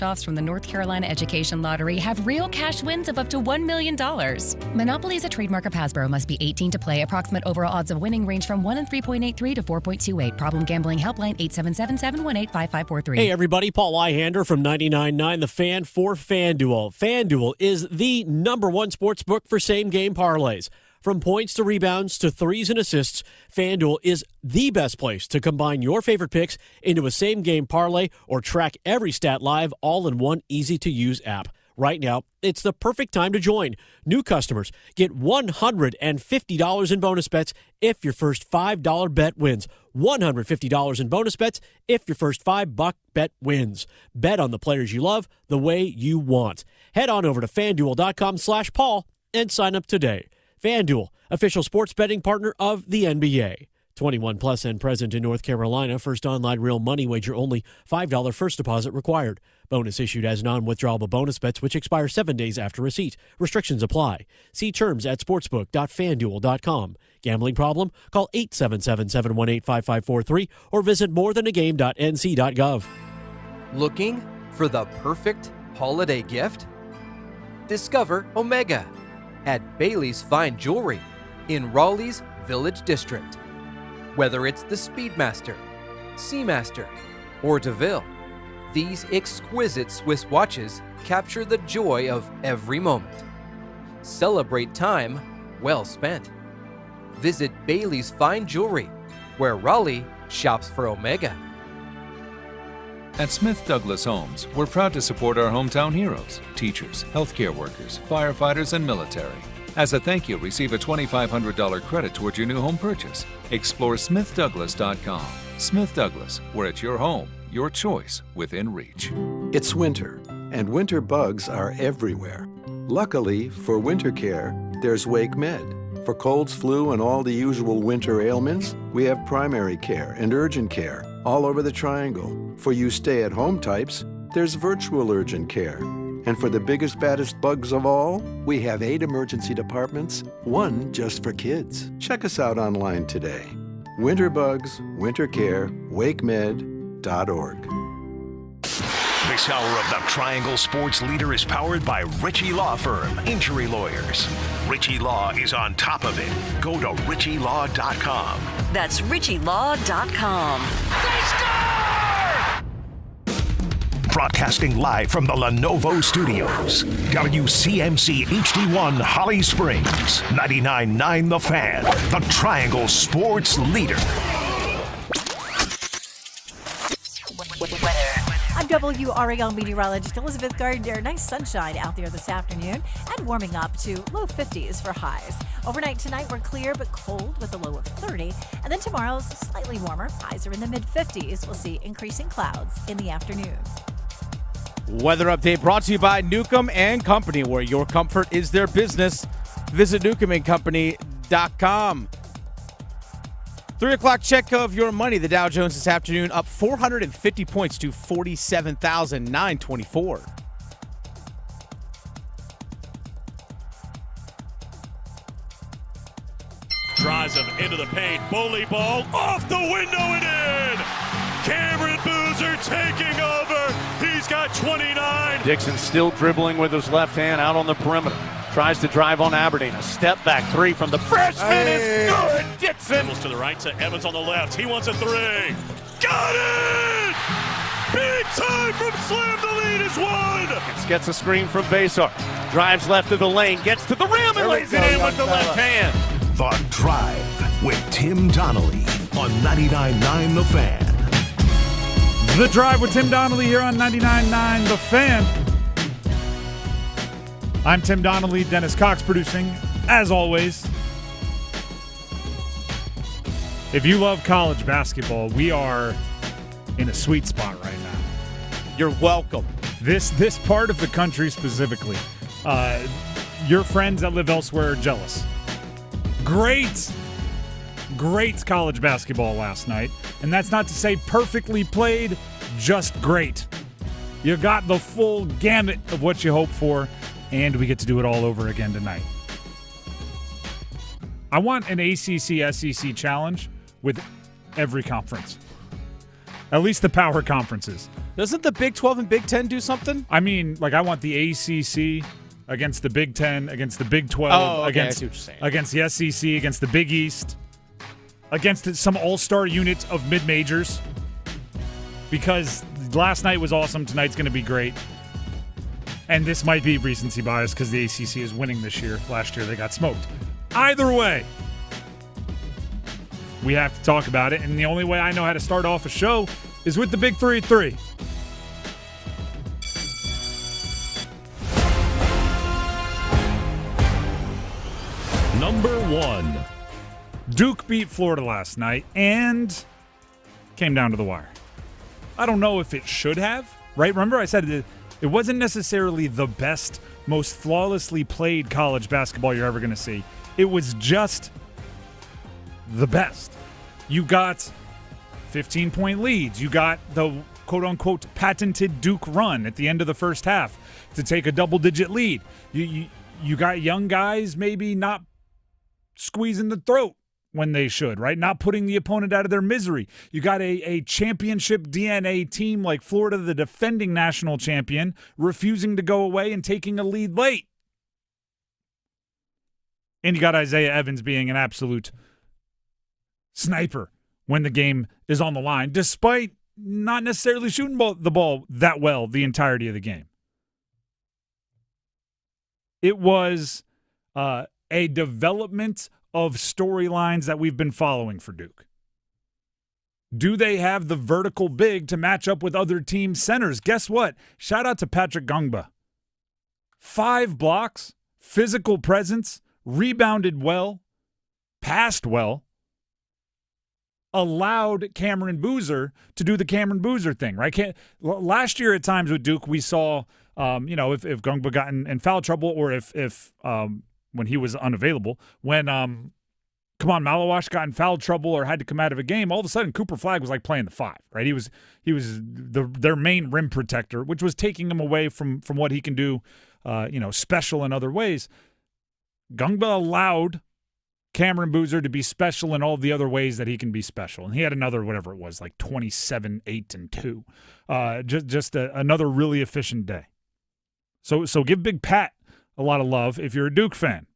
Offs from the North Carolina Education Lottery have real cash wins of up to $1 million. Monopoly is a trademark of Hasbro. Must be 18 to play. Approximate overall odds of winning range from 1 in 3.83 to 4.28. Problem gambling helpline 877-718-5543. Hey everybody, Paul Ihander from 99.9 The Fan for FanDuel. FanDuel is the number one sports book for same-game parlays. From points to rebounds to threes and assists, FanDuel is the best place to combine your favorite picks into a same-game parlay or track every stat live all in one easy-to-use app. Right now, it's the perfect time to join. New customers get $150 in bonus bets if your first $5 bet wins. $150 in bonus bets if your first $5 bet wins. Bet on the players you love the way you want. Head on over to FanDuel.com/Paul and sign up today. FanDuel, official sports betting partner of the NBA. 21 plus and present in North Carolina. First online real money wager only. $5 first deposit required. Bonus issued as non-withdrawable bonus bets which expire 7 days after receipt. Restrictions apply. See terms at sportsbook.fanduel.com. Gambling problem? Call 877-718-5543 or visit morethanagame.nc.gov. Looking for the perfect holiday gift? Discover Omega at Bailey's Fine Jewelry in Raleigh's Village District. Whether it's the Speedmaster, Seamaster, or DeVille, these exquisite Swiss watches capture the joy of every moment. Celebrate time well spent. Visit Bailey's Fine Jewelry, where Raleigh shops for Omega. At Smith Douglas Homes, we're proud to support our hometown heroes, teachers, healthcare workers, firefighters, and military. As a thank you, receive a $2,500 credit towards your new home purchase. Explore SmithDouglas.com. Smith Douglas, where it's your home, your choice, within reach. It's winter, and winter bugs are everywhere. Luckily, for winter care, there's Wake Med. For colds, flu, and all the usual winter ailments, we have primary care and urgent care all over the triangle. For you stay-at-home types, there's virtual urgent care. And for the biggest, baddest bugs of all, we have 8 emergency departments, 1 just for kids. Check us out online today. Winter bugs, winter care, wakemed.org. This hour of the Triangle Sports Leader is powered by Ritchie Law Firm, injury lawyers. Ritchie Law is on top of it. Go to ritchielaw.com. That's ritchielaw.com. They score! Broadcasting live from the Lenovo Studios. WCMC HD1 Holly Springs. 99.9 The Fan. The Triangle Sports Leader. I'm WRAL meteorologist Elizabeth Gardner. Nice sunshine out there this afternoon and warming up to low 50s for highs. Overnight tonight, we're clear but cold with a low of 30. And then tomorrow's slightly warmer. Highs are in the mid-50s. We'll see increasing clouds in the afternoon. Weather update brought to you by Newcomb and Company, where your comfort is their business. Visit newcombandcompany.com. 3 o'clock check of your money. The Dow Jones this afternoon up 450 points to 47,924. Drives him into the paint. Bully ball off the window and in. Cameron Boozer taking over. He's got 29. Dixon still dribbling with his left hand out on the perimeter. Tries to drive on Aberdeen. A step back 3 from the freshman is good. Dixon. Dribbles to the right to Evans on the left. He wants a 3. Got it! Big time from Slam. The lead is 1. Gets a screen from Basar. Drives left of the lane. Gets to the rim and lays it in with the left hand. The Drive with Tim Donnelly on 99.9 The Fan. The Drive with Tim Donnelly here on 99.9 The Fan. I'm Tim Donnelly, Dennis Cox producing, as always. If you love college basketball, we are in a sweet spot right now. You're welcome. This part of the country specifically. Your friends that live elsewhere are jealous. Great college basketball last night. And that's not to say perfectly played, just great. You got the full gamut of what you hope for. And we get to do it all over again tonight. I want an ACC-SEC challenge with every conference. At least the power conferences. Doesn't the Big 12 and Big 10 do something? I mean, like I want the ACC against the Big 10, against the Big 12, against, I see what you're saying. Against the SEC, against the Big East, against some all-star units of mid-majors. Because last night was awesome, tonight's going to be great. And this might be recency bias because the ACC is winning this year. Last year they got smoked. Either way, we have to talk about it, and the only way I know how to start off a show is with the Big 3-3. Number 1. Duke beat Florida last night and came down to the wire. I don't know if it should have, right? Remember I said it wasn't necessarily the best, most flawlessly played college basketball you're ever going to see. It was just the best. You got 15-point leads. You got the quote-unquote patented Duke run at the end of the first half to take a double-digit lead. You got young guys maybe not squeezing the throat when they should, right? Not putting the opponent out of their misery. You got a championship DNA team like Florida, the defending national champion, refusing to go away and taking a lead late. And you got Isaiah Evans being an absolute sniper when the game is on the line, despite not necessarily shooting the ball that well the entirety of the game. It was a development of storylines that we've been following for Duke. Do they have the vertical big to match up with other team centers? Guess what? Shout out to Patrick Gungba. 5 blocks, physical presence, rebounded well, passed well, allowed Cameron Boozer to do the Cameron Boozer thing, right? Last year at times with Duke, we saw, if Gungba got in foul trouble or if when he was unavailable, when Kaman Malawash got in foul trouble or had to come out of a game, all of a sudden Cooper Flagg was like playing the 5, right? He was their main rim protector, which was taking him away from what he can do, special in other ways. Gungba allowed Cameron Boozer to be special in all the other ways that he can be special. And he had another, whatever it was, like 27, 8, and 2. Just another really efficient day. So give Big Pat a lot of love if you're a Duke fan.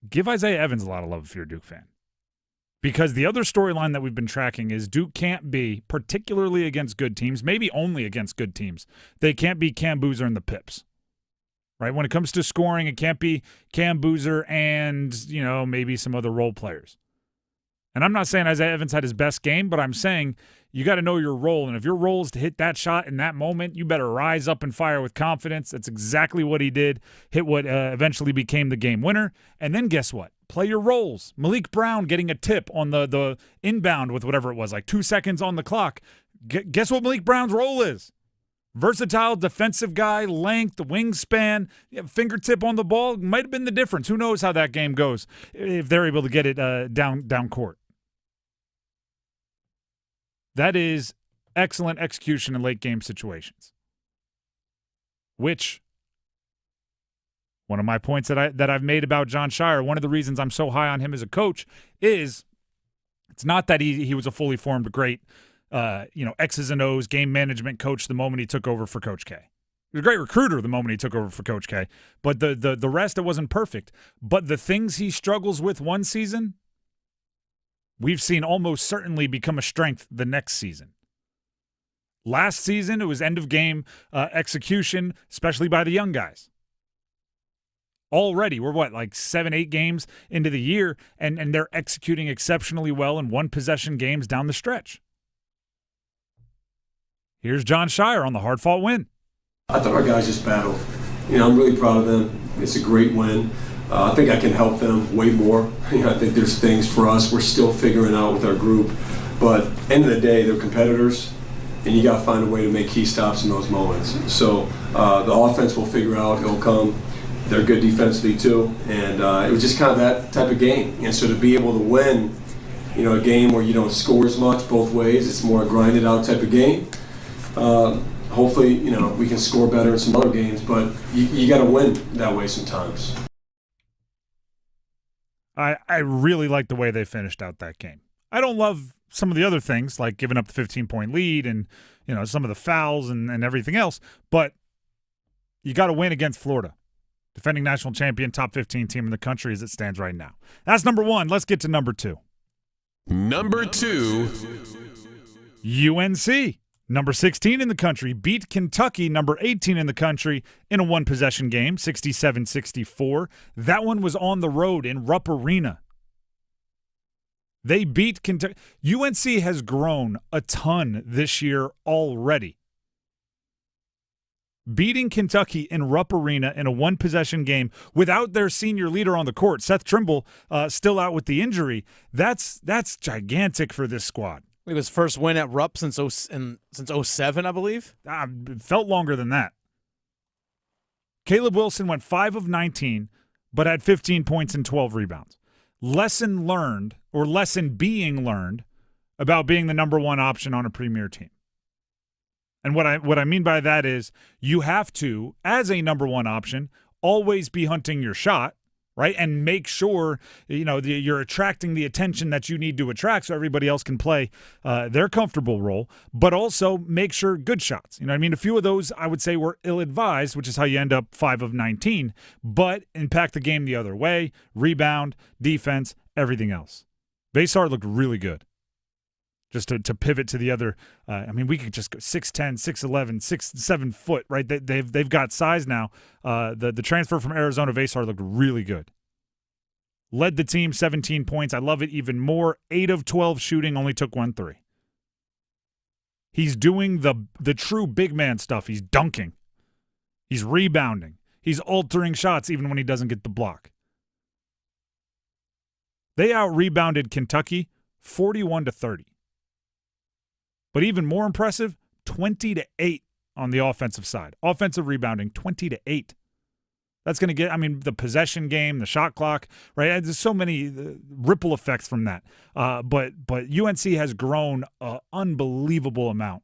Give Isaiah Evans a lot of love if you're a Duke fan. Because the other storyline that we've been tracking is Duke can't be, particularly against good teams, maybe only against good teams, they can't be Cam Boozer and the Pips. Right? When it comes to scoring, it can't be Cam Boozer and, maybe some other role players. And I'm not saying Isaiah Evans had his best game, but I'm saying you got to know your role. And if your role is to hit that shot in that moment, you better rise up and fire with confidence. That's exactly what he did. Hit what eventually became the game winner. And then guess what? Play your roles. Malik Brown getting a tip on the inbound with whatever it was, like 2 seconds on the clock. Guess what Malik Brown's role is? Versatile defensive guy, length, wingspan, fingertip on the ball might have been the difference. Who knows how that game goes if they're able to get it down court. That is excellent execution in late game situations. Which, one of my points that I've made about Jon Scheyer, one of the reasons I'm so high on him as a coach is it's not that he was a fully formed great X's and O's game management coach the moment he took over for Coach K. He was a great recruiter the moment he took over for Coach K. But the rest, it wasn't perfect. But the things he struggles with one season, we've seen almost certainly become a strength the next season. Last season, it was end-of-game execution, especially by the young guys. Already, we're like 7-8 games into the year, and they're executing exceptionally well in one-possession games down the stretch. Here's Jon Scheyer on the hard-fought win. I thought our guys just battled. I'm really proud of them. It's a great win. I think I can help them way more. I think there's things for us we're still figuring out with our group. But end of the day, they're competitors, and you got to find a way to make key stops in those moments. So the offense will figure out. It'll come. They're good defensively too. And it was just kind of that type of game. And so to be able to win, a game where you don't score as much both ways, it's more a grinded out type of game. Hopefully, we can score better in some other games, but you got to win that way sometimes. I really like the way they finished out that game. I don't love some of the other things, like giving up the 15-point lead and, some of the fouls and everything else. But you got to win against Florida, defending national champion, top 15 team in the country as it stands right now. That's number one. Let's get to number two. Number 2. UNC, number 16 in the country, beat Kentucky, number 18 in the country, in a one-possession game, 67-64. That one was on the road in Rupp Arena. They beat Kentucky. UNC has grown a ton this year already. Beating Kentucky in Rupp Arena in a one-possession game without their senior leader on the court, Seth Trimble, still out with the injury, that's gigantic for this squad. It was first win at Rupp since 07, I believe. It felt longer than that. Caleb Wilson went 5 of 19, but had 15 points and 12 rebounds. Lesson learned, or lesson being learned, about being the number one option on a premier team. And what I mean by that is you have to, as a number one option, always be hunting your shot, right? And make sure, you're attracting the attention that you need to attract so everybody else can play their comfortable role, but also make sure good shots. A few of those I would say were ill-advised, which is how you end up 5 of 19, but impact the game the other way, rebound, defense, everything else. Vasar looked really good. Just to pivot to the other, we could just go 6'10", 6'11", 6'7" foot, right? They've got size now. The transfer from Arizona, Vasar, looked really good. Led the team, 17 points. I love it even more. 8 of 12 shooting, only took 1 3. He's doing the true big man stuff. He's dunking. He's rebounding. He's altering shots even when he doesn't get the block. They out-rebounded Kentucky 41-30. But even more impressive, 20-8 on the offensive side. Offensive rebounding, 20-8. That's going to get, the possession game, the shot clock, right? There's so many ripple effects from that. But UNC has grown an unbelievable amount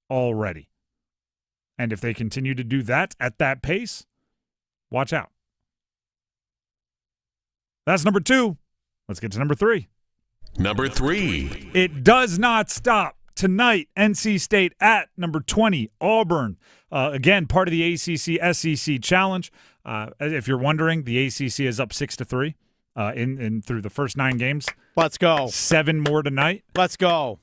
already. And if they continue to do that at that pace, watch out. That's number 2. Let's get to number 3. Number 3. It does not stop. Tonight, NC State at number 20, Auburn. Again, part of the ACC SEC Challenge. If you're wondering, the ACC is up 6-3 in through the first 9 games. Let's go. 7 more tonight. Let's go.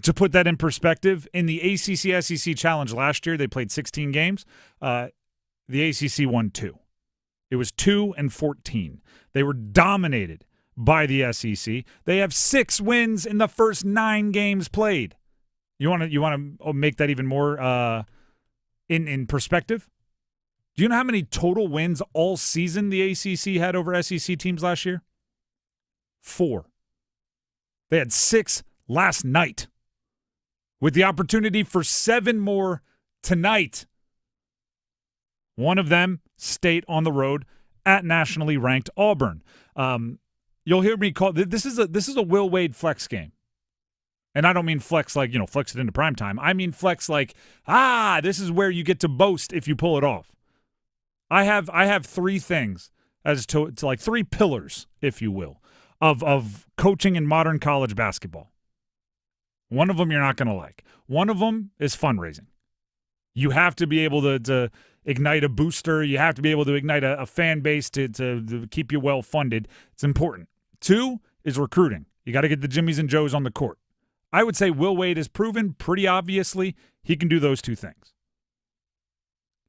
To put that in perspective, in the ACC SEC Challenge last year, they played 16 games. The ACC won 2. It was 2-14. They were dominated by the SEC. They have 6 wins in the first 9 games played. You want to make that even more in perspective? Do you know how many total wins all season the ACC had over SEC teams last year? 4. They had 6 last night, with the opportunity for 7 more tonight. One of them, State on the road at nationally ranked Auburn. You'll hear me call this is a Will Wade flex game. And I don't mean flex like, flex it into prime time. I mean flex like, this is where you get to boast if you pull it off. I have 3 things as to like 3 pillars, if you will, of coaching in modern college basketball. One of them you're not going to like. One of them is fundraising. You have to be able to ignite a booster. You have to be able to ignite a fan base to keep you well funded. It's important. 2 is recruiting. You got to get the Jimmies and Joes on the court. I would say Will Wade has proven pretty obviously he can do those 2 things.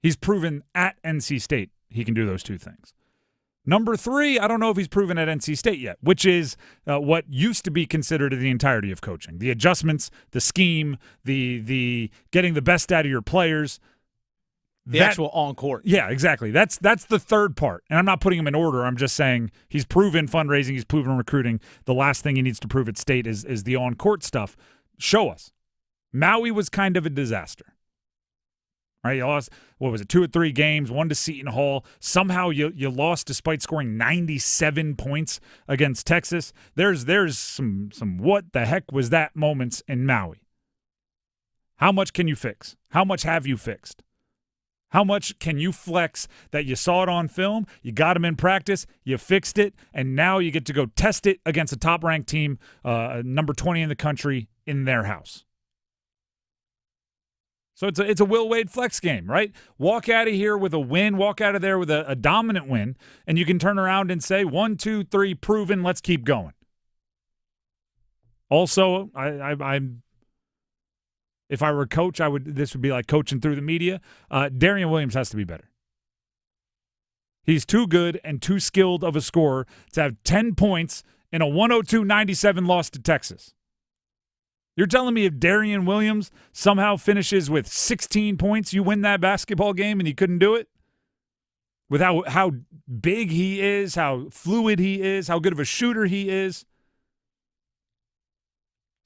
He's proven at NC State he can do those 2 things. Number 3, I don't know if he's proven at NC State yet, which is what used to be considered the entirety of coaching. The adjustments, the scheme, the getting the best out of your players. The actual on-court. Yeah, exactly. That's the third part. And I'm not putting him in order. I'm just saying he's proven fundraising. He's proven recruiting. The last thing he needs to prove at State is the on-court stuff. Show us. Maui was kind of a disaster. Right? You lost, 2 or 3 games, 1 to Seton Hall. Somehow you lost despite scoring 97 points against Texas. There's some what the heck was that moments in Maui. How much can you fix? How much have you fixed? How much can you flex that you saw it on film, you got them in practice, you fixed it, and now you get to go test it against a top-ranked team, number 20 in the country, in their house? So it's a Will Wade flex game, right? Walk out of here with a win, walk out of there with a dominant win, and you can turn around and say, 1, 2, 3, proven, let's keep going. Also, I'm if I were a coach, this would be like coaching through the media. Darian Williams has to be better. He's too good and too skilled of a scorer to have 10 points in a 102-97 loss to Texas. You're telling me if Darian Williams somehow finishes with 16 points, you win that basketball game and he couldn't do it? With how big he is, how fluid he is, how good of a shooter he is.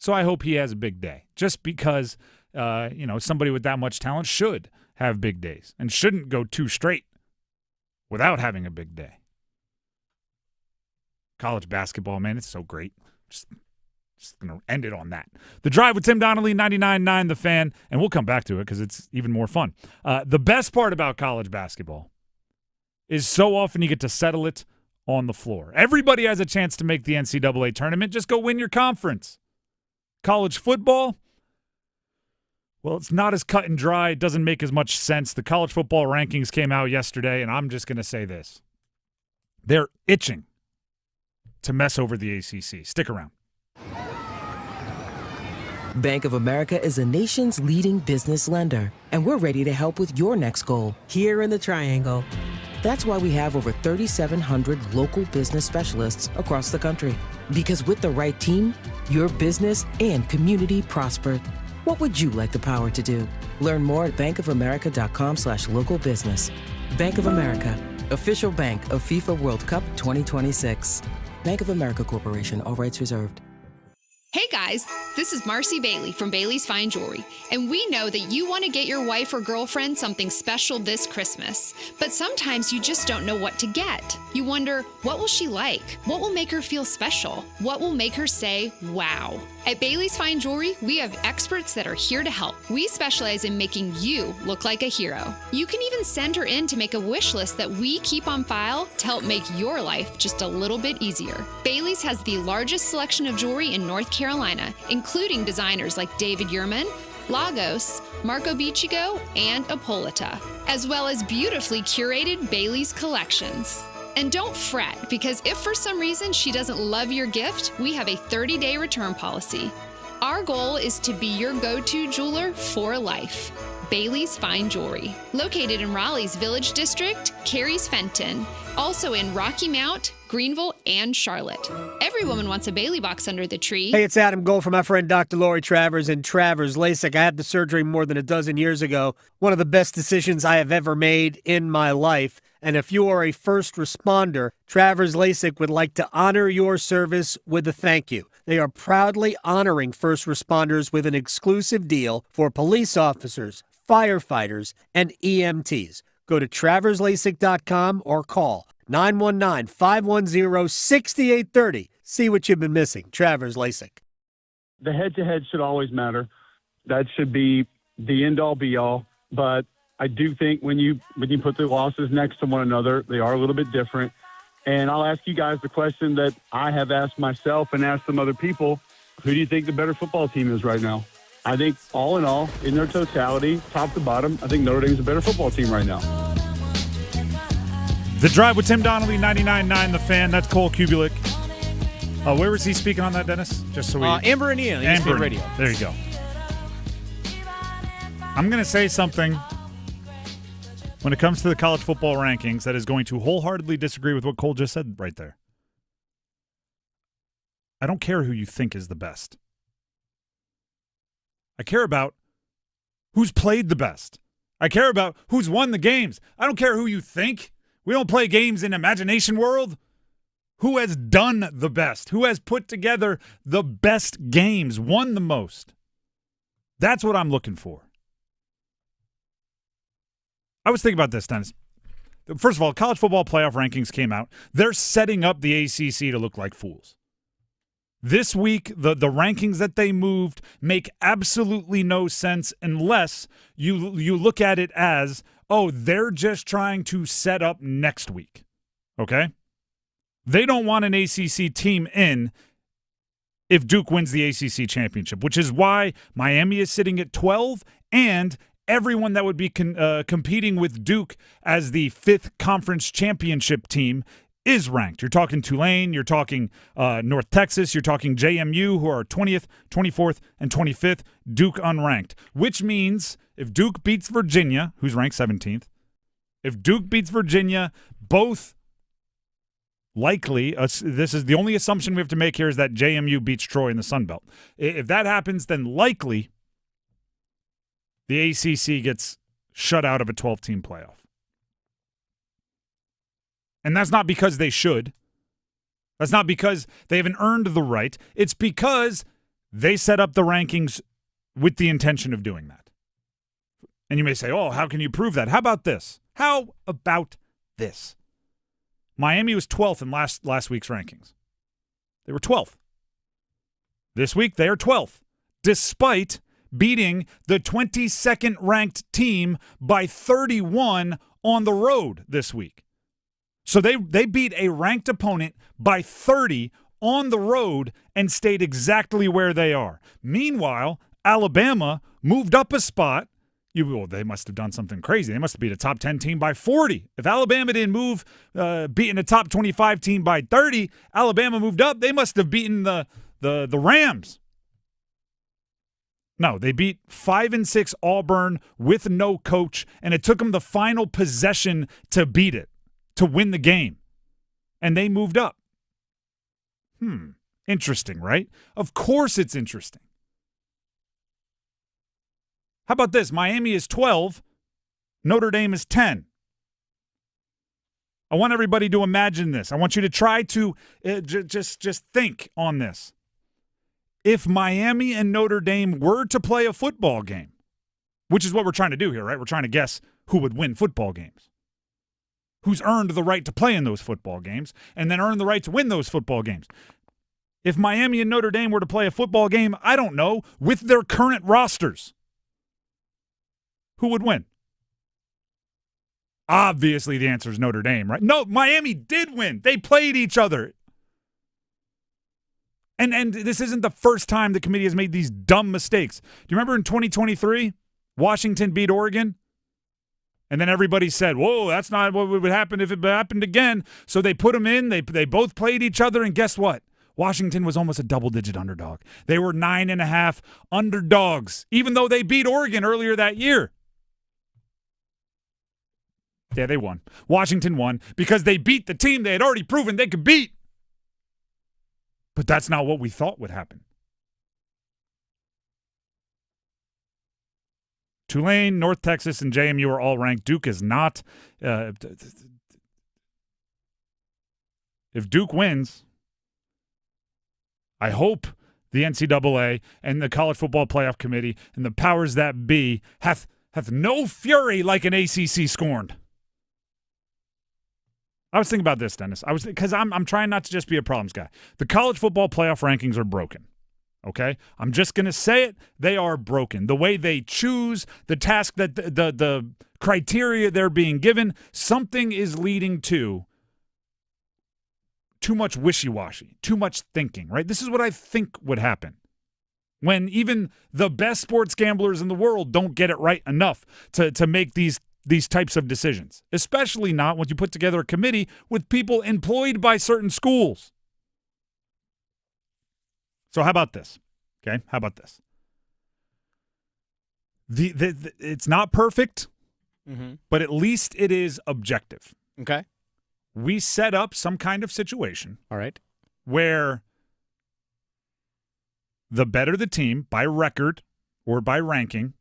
So I hope he has a big day, just because somebody with that much talent should have big days and shouldn't go 2 straight without having a big day. College basketball, man, it's so great. Just going to end it on that. The Drive with Tim Donnelly, 99.9 The Fan, and we'll come back to it because it's even more fun. The best part about college basketball is so often you get to settle it on the floor. Everybody has a chance to make the NCAA tournament. Just go win your conference. College football, well, it's not as cut and dry. It doesn't make as much sense. The college football rankings came out yesterday, and I'm just going to say this. They're itching to mess over the ACC. Stick around. Bank of America is the nation's leading business lender, and we're ready to help with your next goal here in the Triangle. That's why we have over 3,700 local business specialists across the country. Because with the right team, your business and community prosper. What would you like the power to do? Learn more at bankofamerica.com/local business. Bank of America, official bank of FIFA World Cup 2026. Bank of America Corporation, all rights reserved. Hey guys, this is Marcy Bailey from Bailey's Fine Jewelry, and we know that you want to get your wife or girlfriend something special this Christmas, but sometimes you just don't know what to get. You wonder, what will she like? What will make her feel special? What will make her say, wow? At Bailey's Fine Jewelry, we have experts that are here to help. We specialize in making you look like a hero. You can even send her in to make a wish list that we keep on file to help make your life just a little bit easier. Bailey's has the largest selection of jewelry in North Carolina, including designers like David Yurman, Lagos, Marco Biccigo, and Apolita, as well as beautifully curated Bailey's collections. And don't fret, because if for some reason she doesn't love your gift, we have a 30-day return policy. Our goal is to be your go-to jeweler for life. Bailey's Fine Jewelry, located in Raleigh's Village District, Cary's Fenton, also in Rocky Mount, Greenville, and Charlotte. Every woman wants a Bailey box under the tree. Hey, it's Adam Gold from my friend Dr. Lori Travers and Travers LASIK. I had the surgery more than a dozen years ago. One of the best decisions I have ever made in my life. And if you are a first responder, Travers LASIK would like to honor your service with a thank you. They are proudly honoring first responders with an exclusive deal for police officers, firefighters, and EMTs. Go to TraversLASIK.com or call 919-510-6830. See what you've been missing. Travers LASIK. The head-to-head should always matter. That should be the end-all, be-all. But I do think when you put the losses next to one another, they are a little bit different. And I'll ask you guys the question that I have asked myself and asked some other people. Who do you think the better football team is right now? I think all in all, in their totality, top to bottom, I think Notre Dame's a better football team right now. The Drive with Tim Donnelly, 99.9 The Fan. That's Cole Kubelik. Where was he speaking on that, Dennis? Just so we Amber and Ian, ESPN Radio. There you go. I'm going to say something when it comes to the college football rankings that is going to wholeheartedly disagree with what Cole just said right there. I don't care who you think is the best. I care about who's played the best. I care about who's won the games. I don't care who you think. We don't play games in imagination world. Who has done the best? Who has put together the best games, won the most? That's what I'm looking for. I was thinking about this, Dennis. First of all, college football playoff rankings came out. They're setting up the ACC to look like fools. This week, the rankings that they moved make absolutely no sense unless you look at it as, oh, they're just trying to set up next week. Okay? They don't want an ACC team in if Duke wins the ACC championship, which is why Miami is sitting at 12, and everyone that would be competing with Duke as the 5th conference championship team is ranked. You're talking Tulane, you're talking North Texas, you're talking JMU, who are 20th, 24th, and 25th, Duke unranked, which means if Duke beats Virginia, who's ranked 17th, if Duke beats Virginia, both likely, this is the only assumption we have to make here, is that JMU beats Troy in the Sun Belt. If that happens, then likely the ACC gets shut out of a 12-team playoff. And that's not because they should. That's not because they haven't earned the right. It's because they set up the rankings with the intention of doing that. And you may say, oh, how can you prove that? How about this? How about this? Miami was 12th in last week's rankings. They were 12th. This week, they are 12th, despite beating the 22nd ranked team by 31 on the road this week. So they beat a ranked opponent by 30 on the road and stayed exactly where they are. Meanwhile, Alabama moved up a spot. They must have done something crazy. They must have beat a top 10 team by 40. If Alabama didn't move, beating a top 25 team by 30, Alabama moved up. They must have beaten the Rams. No, they beat 5-6 Auburn with no coach, and it took them the final possession to beat it, to win the game. And they moved up. Interesting, right? Of course it's interesting. How about this? Miami is 12. Notre Dame is 10. I want everybody to imagine this. I want you to try to just think on this. If Miami and Notre Dame were to play a football game, which is what we're trying to do here, right? We're trying to guess who would win football games. Who's earned the right to play in those football games and then earned the right to win those football games. If Miami and Notre Dame were to play a football game, I don't know, with their current rosters, who would win? Obviously, the answer is Notre Dame, right? No, Miami did win. They played each other. And this isn't the first time the committee has made these dumb mistakes. Do you remember in 2023, Washington beat Oregon? And then everybody said, whoa, that's not what would happen if it happened again. So they put them in. They both played each other. And guess what? Washington was almost a double-digit underdog. They were 9.5 underdogs, even though they beat Oregon earlier that year. Yeah, they won. Washington won because they beat the team they had already proven they could beat. But that's not what we thought would happen. Tulane, North Texas, and JMU are all ranked. Duke is not. If Duke wins, I hope the NCAA and the College Football Playoff Committee and the powers that be hath no fury like an ACC scorned. I was thinking about this, Dennis. Because I'm trying not to just be a problems guy. The college football playoff rankings are broken. Okay? I'm just going to say it. They are broken. The way they choose, the task that the criteria they're being given, something is leading to too much wishy-washy, too much thinking, right? This is what I think would happen when even the best sports gamblers in the world don't get it right enough to make these types of decisions, especially not when you put together a committee with people employed by certain schools. So how about this? Okay, how about this? It's not perfect, but at least it is objective. Okay. We set up some kind of situation. All right. Where the better the team by record or by ranking,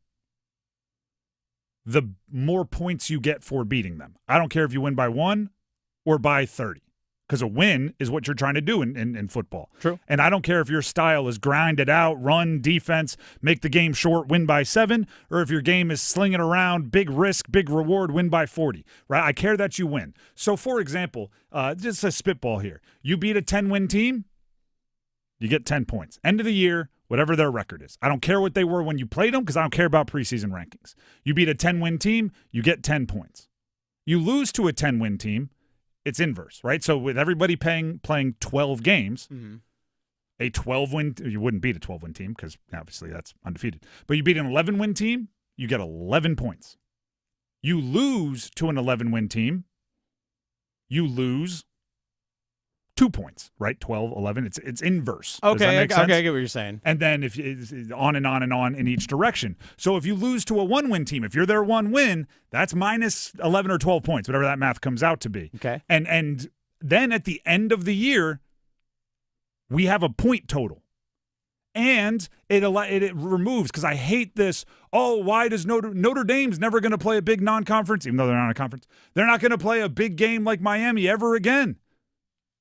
the more points you get for beating them. I don't care if you win by 1 or by 30, because a win is what you're trying to do in football. True. And I don't care if your style is grind it out, run, defense, make the game short, win by 7, or if your game is sling it around, big risk, big reward, win by 40. Right? I care that you win. So, for example, just a spitball here. You beat a 10-win team, you get 10 points. End of the year, whatever their record is. I don't care what they were when you played them because I don't care about preseason rankings. You beat a 10-win team, you get 10 points. You lose to a 10-win team, it's inverse, right? So with everybody playing 12 games, a 12-win – you wouldn't beat a 12-win team because obviously that's undefeated. But you beat an 11-win team, you get 11 points. You lose to an 11-win team, you lose 2 points, right? 12, 11. It's inverse. Okay, Does that make sense? I get what you're saying. And then if it's on and on and on in each direction. So if you lose to a 1-win team, if you're their 1 win, that's minus 11 or 12 points, whatever that math comes out to be. Okay. And then at the end of the year, we have a point total. And it removes, because I hate this, why does Notre Dame's never going to play a big non-conference, even though they're not a conference. They're not going to play a big game like Miami ever again.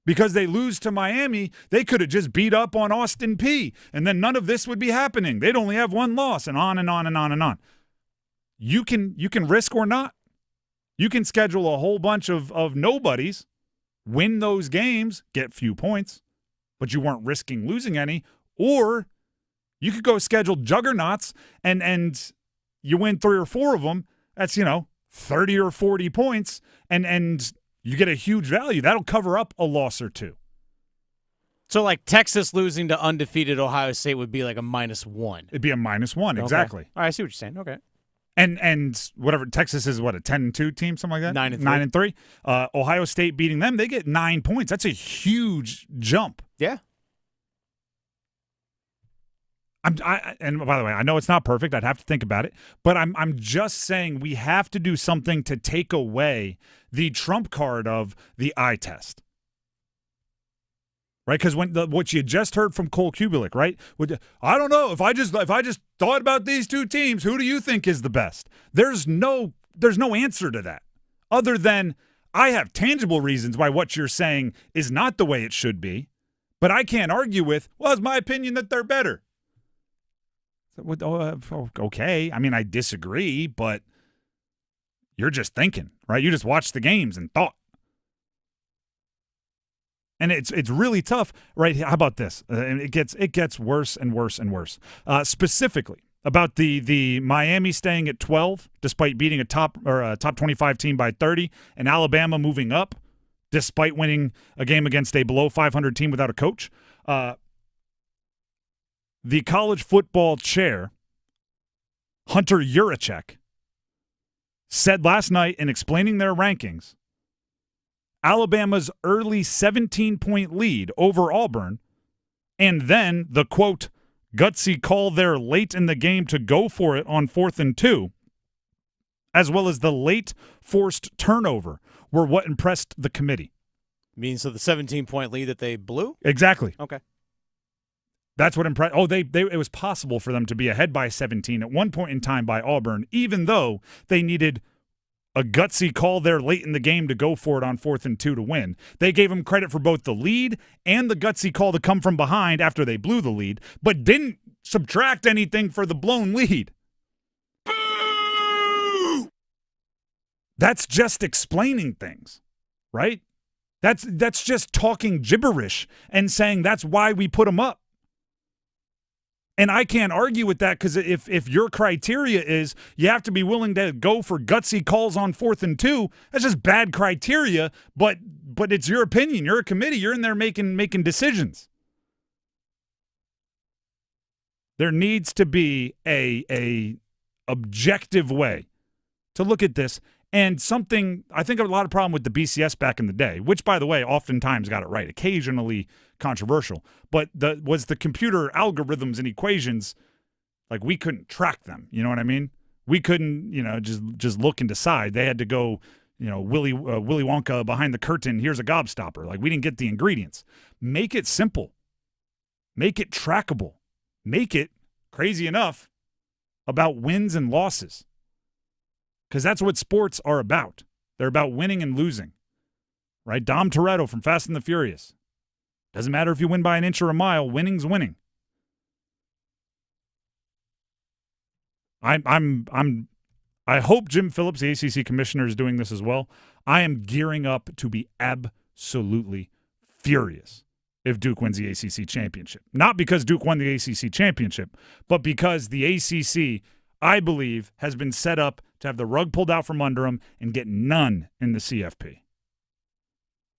Because they lose to Miami, they could have just beat up on Austin Peay, and then none of this would be happening. They'd only have 1 loss, and on and on and on and on. You can risk or not. You can schedule a whole bunch of nobodies, win those games, get few points, but you weren't risking losing any. Or you could go schedule juggernauts, and you win 3 or 4 of them. That's 30 or 40 points, and you get a huge value. That'll cover up a loss or 2. So, like, Texas losing to undefeated Ohio State would be like a -1. It'd be a -1, exactly. All right, I see what you're saying. Okay. And whatever, Texas is, a 10-2 team, something like that? 9-3. 9-3. Ohio State beating them, they get 9 points. That's a huge jump. Yeah. And by the way, I know it's not perfect. I'd have to think about it. But I'm just saying we have to do something to take away the trump card of the eye test. Right? Because what you just heard from Cole Kubelik, right? I don't know. If I just thought about these 2 teams, who do you think is the best? There's no answer to that. Other than I have tangible reasons why what you're saying is not the way it should be. But I can't argue with, it's my opinion that they're better. Okay. I mean, I disagree, but you're just thinking, right? You just watched the games and thought. And it's really tough, right? How about this? It gets worse and worse and worse. Specifically about the Miami staying at 12 despite beating a top 25 team by 30, and Alabama moving up despite winning a game against a below 500 team without a coach. The college football chair, Hunter Yurachek, said last night in explaining their rankings, Alabama's early 17-point lead over Auburn, and then the, quote, gutsy call there late in the game to go for it on 4th and 2, as well as the late forced turnover, were what impressed the committee. So the 17-point lead that they blew? Exactly. Okay. That's what impressed. It was possible for them to be ahead by 17 at one point in time by Auburn, even though they needed a gutsy call there late in the game to go for it on 4th and 2 to win. They gave them credit for both the lead and the gutsy call to come from behind after they blew the lead, but didn't subtract anything for the blown lead. Boo! That's just explaining things, right? That's just talking gibberish and saying that's why we put them up. And I can't argue with that, because if your criteria is you have to be willing to go for gutsy calls on 4th and 2, that's just bad criteria, but it's your opinion. You're a committee. You're in there making decisions. There needs to be a objective way to look at this. And something, I think a lot of problem with the BCS back in the day, which, by the way, oftentimes got it right, occasionally controversial, but was the computer algorithms and equations, like, we couldn't track them. You know what I mean? We couldn't, just look and decide. They had to go, Willy Wonka behind the curtain, here's a gobstopper. Like, we didn't get the ingredients. Make it simple. Make it trackable. Make it, crazy enough, about wins and losses. Because that's what sports are about. They're about winning and losing, right? Dom Toretto from Fast and the Furious. Doesn't matter if you win by an inch or a mile, winning's winning. I hope Jim Phillips, the ACC commissioner, is doing this as well. I am gearing up to be absolutely furious if Duke wins the ACC championship. Not because Duke won the ACC championship, but because the ACC, I believe, has been set up to have the rug pulled out from under them and get none in the CFP.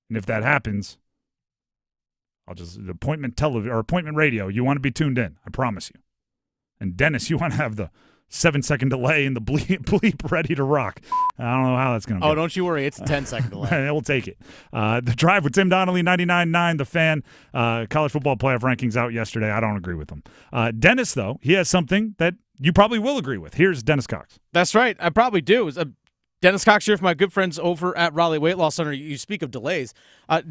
And if that happens, appointment radio, you want to be tuned in, I promise you. And Dennis, you want to have the 7-second delay and the bleep ready to rock. I don't know how that's going to go. Oh, don't you worry. It's a 10-second delay. We'll take it. The Drive with Tim Donnelly, 99.9, The Fan. College football playoff rankings out yesterday. I don't agree with them. Dennis, though, he has something that you probably will agree with. Here's Dennis Cox. That's right. I probably do. Dennis Cox here for my good friends over at Raleigh Weight Loss Center. You speak of delays.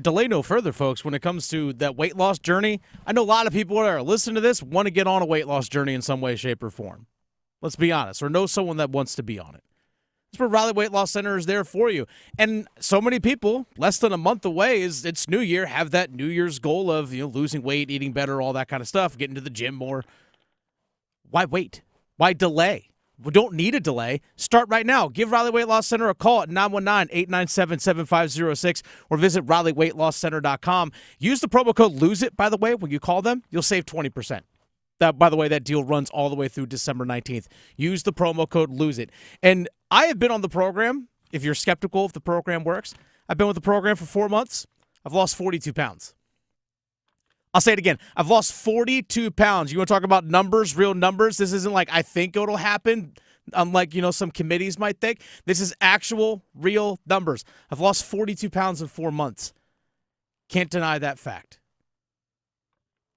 Delay no further, folks, when it comes to that weight loss journey. I know a lot of people that are listening to this want to get on a weight loss journey in some way, shape, or form. Let's be honest, or know someone that wants to be on it. That's where Raleigh Weight Loss Center is there for you. And so many people, less than a month away, it's New Year, have that New Year's goal of losing weight, eating better, all that kind of stuff, getting to the gym more. Why wait? Why delay? We don't need a delay. Start right now. Give Raleigh Weight Loss Center a call at 919-897-7506 or visit RaleighWeightLossCenter.com. Use the promo code LOSEIT, by the way, when you call them. You'll save 20%. That, by the way, that deal runs all the way through December 19th. Use the promo code LOSEIT. And I have been on the program, if you're skeptical if the program works. I've been with the program for 4 months. I've lost 42 pounds. I'll say it again. I've lost 42 pounds. You want to talk about numbers, real numbers? This isn't like I think it'll happen, unlike, some committees might think. This is actual, real numbers. I've lost 42 pounds in 4 months. Can't deny that fact.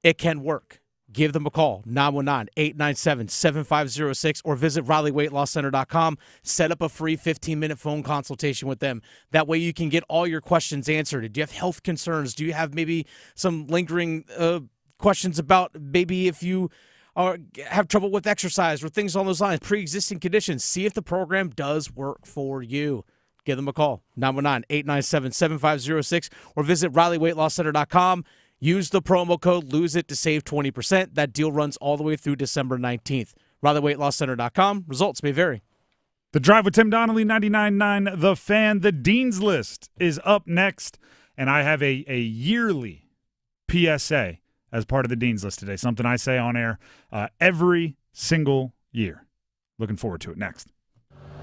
It can work. Give them a call, 919-897-7506, or visit RaleighWeightLossCenter.com. Set up a free 15-minute phone consultation with them. That way you can get all your questions answered. Do you have health concerns? Do you have maybe some lingering questions about maybe if you have trouble with exercise or things along those lines, pre-existing conditions? See if the program does work for you. Give them a call, 919-897-7506, or visit RaleighWeightLossCenter.com. Use the promo code LOSEIT to save 20%. That deal runs all the way through December 19th. RaleighWeightLossCenter.com. Results may vary. The Drive with Tim Donnelly, 99.9 The Fan. The Dean's List is up next, and I have a yearly PSA as part of the Dean's List today, something I say on air every single year. Looking forward to it next.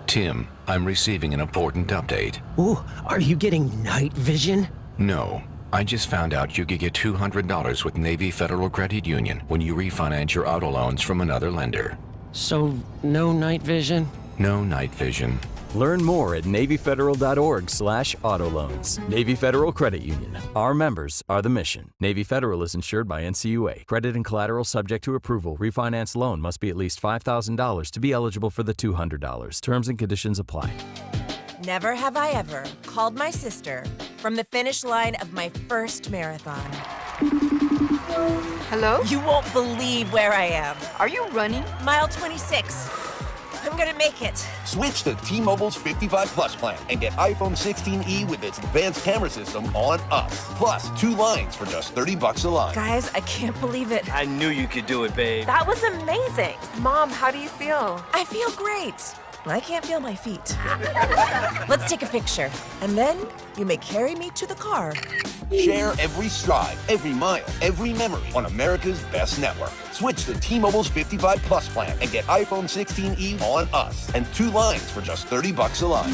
Tim, I'm receiving an important update. Ooh, are you getting night vision? No. I just found out you could get $200 with Navy Federal Credit Union when you refinance your auto loans from another lender. So, no night vision? No night vision. Learn more at NavyFederal.org/autoloans. Navy Federal Credit Union. Our members are the mission. Navy Federal is insured by NCUA. Credit and collateral subject to approval. Refinance loan must be at least $5,000 to be eligible for the $200. Terms and conditions apply. Never have I ever called my sister from the finish line of my first marathon. Hello? You won't believe where I am. Are you running? Mile 26. I'm gonna make it. Switch to T-Mobile's 55 Plus plan and get iPhone 16e with its advanced camera system on us. Plus, 2 lines for just $30 a line. Guys, I can't believe it. I knew you could do it, babe. That was amazing. Mom, how do you feel? I feel great. I can't feel my feet. Let's take a picture, and then you may carry me to the car. Share every stride, every mile, every memory on America's best network. Switch to T-Mobile's 55 Plus plan and get iPhone 16e on us and 2 lines for just $30 a line.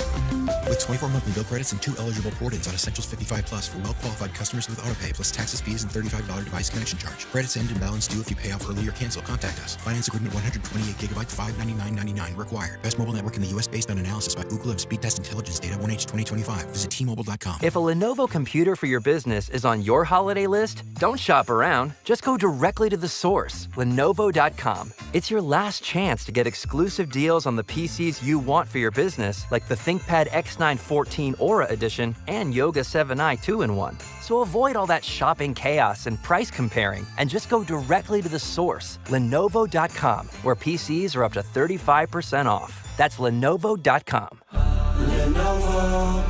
With 24 monthly bill credits and 2 eligible port-ins on Essentials 55 Plus for well-qualified customers with AutoPay plus taxes, fees, and $35 device connection charge. Credits end and balance due if you pay off early or cancel. Contact us. Finance agreement 128 gigabytes, $599.99 required. Best mobile network in the U.S. based on analysis by Ookla of Speed Test Intelligence data 1H 2025. Visit T-Mobile.com. If a Lenovo computer for your business is on your holiday list, don't shop around. Just go directly to the source, Lenovo.com. It's your last chance to get exclusive deals on the PCs you want for your business, like the ThinkPad X9 14 Aura Edition and Yoga 7i 2-in-1. So avoid all that shopping chaos and price comparing, and just go directly to the source, Lenovo.com, where PCs are up to 35% off. That's Lenovo.com. Lenovo.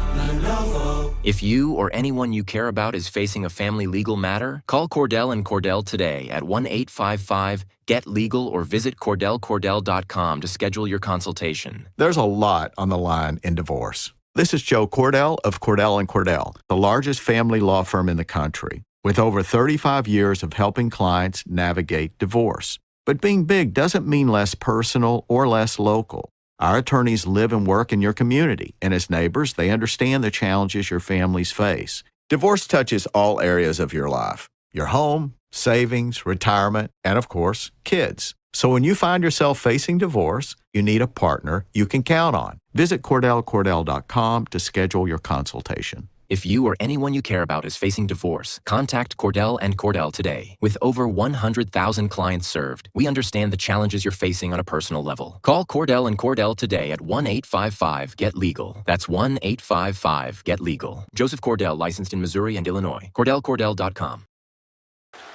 If you or anyone you care about is facing a family legal matter, call Cordell & Cordell today at 1-855-GET-LEGAL or visit CordellCordell.com to schedule your consultation. There's a lot on the line in divorce. This is Joe Cordell of Cordell & Cordell, the largest family law firm in the country. with over 35 years of helping clients navigate divorce. But being big doesn't mean less personal or less local. Our attorneys live and work in your community, and as neighbors, they understand the challenges your families face. Divorce touches all areas of your life: your home, savings, retirement, and of course, kids. So when you find yourself facing divorce, you need a partner you can count on. Visit CordellCordell.com to schedule your consultation. If you or anyone you care about is facing divorce, contact Cordell and Cordell today. With over 100,000 clients served, we understand the challenges you're facing on a personal level. Call Cordell and Cordell today at 1-855-GET-LEGAL. That's 1-855-GET-LEGAL. Joseph Cordell, licensed in Missouri and Illinois. CordellCordell.com.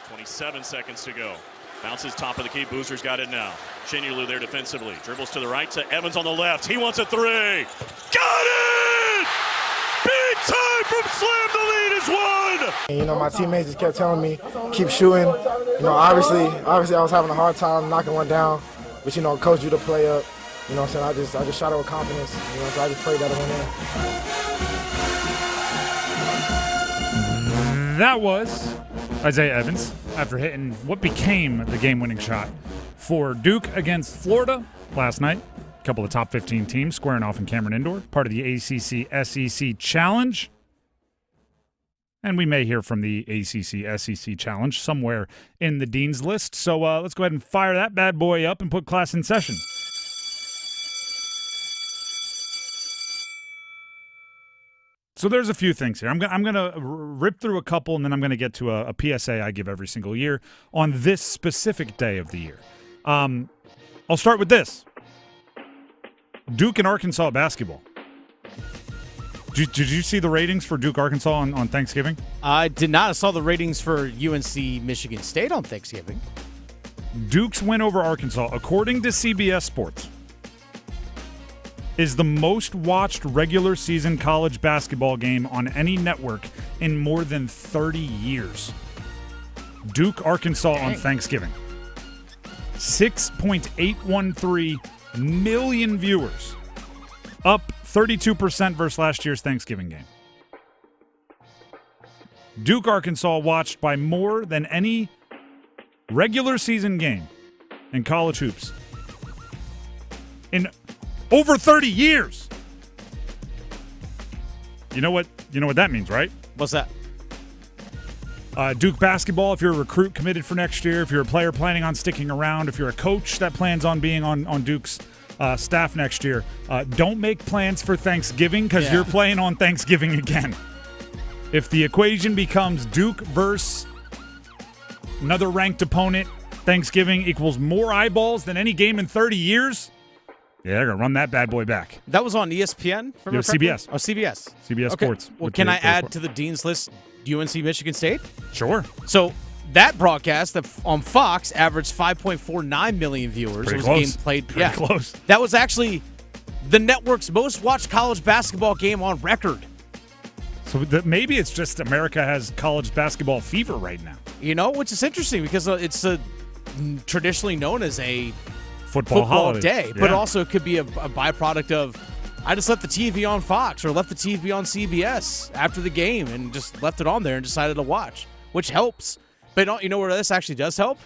27 seconds to go. Bounces top of the key. Boozer's got it now. Chinulu there defensively. Dribbles to the right to Evans on the left. He wants a three. Got it! Big time from Slam. The lead is won. You know, my teammates just kept telling me, keep shooting. You know, obviously I was having a hard time knocking one down, but you know, coach drew the play up. You know what I'm saying? I just shot it with confidence. You know, so I just prayed that it went in. That was Isaiah Evans after hitting what became the game-winning shot for Duke against Florida last night. A couple of top 15 teams squaring off in Cameron Indoor, part of the ACC-SEC Challenge. And we may hear from the ACC-SEC Challenge somewhere in the Dean's List. So let's go ahead and fire that bad boy up and put class in session. So there's a few things here. I'm going to rip through a couple, and then I'm going to get to a PSA I give every single year on this specific day of the year. I'll start with this. Duke and Arkansas basketball. Did you see the ratings for Duke Arkansas on Thanksgiving? I did not. I saw the ratings for UNC Michigan State on Thanksgiving. Duke's win over Arkansas, according to CBS Sports, is the most watched regular season college basketball game on any network in more than 30 years. Duke, Arkansas on Thanksgiving. 6.813 million viewers. Up 32% versus last year's Thanksgiving game. Duke, Arkansas watched by more than any regular season game in college hoops in over 30 years. You know what that means, right? What's that? Duke basketball, if you're a recruit committed for next year, if you're a player planning on sticking around, if you're a coach that plans on being on Duke's staff next year, don't make plans for Thanksgiving because you're playing on Thanksgiving again. If the equation becomes Duke versus another ranked opponent, Thanksgiving equals more eyeballs than any game in 30 years, yeah, they're going to run that bad boy back. That was on ESPN? CBS. Oh, CBS. CBS okay. Sports. Well, can I add to the Dean's List UNC Michigan State? Sure. So that broadcast on Fox averaged 5.49 million viewers. Pretty it was close. a game played. Pretty close. That was actually the network's most watched college basketball game on record. So maybe it's just America has college basketball fever right now. You know, which is interesting because it's traditionally known as a football holiday day, but also it could be a byproduct of I just left the TV on Fox or left the TV on CBS after the game and just left it on there and decided to watch, which helps. But you know where this actually does help?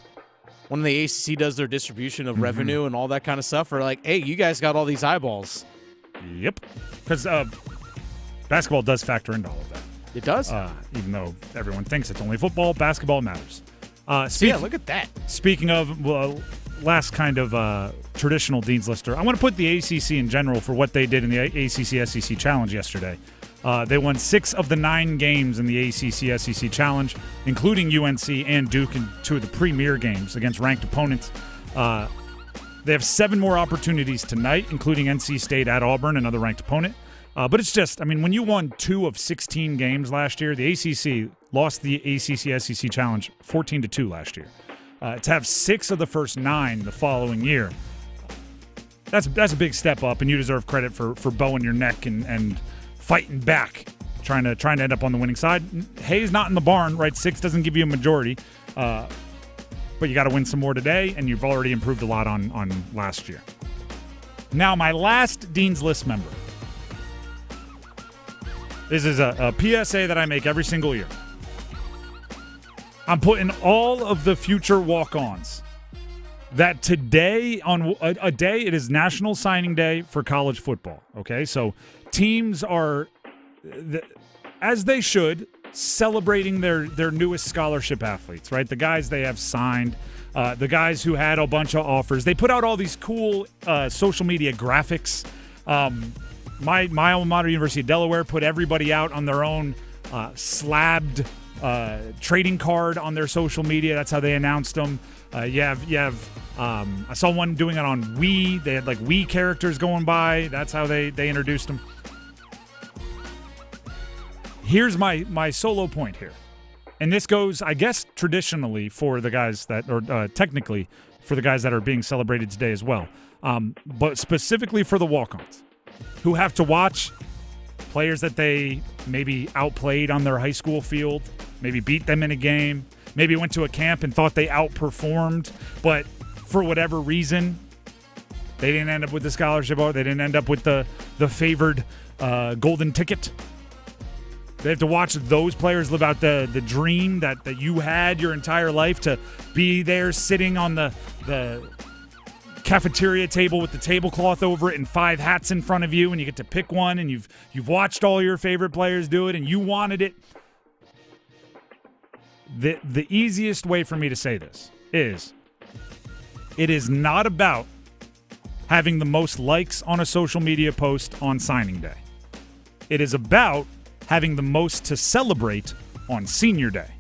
When the ACC does their distribution of revenue and all that kind of stuff, we're like, hey, you guys got all these eyeballs. Yep. Because basketball does factor into all of that. It does? Even though everyone thinks it's only football, basketball matters. Look at that. Speaking of, last kind of traditional Dean's Lister, I want to put the ACC in general for what they did in the ACC-SEC Challenge yesterday. They won 6 of the 9 games in the ACC-SEC Challenge, including UNC and Duke in 2 of the premier games against ranked opponents. They have 7 more opportunities tonight, including NC State at Auburn, another ranked opponent. But it's just, when you won 2 of 16 games last year, the ACC lost the ACC-SEC Challenge 14-2 last year. To have 6 of the first 9 the following year, that's a big step up, and you deserve credit for bowing your neck and fighting back, trying to end up on the winning side. Hay's not in the barn, right? 6 doesn't give you a majority, but you got to win some more today, and you've already improved a lot on last year. Now, my last Dean's List member. This is a PSA that I make every single year. I'm putting all of the future walk-ons that today, on a day, it is National Signing Day for college football, okay? So teams are, as they should, celebrating their newest scholarship athletes, right? The guys they have signed, the guys who had a bunch of offers. They put out all these cool social media graphics. My alma mater, University of Delaware, put everybody out on their own slabbed trading card on their social media. That's how they announced them. You have I saw one doing it on Wii. They had like Wii characters going by. That's how they introduced them. Here's my solo point here. And this goes, I guess, traditionally for the guys that, or technically for the guys that are being celebrated today as well. But specifically for the walk-ons who have to watch players that they maybe outplayed on their high school field, maybe beat them in a game, maybe went to a camp and thought they outperformed, but for whatever reason, they didn't end up with the scholarship or they didn't end up with the favored golden ticket. They have to watch those players live out the dream that you had your entire life, to be there sitting on the cafeteria table with the tablecloth over it and 5 hats in front of you, and you get to pick one, and you've watched all your favorite players do it and you wanted it. The easiest way for me to say this is it is not about having the most likes on a social media post on signing day. It is about having the most to celebrate on senior day.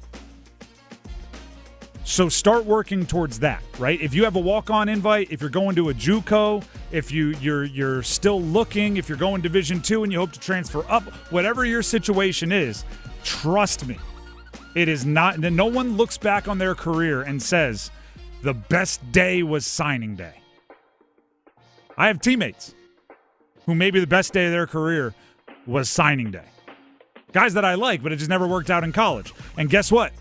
So start working towards that, right? If you have a walk-on invite, if you're going to a JUCO, if you're still looking, if you're going Division II and you hope to transfer up, whatever your situation is, trust me, it is not. No one looks back on their career and says the best day was signing day. I have teammates who maybe the best day of their career was signing day. Guys that I like, but it just never worked out in college. And guess what?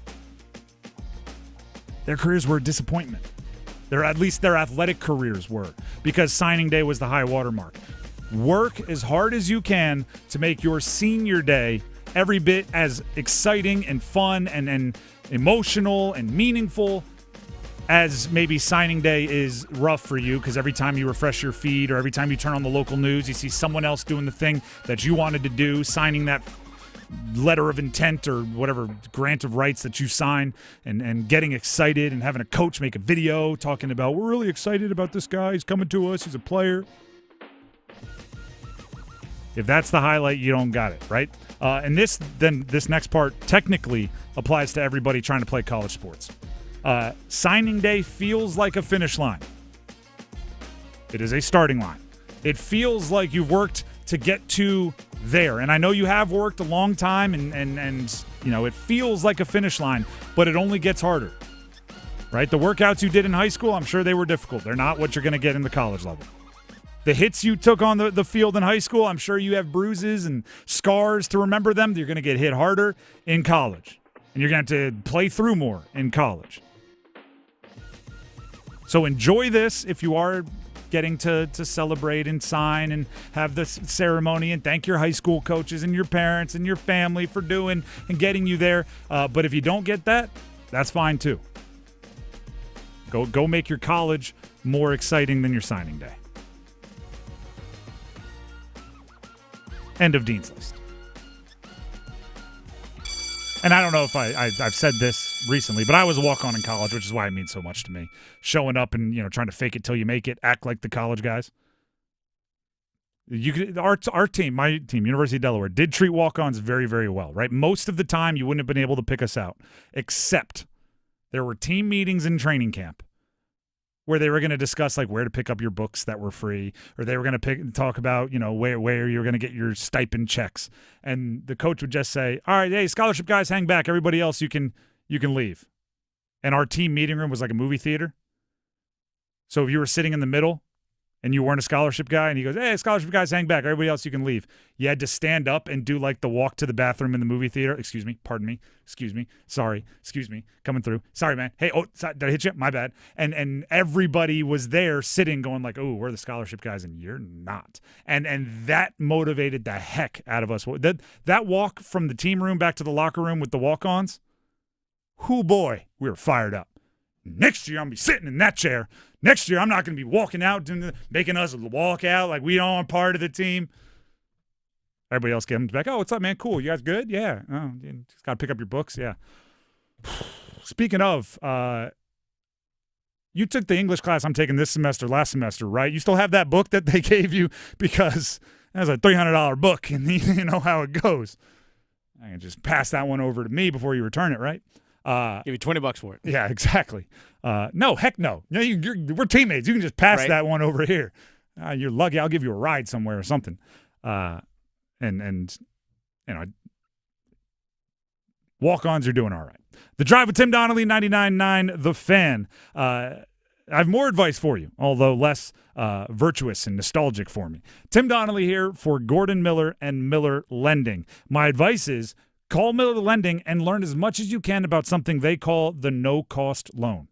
Their careers were a disappointment. At least their athletic careers were, because signing day was the high water mark. Work as hard as you can to make your senior day every bit as exciting and fun and emotional and meaningful as maybe signing day is rough for you, because every time you refresh your feed or every time you turn on the local news, you see someone else doing the thing that you wanted to do, signing that letter of intent or whatever grant of rights that you sign, and getting excited and having a coach make a video talking about, we're really excited about this guy. He's coming to us. He's a player. If that's the highlight, you don't got it, right? And this next part technically applies to everybody trying to play college sports. Signing day feels like a finish line. It is a starting line. It feels like you've worked to get to there. And I know you have worked a long time and you know, it feels like a finish line, but it only gets harder, right? The workouts you did in high school, I'm sure they were difficult. They're not what you're going to get in the college level. The hits you took on the field in high school, I'm sure you have bruises and scars to remember them. You're going to get hit harder in college, and you're going to have to play through more in college. So enjoy this if you are getting to celebrate and sign and have this ceremony, and thank your high school coaches and your parents and your family for doing and getting you there. But if you don't get that, that's fine too. Go make your college more exciting than your signing day. End of Dean's List. And I don't know if I've said this recently, but I was a walk-on in college, which is why it means so much to me. Showing up and, you know, trying to fake it till you make it, act like the college guys. Our team, my team, University of Delaware, did treat walk-ons very, very well, right? Most of the time, you wouldn't have been able to pick us out, except there were team meetings in training camp where they were going to discuss like where to pick up your books that were free, or they were going to talk about, you know, where you're going to get your stipend checks. And the coach would just say, all right, hey, scholarship guys, hang back. Everybody else, you can leave. And our team meeting room was like a movie theater. So if you were sitting in the middle and you weren't a scholarship guy, and he goes, hey, scholarship guys, hang back. Everybody else, you can leave. You had to stand up and do like the walk to the bathroom in the movie theater. Excuse me. Pardon me. Excuse me. Sorry. Excuse me. Coming through. Sorry, man. Hey, did I hit you? My bad. And everybody was there sitting going like, oh, we're the scholarship guys, and you're not. And that motivated the heck out of us. That walk from the team room back to the locker room with the walk-ons, Whoo boy, we were fired up. Next year, I'm going to be sitting in that chair. Next year, I'm not going to be walking out, making us walk out like we aren't part of the team. Everybody else comes back, oh, what's up, man? Cool. You guys good? Yeah. Oh, you just got to pick up your books. Yeah. Speaking of, you took the English class I'm taking this semester, last semester, right? You still have that book that they gave you because that was a $300 book, and you know how it goes. I can just pass that one over to me before you return it, right? Give you $20 for it. Yeah, exactly. No, heck no. We're teammates. You can just pass that one over here. You're lucky. I'll give you a ride somewhere or something. And you know, walk-ons are doing all right. The Drive with Tim Donnelly, 99.9 The Fan. I have more advice for you, although less virtuous and nostalgic for me. Tim Donnelly here for Gordon Miller and Miller Lending. My advice is call Miller Lending and learn as much as you can about something they call the no-cost loan,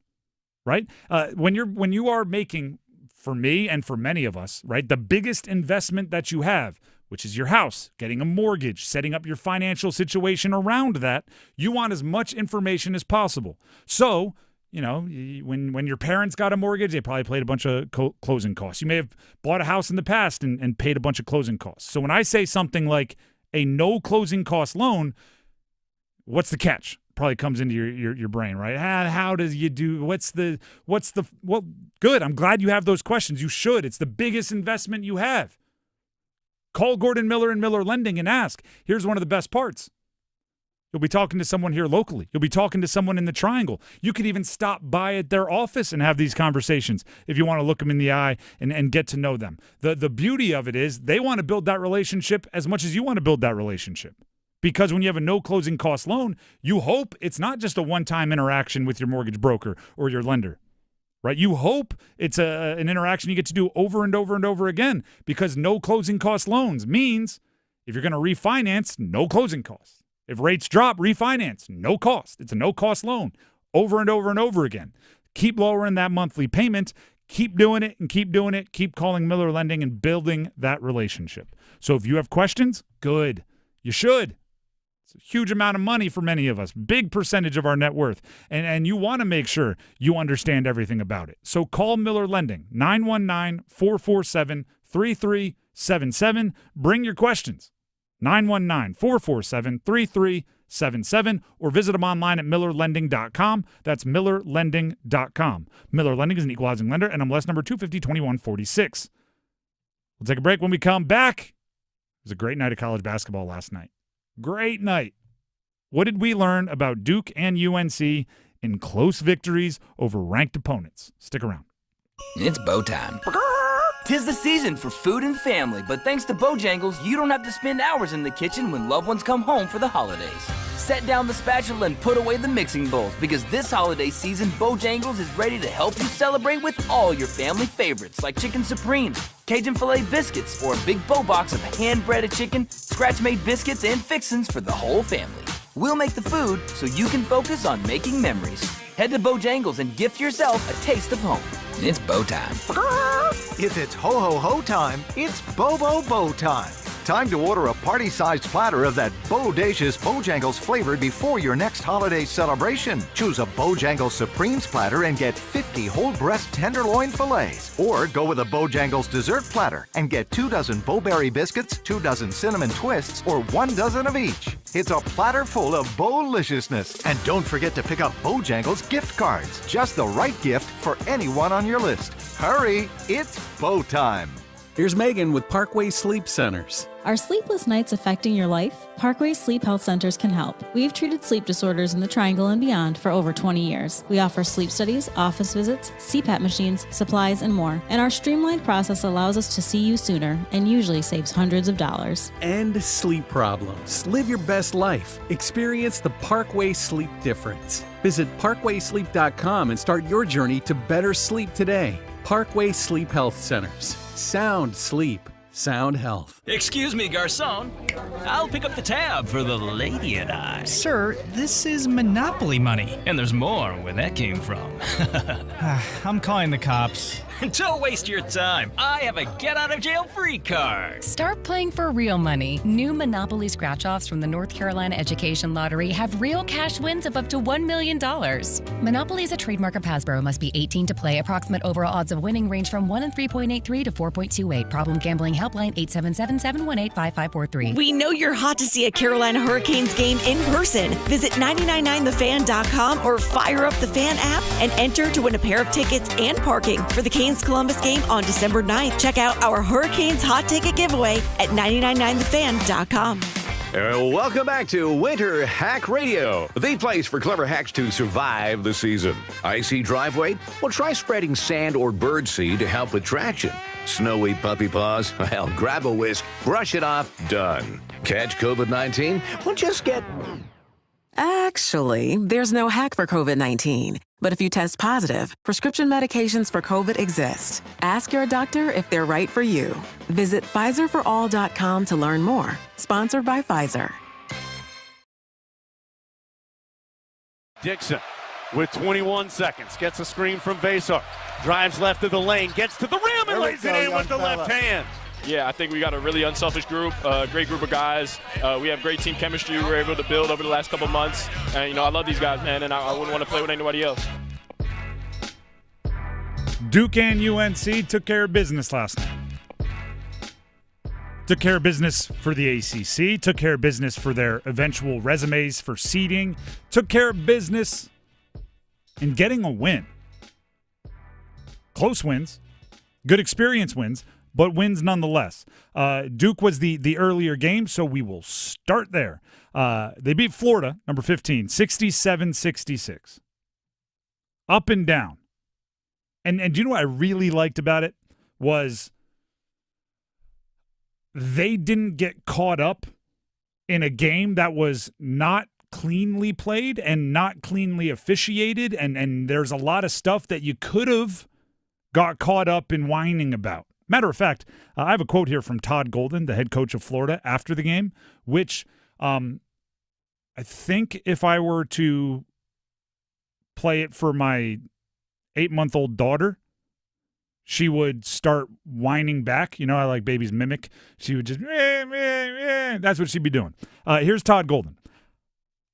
right? When you are making, for me and for many of us, right, the biggest investment that you have, which is your house, getting a mortgage, setting up your financial situation around that, you want as much information as possible. So, you know, when your parents got a mortgage, they probably paid a bunch of closing costs. You may have bought a house in the past and paid a bunch of closing costs. So when I say something like a no closing cost loan, what's the catch? Probably comes into your brain, right? How does you do? Well, good. I'm glad you have those questions. You should. It's the biggest investment you have. Call Gordon Miller and Miller Lending and ask. Here's one of the best parts. You'll be talking to someone here locally. You'll be talking to someone in the Triangle. You could even stop by at their office and have these conversations if you want to look them in the eye and get to know them. The beauty of it is they want to build that relationship as much as you want to build that relationship. Because when you have a no closing cost loan, you hope it's not just a one-time interaction with your mortgage broker or your lender. Right? You hope it's an interaction you get to do over and over and over again, because no closing cost loans means if you're going to refinance, no closing costs. If rates drop, refinance, no cost. It's a no-cost loan over and over and over again. Keep lowering that monthly payment. Keep doing it and keep doing it. Keep calling Miller Lending and building that relationship. So if you have questions, good. You should. It's a huge amount of money for many of us, big percentage of our net worth, and you want to make sure you understand everything about it. So call Miller Lending, 919-447-3377. Bring your questions, 919-447-3377, or visit them online at millerlending.com. That's millerlending.com. Miller Lending is an equal housing lender, and MLS number 250-2146. We'll take a break. When we come back, it was a great night of college basketball last night. Great night. What did we learn about Duke and UNC in close victories over ranked opponents? Stick around. It's bow time. 'Tis the season for food and family, but thanks to Bojangles, you don't have to spend hours in the kitchen when loved ones come home for the holidays. Set down the spatula and put away the mixing bowls, because this holiday season, Bojangles is ready to help you celebrate with all your family favorites like Chicken Supreme, Cajun Filet Biscuits, or a big bow box of hand-breaded chicken, scratch-made biscuits, and fixins for the whole family. We'll make the food so you can focus on making memories. Head to Bojangles and gift yourself a taste of home. It's bow time. If it's ho-ho-ho time, it's Bo-Bo-Bo time. Time to order a party-sized platter of that bodacious Bojangles flavor before your next holiday celebration. Choose a Bojangles Supremes platter and get 50 whole breast tenderloin fillets. Or go with a Bojangles dessert platter and get 2 dozen Bo-Berry biscuits, 2 dozen cinnamon twists, or 1 dozen of each. It's a platter full of Bo-liciousness. And don't forget to pick up Bojangles gift cards. Just the right gift for anyone on your list. Hurry, it's Bo time. Here's Megan with Parkway Sleep Centers. Are sleepless nights affecting your life? Parkway Sleep Health Centers can help. We've treated sleep disorders in the Triangle and beyond for over 20 years. We offer sleep studies, office visits, CPAP machines, supplies, and more. And our streamlined process allows us to see you sooner and usually saves hundreds of dollars. End sleep problems. Live your best life. Experience the Parkway Sleep difference. Visit parkwaysleep.com and start your journey to better sleep today. Parkway Sleep Health Centers. Sound sleep. Sound health. Excuse me, garçon. I'll pick up the tab for the lady and I. Sir, this is Monopoly money. And there's more where that came from. I'm calling the cops. Don't waste your time. I have a get-out-of-jail-free card. Start playing for real money. New Monopoly scratch-offs from the North Carolina Education Lottery have real cash wins of up to $1 million. Monopoly is a trademark of Hasbro. Must be 18 to play. Approximate overall odds of winning range from 1 in 3.83 to 4.28. Problem gambling helpline 877-718-5543. We know you're hot to see a Carolina Hurricanes game in person. Visit 999thefan.com or fire up the Fan app and enter to win a pair of tickets and parking for the Canes Columbus game on December 9th. Check out our Hurricanes hot ticket giveaway at 999thefan.com. Welcome back to Winter Hack Radio, the place for clever hacks to survive the season. Icy driveway? Well, try spreading sand or birdseed to help with traction. Snowy puppy paws? Well, grab a whisk, brush it off, done. Catch COVID-19? Well, just get... Actually, there's no hack for COVID-19. But if you test positive, prescription medications for COVID exist. Ask your doctor if they're right for you. Visit PfizerForAll.com to learn more. Sponsored by Pfizer. Dixon with 21 seconds gets a screen from Vasar. Drives left of the lane, gets to the rim and lays it in with the left hand. Yeah, I think we got a really unselfish group, great group of guys. We have great team chemistry we were able to build over the last couple months. And, I love these guys, man, and I wouldn't want to play with anybody else. Duke and UNC took care of business last night. Took care of business for the ACC, took care of business for their eventual resumes for seeding, took care of business in getting a win. Close wins, good experience wins, but wins nonetheless. Duke was the earlier game, so we will start there. They beat Florida, number 15, 67-66. Up and down. And do you know what I really liked about it was they didn't get caught up in a game that was not cleanly played and not cleanly officiated, and there's a lot of stuff that you could have got caught up in whining about. Matter of fact, I have a quote here from Todd Golden, the head coach of Florida, after the game, which I think if I were to play it for my 8-month-old daughter, she would start whining back. You know how like babies mimic? She would just, meh, meh, meh. That's what she'd be doing. Here's Todd Golden.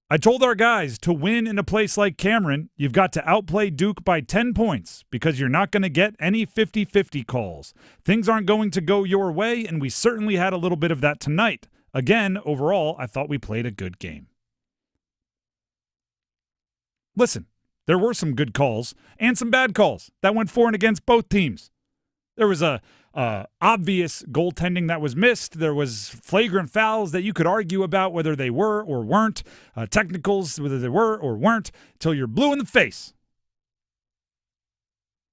I told our guys to win in a place like Cameron, you've got to outplay Duke by 10 points because you're not going to get any 50-50 calls. Things aren't going to go your way, and we certainly had a little bit of that tonight. Again, overall, I thought we played a good game. Listen, there were some good calls and some bad calls that went for and against both teams. There was a obvious goaltending that was missed. There was flagrant fouls that you could argue about whether they were or weren't. Technicals, whether they were or weren't, till you're blue in the face.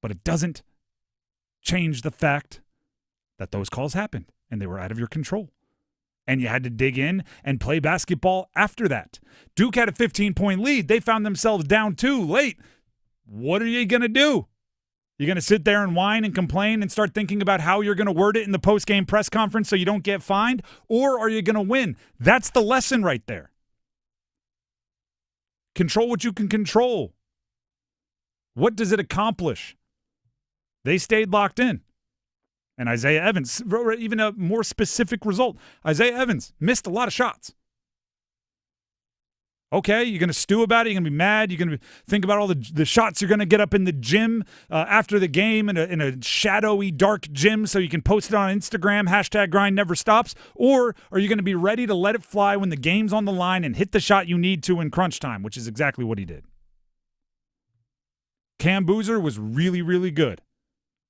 But it doesn't change the fact that those calls happened and they were out of your control. And you had to dig in and play basketball after that. Duke had a 15-point lead. They found themselves down 2 late. What are you going to do? You're going to sit there and whine and complain and start thinking about how you're going to word it in the post-game press conference so you don't get fined? Or are you going to win? That's the lesson right there. Control what you can control. What does it accomplish? They stayed locked in. And Isaiah Evans, even a more specific result, Isaiah Evans missed a lot of shots. Okay, you're going to stew about it. You're going to be mad. You're going to think about all the shots you're going to get up in the gym after the game in a shadowy, dark gym so you can post it on Instagram, #GrindNeverStops. Or are you going to be ready to let it fly when the game's on the line and hit the shot you need to in crunch time, which is exactly what he did. Cam Boozer was really, really good.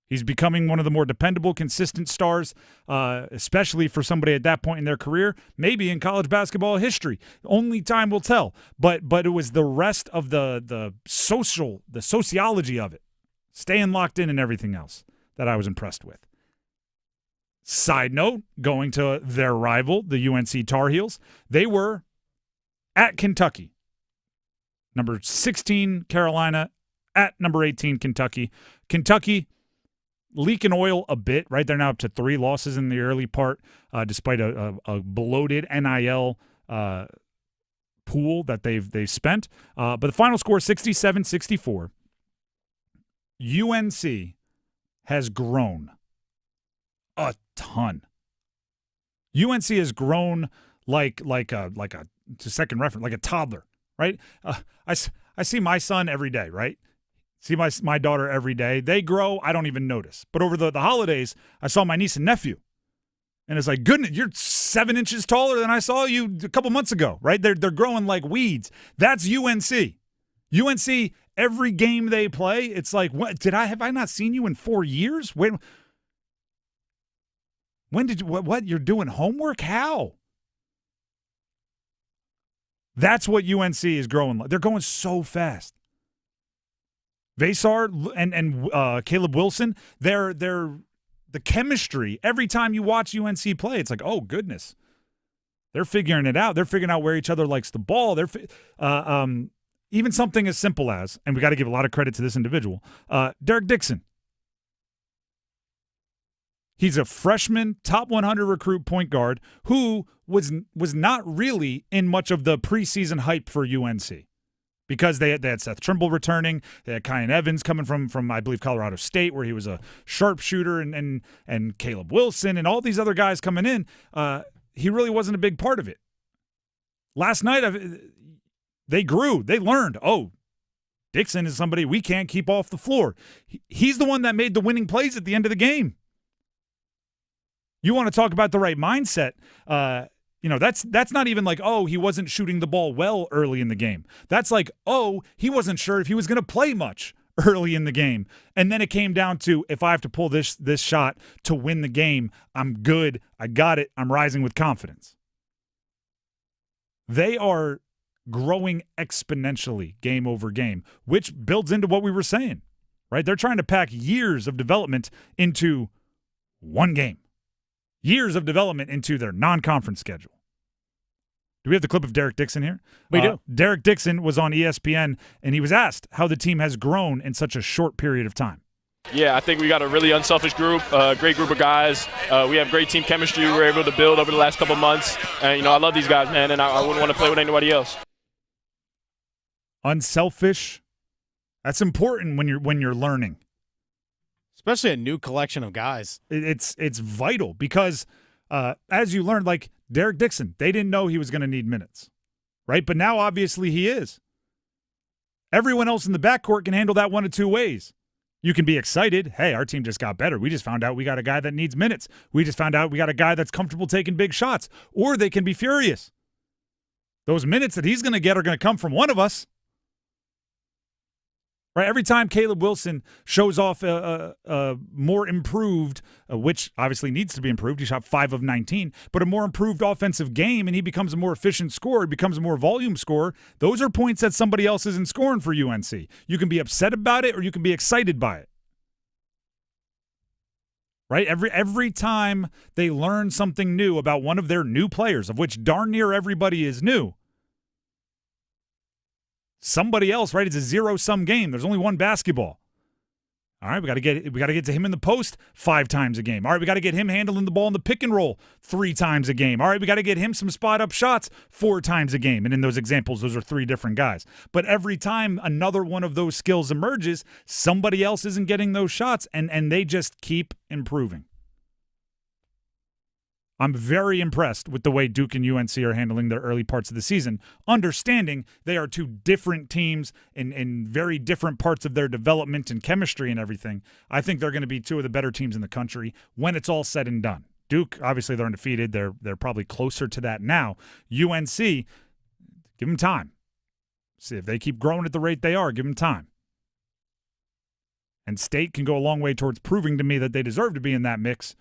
He's becoming one of the more dependable, consistent stars, especially for somebody at that point in their career, maybe in college basketball history. Only time will tell. But it was the rest of the sociology of it, staying locked in and everything else that I was impressed with. Side note, going to their rival, the UNC Tar Heels, they were at Kentucky. Number 16, Carolina, at number 18, Kentucky. Kentucky leaking oil a bit, right? They're now up to 3 losses in the early part, despite a bloated NIL pool that they've spent. But the final score, 67-64. UNC has grown a ton. UNC has grown like a to second reference, like a toddler, right? I see my son every day, right? See my daughter every day. They grow, I don't even notice. But over the holidays, I saw my niece and nephew. And it's like, goodness, you're 7 inches taller than I saw you a couple months ago, right? They're growing like weeds. That's UNC. UNC, every game they play, it's like, what have I not seen you in 4 years? When did you, what you're doing homework? How? That's what UNC is growing like. They're going so fast. Vasar and Caleb Wilson, they're the chemistry. Every time you watch UNC play, it's like, oh goodness, they're figuring it out. They're figuring out where each other likes the ball. They're even something as simple as, and we got to give a lot of credit to this individual, Derek Dixon. He's a freshman, top 100 recruit point guard who was not really in much of the preseason hype for UNC. Because they had Seth Trimble returning, they had Kyan Evans coming from I believe Colorado State, where he was a sharpshooter, and Caleb Wilson and all these other guys coming in. He really wasn't a big part of it. Last night, they grew, they learned. Oh, Dixon is somebody we can't keep off the floor. He's the one that made the winning plays at the end of the game. You want to talk about the right mindset? That's not even like, oh, he wasn't shooting the ball well early in the game. That's like, oh, he wasn't sure if he was going to play much early in the game. And then it came down to, if I have to pull this shot to win the game, I'm good. I got it. I'm rising with confidence. They are growing exponentially game over game, which builds into what we were saying, right? They're trying to pack years of development into one game. Years of development into their non-conference schedule. Do we have the clip of Derek Dixon here? We do. Derek Dixon was on ESPN, and he was asked how the team has grown in such a short period of time. Yeah, I think we got a really unselfish group, great group of guys. We have great team chemistry we were able to build over the last couple months. And, I love these guys, man, and I wouldn't want to play with anybody else. Unselfish. That's important when you're learning. Especially a new collection of guys. It's vital because as you learned, like Derek Dixon, they didn't know he was going to need minutes, right? But now obviously he is. Everyone else in the backcourt can handle that one of two ways. You can be excited. Hey, our team just got better. We just found out we got a guy that needs minutes. We just found out we got a guy that's comfortable taking big shots. Or they can be furious. Those minutes that he's going to get are going to come from one of us. Right, every time Caleb Wilson shows off a more improved, which obviously needs to be improved, he shot 5 of 19, but a more improved offensive game, and he becomes a more efficient scorer, becomes a more volume scorer, those are points that somebody else isn't scoring for UNC. You can be upset about it, or you can be excited by it. Right, every time they learn something new about one of their new players, of which darn near everybody is new, somebody else, right? It's a zero-sum game. There's only one basketball. All right, we got to get to him in the post 5 times a game. All right, we got to get him handling the ball in the pick and roll 3 times a game. All right, we got to get him some spot-up shots 4 times a game. And in those examples, those are 3 different guys. But every time another one of those skills emerges, somebody else isn't getting those shots, and they just keep improving. I'm very impressed with the way Duke and UNC are handling their early parts of the season, understanding they are 2 different teams in very different parts of their development and chemistry and everything. I think they're going to be 2 of the better teams in the country when it's all said and done. Duke, obviously, they're undefeated. They're probably closer to that now. UNC, give them time. See if they keep growing at the rate they are, give them time. And State can go a long way towards proving to me that they deserve to be in that mix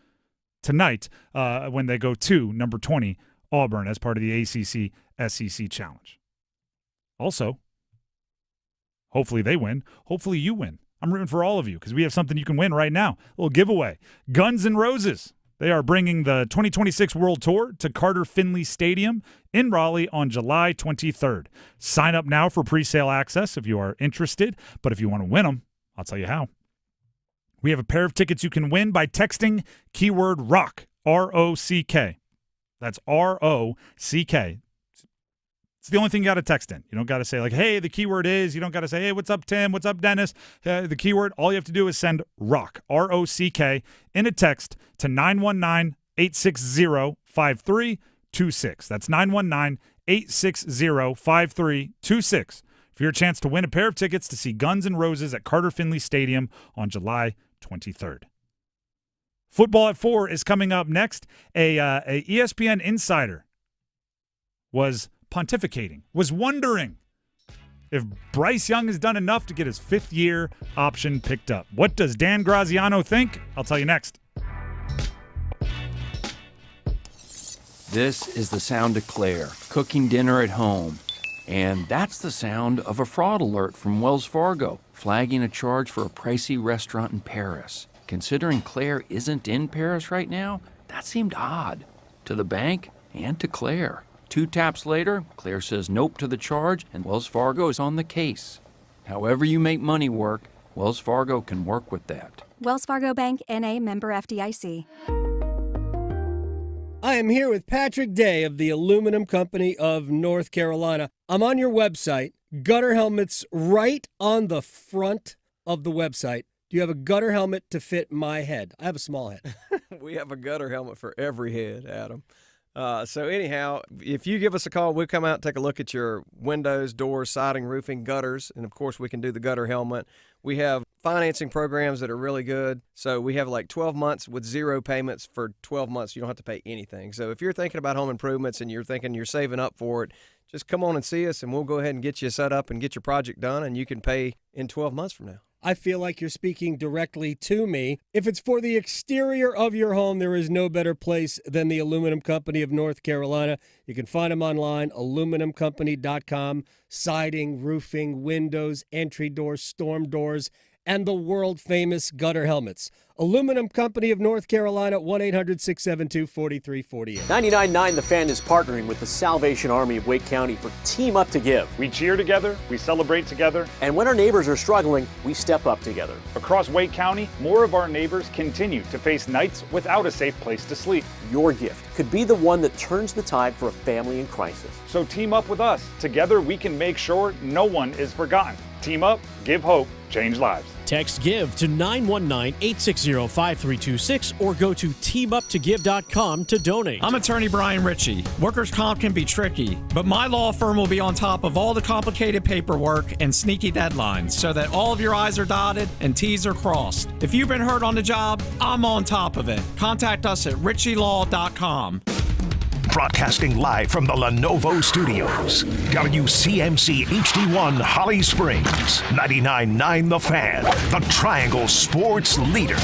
tonight when they go to number 20, Auburn, as part of the ACC SEC Challenge. Also, hopefully they win. Hopefully you win. I'm rooting for all of you because we have something you can win right now. A little giveaway. Guns N' Roses. They are bringing the 2026 World Tour to Carter Finley Stadium in Raleigh on July 23rd. Sign up now for pre-sale access if you are interested. But if you want to win them, I'll tell you how. We have a pair of tickets you can win by texting keyword ROCK, R-O-C-K. That's R-O-C-K. It's the only thing you got to text in. You don't got to say, like, hey, the keyword is. You don't got to say, hey, what's up, Tim? What's up, Dennis? The keyword, all you have to do is send ROCK, R-O-C-K, in a text to 919-860-5326. That's 919-860-5326 for your chance to win a pair of tickets to see Guns N' Roses at Carter Finley Stadium on July 23rd. Football at 4 is coming up next. A ESPN insider was pontificating, was wondering if Bryce Young has done enough to get his fifth-year option picked up. What does Dan Graziano think? I'll tell you next. This is the sound of Claire cooking dinner at home. And that's the sound of a fraud alert from Wells Fargo, flagging a charge for a pricey restaurant in Paris. Considering Claire isn't in Paris right now, that seemed odd to the bank and to Claire. 2 taps later, Claire says nope to the charge, and Wells Fargo is on the case. However you make money work, Wells Fargo can work with that. Wells Fargo Bank, N.A., member FDIC. I am here with Patrick Day of the Aluminum Company of North Carolina. I'm on your website. Gutter helmets right on the front of the website. Do you have a gutter helmet to fit my head? I have a small head. We have a gutter helmet for every head, Adam. So anyhow, if you give us a call, we'll come out and take a look at your windows, doors, siding, roofing, gutters, and of course we can do the gutter helmet. We have financing programs that are really good. So we have like 12 months with 0 payments for 12 months. You don't have to pay anything. So if you're thinking about home improvements and you're thinking you're saving up for it, just come on and see us and we'll go ahead and get you set up and get your project done, and you can pay in 12 months from now. I feel like you're speaking directly to me. If it's for the exterior of your home, there is no better place than the Aluminum Company of North Carolina. You can find them online, aluminumcompany.com. Siding, roofing, windows, entry doors, storm doors, and the world-famous gutter helmets. Aluminum Company of North Carolina, 1-800-672-4348. 99.9 The Fan is partnering with the Salvation Army of Wake County for Team Up to Give. We cheer together, we celebrate together. And when our neighbors are struggling, we step up together. Across Wake County, more of our neighbors continue to face nights without a safe place to sleep. Your gift could be the one that turns the tide for a family in crisis. So team up with us. Together we can make sure no one is forgotten. Team up, give hope, change lives. Text GIVE to 919-860-5326 or go to teamuptogive.com to donate. I'm attorney Brian Ritchie. Workers' comp can be tricky, but my law firm will be on top of all the complicated paperwork and sneaky deadlines so that all of your I's are dotted and T's are crossed. If you've been hurt on the job, I'm on top of it. Contact us at ritchielaw.com. Broadcasting live from the Lenovo Studios. WCMC HD1 Holly Springs. 99.9 The Fan. The Triangle Sports Leader.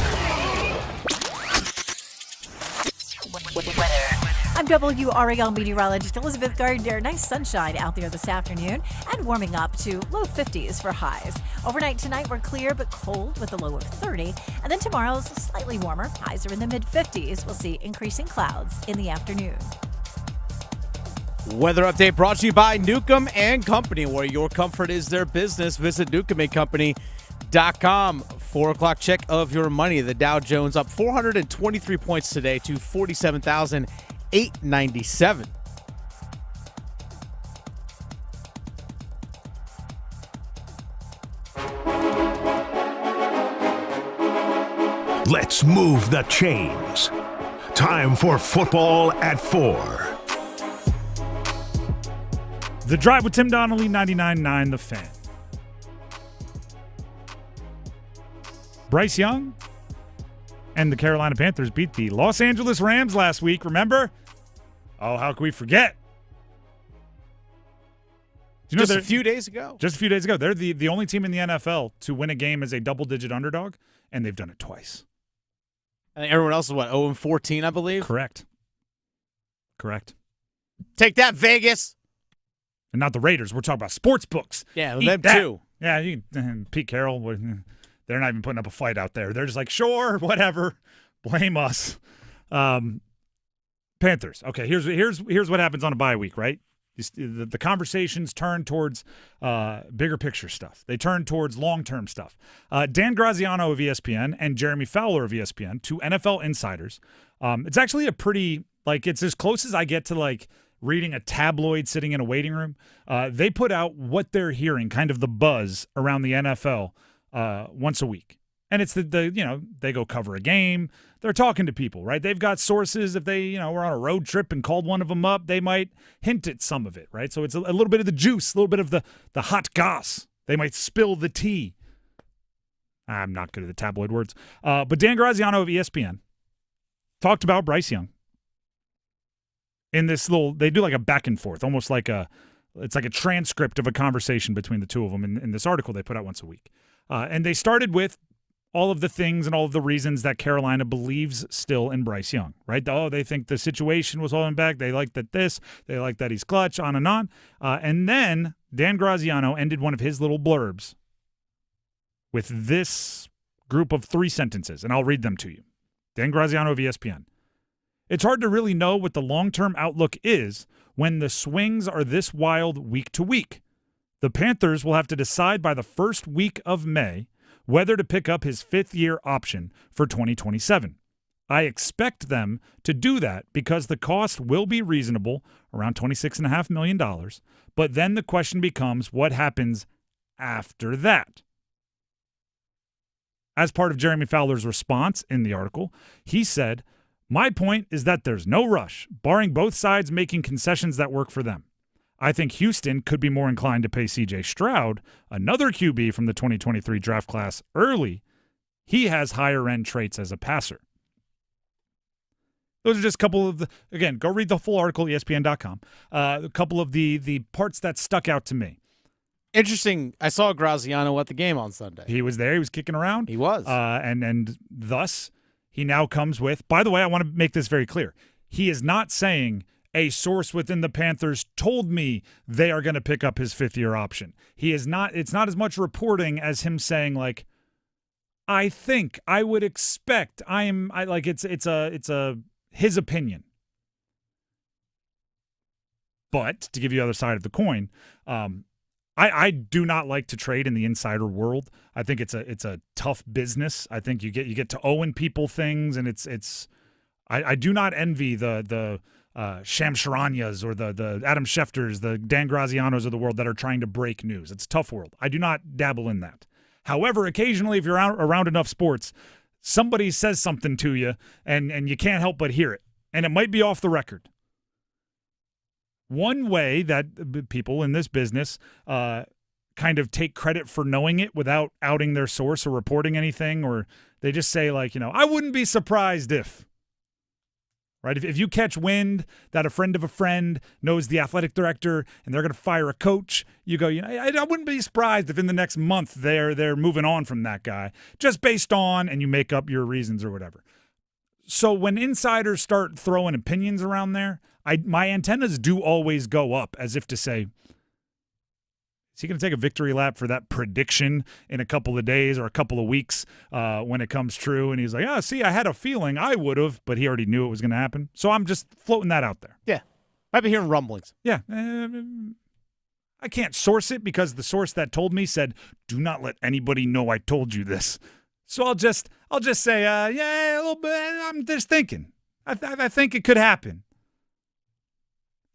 I'm WRAL meteorologist Elizabeth Gardner. Nice sunshine out there this afternoon and warming up to low 50s for highs. Overnight tonight, we're clear but cold with a low of 30. And then tomorrow's slightly warmer. Highs are in the mid 50s. We'll see increasing clouds in the afternoon. Weather update brought to you by Newcomb & Company, where your comfort is their business. Visit newcombandcompany.com. 4 o'clock check of your money. The Dow Jones up 423 points today to 47,897. Let's move the chains. Time for Football at 4. The Drive with Tim Donnelly, 99.9 The Fan. Bryce Young and the Carolina Panthers beat the Los Angeles Rams last week, remember? Oh, how can we forget? You know, just a few days ago. Just a few days ago. They're the only team in the NFL to win a game as a double-digit underdog, and they've done it twice. I think everyone else is, 0-14, I believe? Correct. Take that, Vegas. And not the Raiders. We're talking about sports books. Yeah, them too. Yeah, Pete Carroll, they're not even putting up a fight out there. They're just like, sure, whatever. Blame us. Panthers. Okay, here's what happens on a bye week, right? The conversations turn towards bigger picture stuff. They turn towards long-term stuff. Dan Graziano of ESPN and Jeremy Fowler of ESPN, two NFL insiders. It's actually a pretty, it's as close as I get to, reading a tabloid sitting in a waiting room. They put out what they're hearing, kind of the buzz around the NFL once a week. And it's they go cover a game. They're talking to people, right? They've got sources. If they, were on a road trip and called one of them up, they might hint at some of it, right? So it's a little bit of the juice, a little bit of the hot goss. They might spill the tea. I'm not good at the tabloid words. But Dan Graziano of ESPN talked about Bryce Young in this they do like a back and forth, almost it's like a transcript of a conversation between the two of them in this article they put out once a week. And they started with all of the things and all of the reasons that Carolina believes still in Bryce Young, right? Oh, they think the situation was holding back. They like they like that he's clutch, on and on. And then Dan Graziano ended one of his little blurbs with this group of 3 sentences, and I'll read them to you. Dan Graziano of ESPN. It's hard to really know what the long-term outlook is when the swings are this wild week to week. The Panthers will have to decide by the first week of May whether to pick up his 5th-year option for 2027. I expect them to do that because the cost will be reasonable, around $26.5 million, but then the question becomes what happens after that. As part of Jeremy Fowler's response in the article, he said, "My point is that there's no rush, barring both sides making concessions that work for them. I think Houston could be more inclined to pay C.J. Stroud, another QB from the 2023 draft class, early. He has higher-end traits as a passer." Those are just a couple of again, go read the full article, ESPN.com. A couple of the parts that stuck out to me. Interesting. I saw Graziano at the game on Sunday. He was there. He was kicking around. He was. And thus, he now comes with, by the way, I want to make this very clear. He is not saying a source within the Panthers told me they are going to pick up his 5th-year option. He is not. It's not as much reporting as him saying I think, I would expect, it's his opinion. But to give you the other side of the coin, I do not like to trade in the insider world. I think it's a tough business. I think you get to owing people things, and I do not envy the Sham Charanias or the Adam Schefters, the Dan Grazianos of the world that are trying to break news. It's a tough world. I do not dabble in that. However, occasionally, if you're around enough sports, somebody says something to you, and you can't help but hear it, and it might be off the record. One way that people in this business kind of take credit for knowing it without outing their source or reporting anything, or they just say I wouldn't be surprised if. Right? If you catch wind that a friend of a friend knows the athletic director and they're going to fire a coach, you go, I wouldn't be surprised if in the next month they're moving on from that guy, just based on, and you make up your reasons or whatever. So when insiders start throwing opinions around there, my antennas do always go up as if to say, is he going to take a victory lap for that prediction in a couple of days or a couple of weeks when it comes true? And he's like, I had a feeling I would have, but he already knew it was going to happen. So I'm just floating that out there. Yeah. I've been hearing rumblings. Yeah. I can't source it because the source that told me said, do not let anybody know I told you this. So I'll just say, a little bit. I'm just thinking. I think it could happen.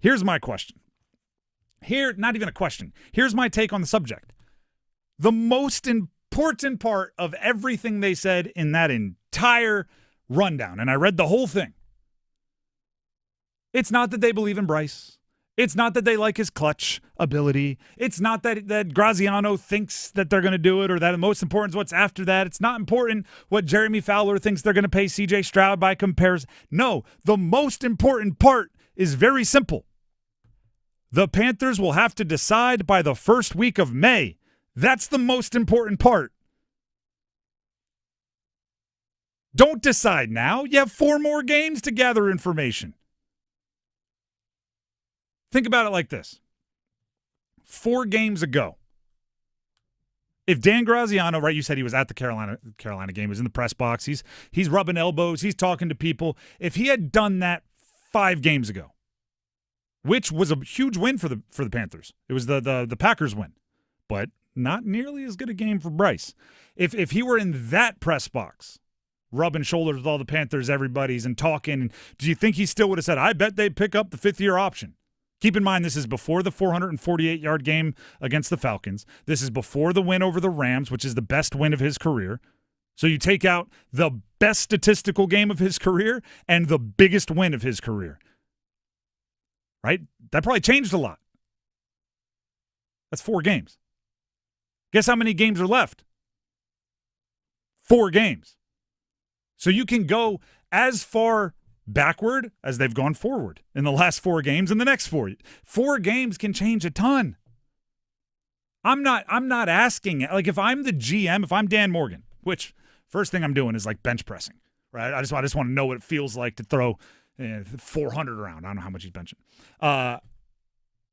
Here's my question. Not even a question. Here's my take on the subject. The most important part of everything they said in that entire rundown, and I read the whole thing. It's not that they believe in Bryce. It's not that they like his clutch ability. It's not that Graziano thinks that they're going to do it, or that the most important is what's after that. It's not important what Jeremy Fowler thinks they're going to pay C.J. Stroud by comparison. No, the most important part is very simple. The Panthers will have to decide by the first week of May. That's the most important part. Don't decide now. You have 4 more games to gather information. Think about it like this. 4 games ago, if Dan Graziano, right, you said he was at the Carolina game, he was in the press box, he's rubbing elbows, he's talking to people. If he had done that 5 games ago, which was a huge win for the Panthers. It was the Packers win, but not nearly as good a game for Bryce. If he were in that press box, rubbing shoulders with all the Panthers, everybody's, and talking, do you think he still would have said, I bet they'd pick up the fifth-year option? Keep in mind, this is before the 448-yard game against the Falcons. This is before the win over the Rams, which is the best win of his career. So you take out the best statistical game of his career and the biggest win of his career. Right? That probably changed a lot. That's 4 games. Guess how many games are left? 4 games. So you can go as far backward as they've gone forward in the last 4 games and the next 4. 4 games can change a ton. I'm not asking, like, if I'm the GM, if I'm Dan Morgan, which first thing I'm doing is like bench pressing, right? I just want to know what it feels like to throw 400 around. I don't know how much he's benching.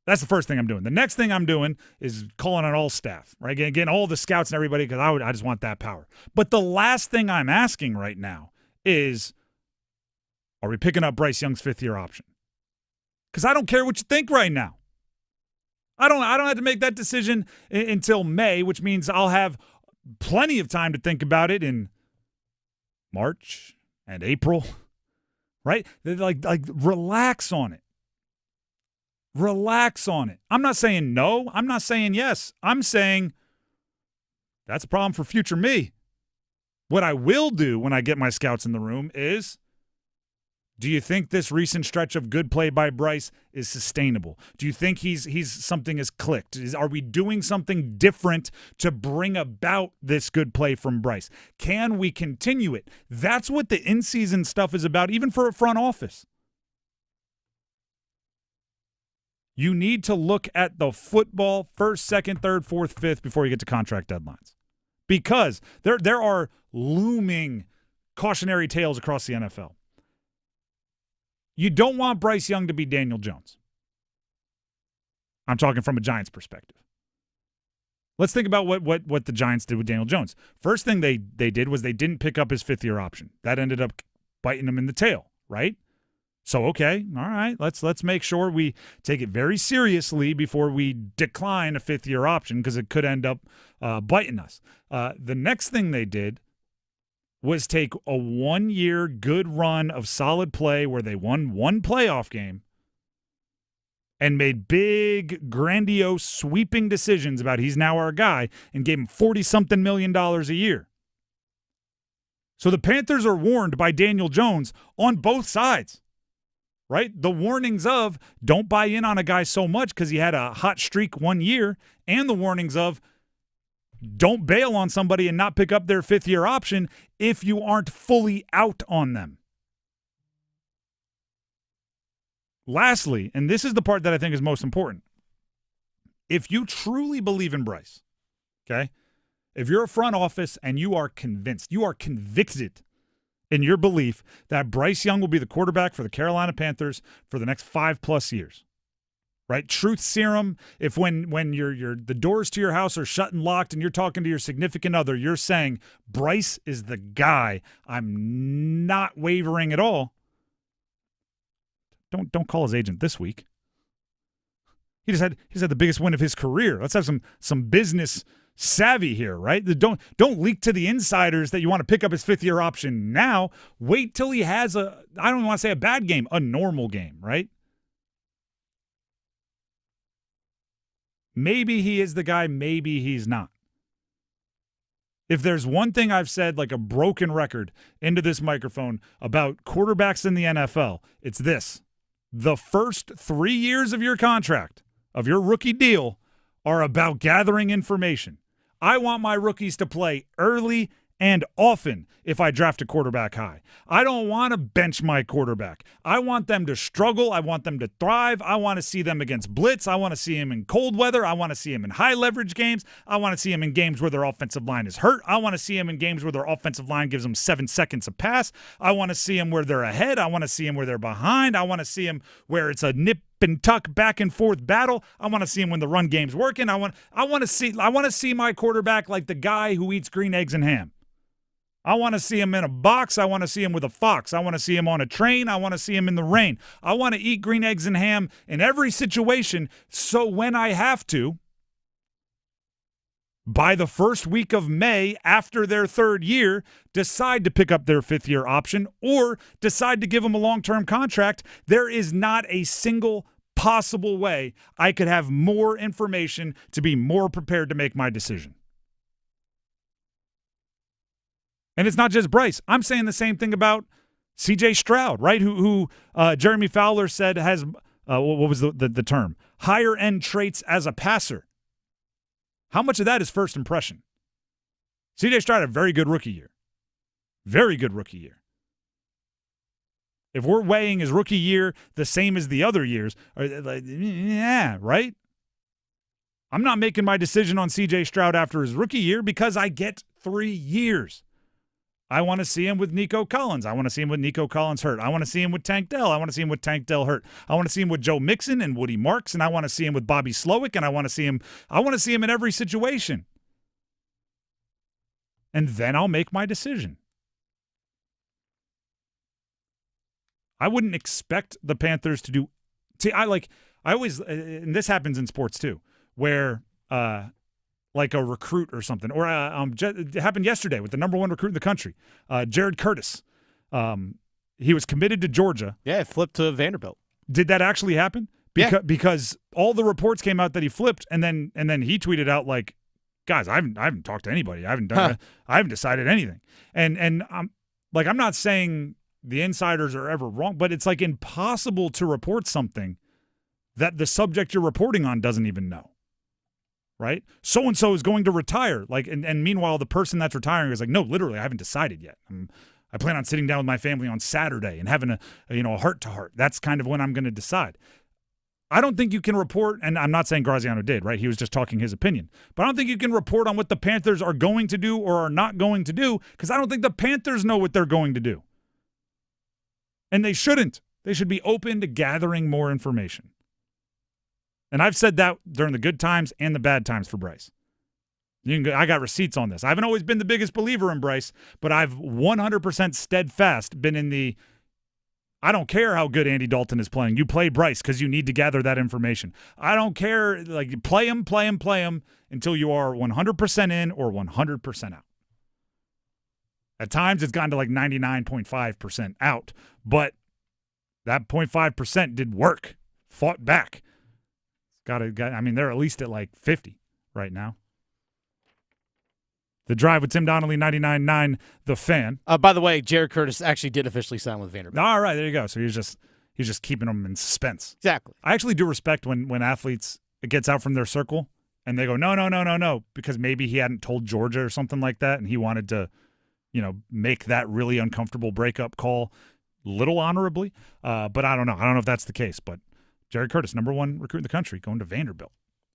That's the first thing I'm doing. The next thing I'm doing is calling on all staff, right? Getting all the scouts and everybody, because I just want that power. But the last thing I'm asking right now is, are we picking up Bryce Young's 5th-year option? Because I don't care what you think right now. I don't have to make that decision until May, which means I'll have plenty of time to think about it in March and April, right? Like relax on it. Relax on it. I'm not saying no. I'm not saying yes. I'm saying that's a problem for future me. What I will do when I get my scouts in the room is, do you think this recent stretch of good play by Bryce is sustainable? Do you think he's something has clicked? Are we doing something different to bring about this good play from Bryce? Can we continue it? That's what the in-season stuff is about, even for a front office. You need to look at the football 1st, 2nd, 3rd, 4th, 5th before you get to contract deadlines. Because there are looming cautionary tales across the NFL. You don't want Bryce Young to be Daniel Jones. I'm talking from a Giants perspective. Let's think about what the Giants did with Daniel Jones. First thing they did was they didn't pick up his 5th-year option. That ended up biting him in the tail, right? So, okay, all right, let's make sure we take it very seriously before we decline a 5th-year option, because it could end up biting us. The next thing they did was take a 1-year good run of solid play where they won 1 playoff game and made big, grandiose, sweeping decisions about he's now our guy and gave him $40-something million a year. So the Panthers are warned by Daniel Jones on both sides. Right? The warnings of don't buy in on a guy so much because he had a hot streak 1 year, and the warnings of don't bail on somebody and not pick up their 5th-year option if you aren't fully out on them. Lastly, and this is the part that I think is most important, if you truly believe in Bryce, okay, if you're a front office and you are convinced, you are convicted in your belief that Bryce Young will be the quarterback for the Carolina Panthers for the next 5+ years, right? Truth serum. If when the doors to your house are shut and locked and you're talking to your significant other, you're saying Bryce is the guy, I'm not wavering at all. Don't call his agent this week. He just had the biggest win of his career. Let's have some business savvy here, right? Don't leak to the insiders that you want to pick up his 5th-year option now. Wait till he has I don't want to say a bad game, a normal game, right? Maybe he is the guy, maybe he's not. If there's one thing I've said, like a broken record into this microphone about quarterbacks in the NFL, it's this. The first 3 years of your contract, of your rookie deal, are about gathering information. I want my rookies to play early and often if I draft a quarterback high. I don't want to bench my quarterback. I want them to struggle. I want them to thrive. I want to see them against blitz. I want to see them in cold weather. I want to see them in high leverage games. I want to see them in games where their offensive line is hurt. I want to see them in games where their offensive line gives them 7 seconds a pass. I want to see them where they're ahead. I want to see them where they're behind. I want to see them where it's a nip and tuck back and forth battle. I want to see him when the run game's working. I want to see my quarterback like the guy who eats green eggs and ham. I want to see him in a box. I want to see him with a fox. I want to see him on a train. I want to see him in the rain. I want to eat green eggs and ham in every situation, so when I have to, by the first week of May after their third year, decide to pick up their fifth-year option or decide to give them a long-term contract, there is not a single possible way I could have more information to be more prepared to make my decision. And it's not just Bryce. I'm saying the same thing about C.J. Stroud, right? Who Jeremy Fowler said has, what was the term? Higher-end traits as a passer. How much of that is first impression? C.J. Stroud had a very good rookie year. Very good rookie year. If we're weighing his rookie year the same as the other years, yeah, right? I'm not making my decision on C.J. Stroud after his rookie year because I get 3 years. I want to see him with Nico Collins. I want to see him with Nico Collins hurt. I want to see him with Tank Dell. I want to see him with Tank Dell hurt. I want to see him with Joe Mixon and Woody Marks, and I want to see him with Bobby Slowick, and I want to see him in every situation. And then I'll make my decision. I wouldn't expect the Panthers to do. See, I always, and this happens in sports too, where like a recruit or something, or it happened yesterday with the number one recruit in the country, Jared Curtis. He was committed to Georgia. Yeah, flipped to Vanderbilt. Did that actually happen? Because all the reports came out that he flipped, and then he tweeted out like, "Guys, I haven't talked to anybody. I haven't decided anything." And I'm not saying the insiders are ever wrong, but it's like impossible to report something that the subject you're reporting on doesn't even know. Right? So-and-so is going to retire. And meanwhile, the person that's retiring is like, no, literally, I haven't decided yet. I plan on sitting down with my family on Saturday and having a heart-to-heart. That's kind of when I'm going to decide. I don't think you can report, and I'm not saying Graziano did, right? He was just talking his opinion. But I don't think you can report on what the Panthers are going to do or are not going to do because I don't think the Panthers know what they're going to do. And they shouldn't. They should be open to gathering more information. And I've said that during the good times and the bad times for Bryce. I got receipts on this. I haven't always been the biggest believer in Bryce, but I've 100% steadfast been in the, I don't care how good Andy Dalton is playing. You play Bryce because you need to gather that information. I don't care. Play him until you are 100% in or 100% out. At times, it's gotten to 99.5% out, but that 0.5% did work. Fought back. They're at least at 50 right now. The Drive with Tim Donnelly, 99.9 The Fan. By the way, Jared Curtis actually did officially sign with Vanderbilt. All right, there you go. So he's just keeping them in suspense. Exactly. I actually do respect when athletes, it gets out from their circle and they go, no, because maybe he hadn't told Georgia or something like that and he wanted to, make that really uncomfortable breakup call little honorably. But I don't know. I don't know if that's the case, but Jared Curtis, number one recruit in the country, going to Vanderbilt.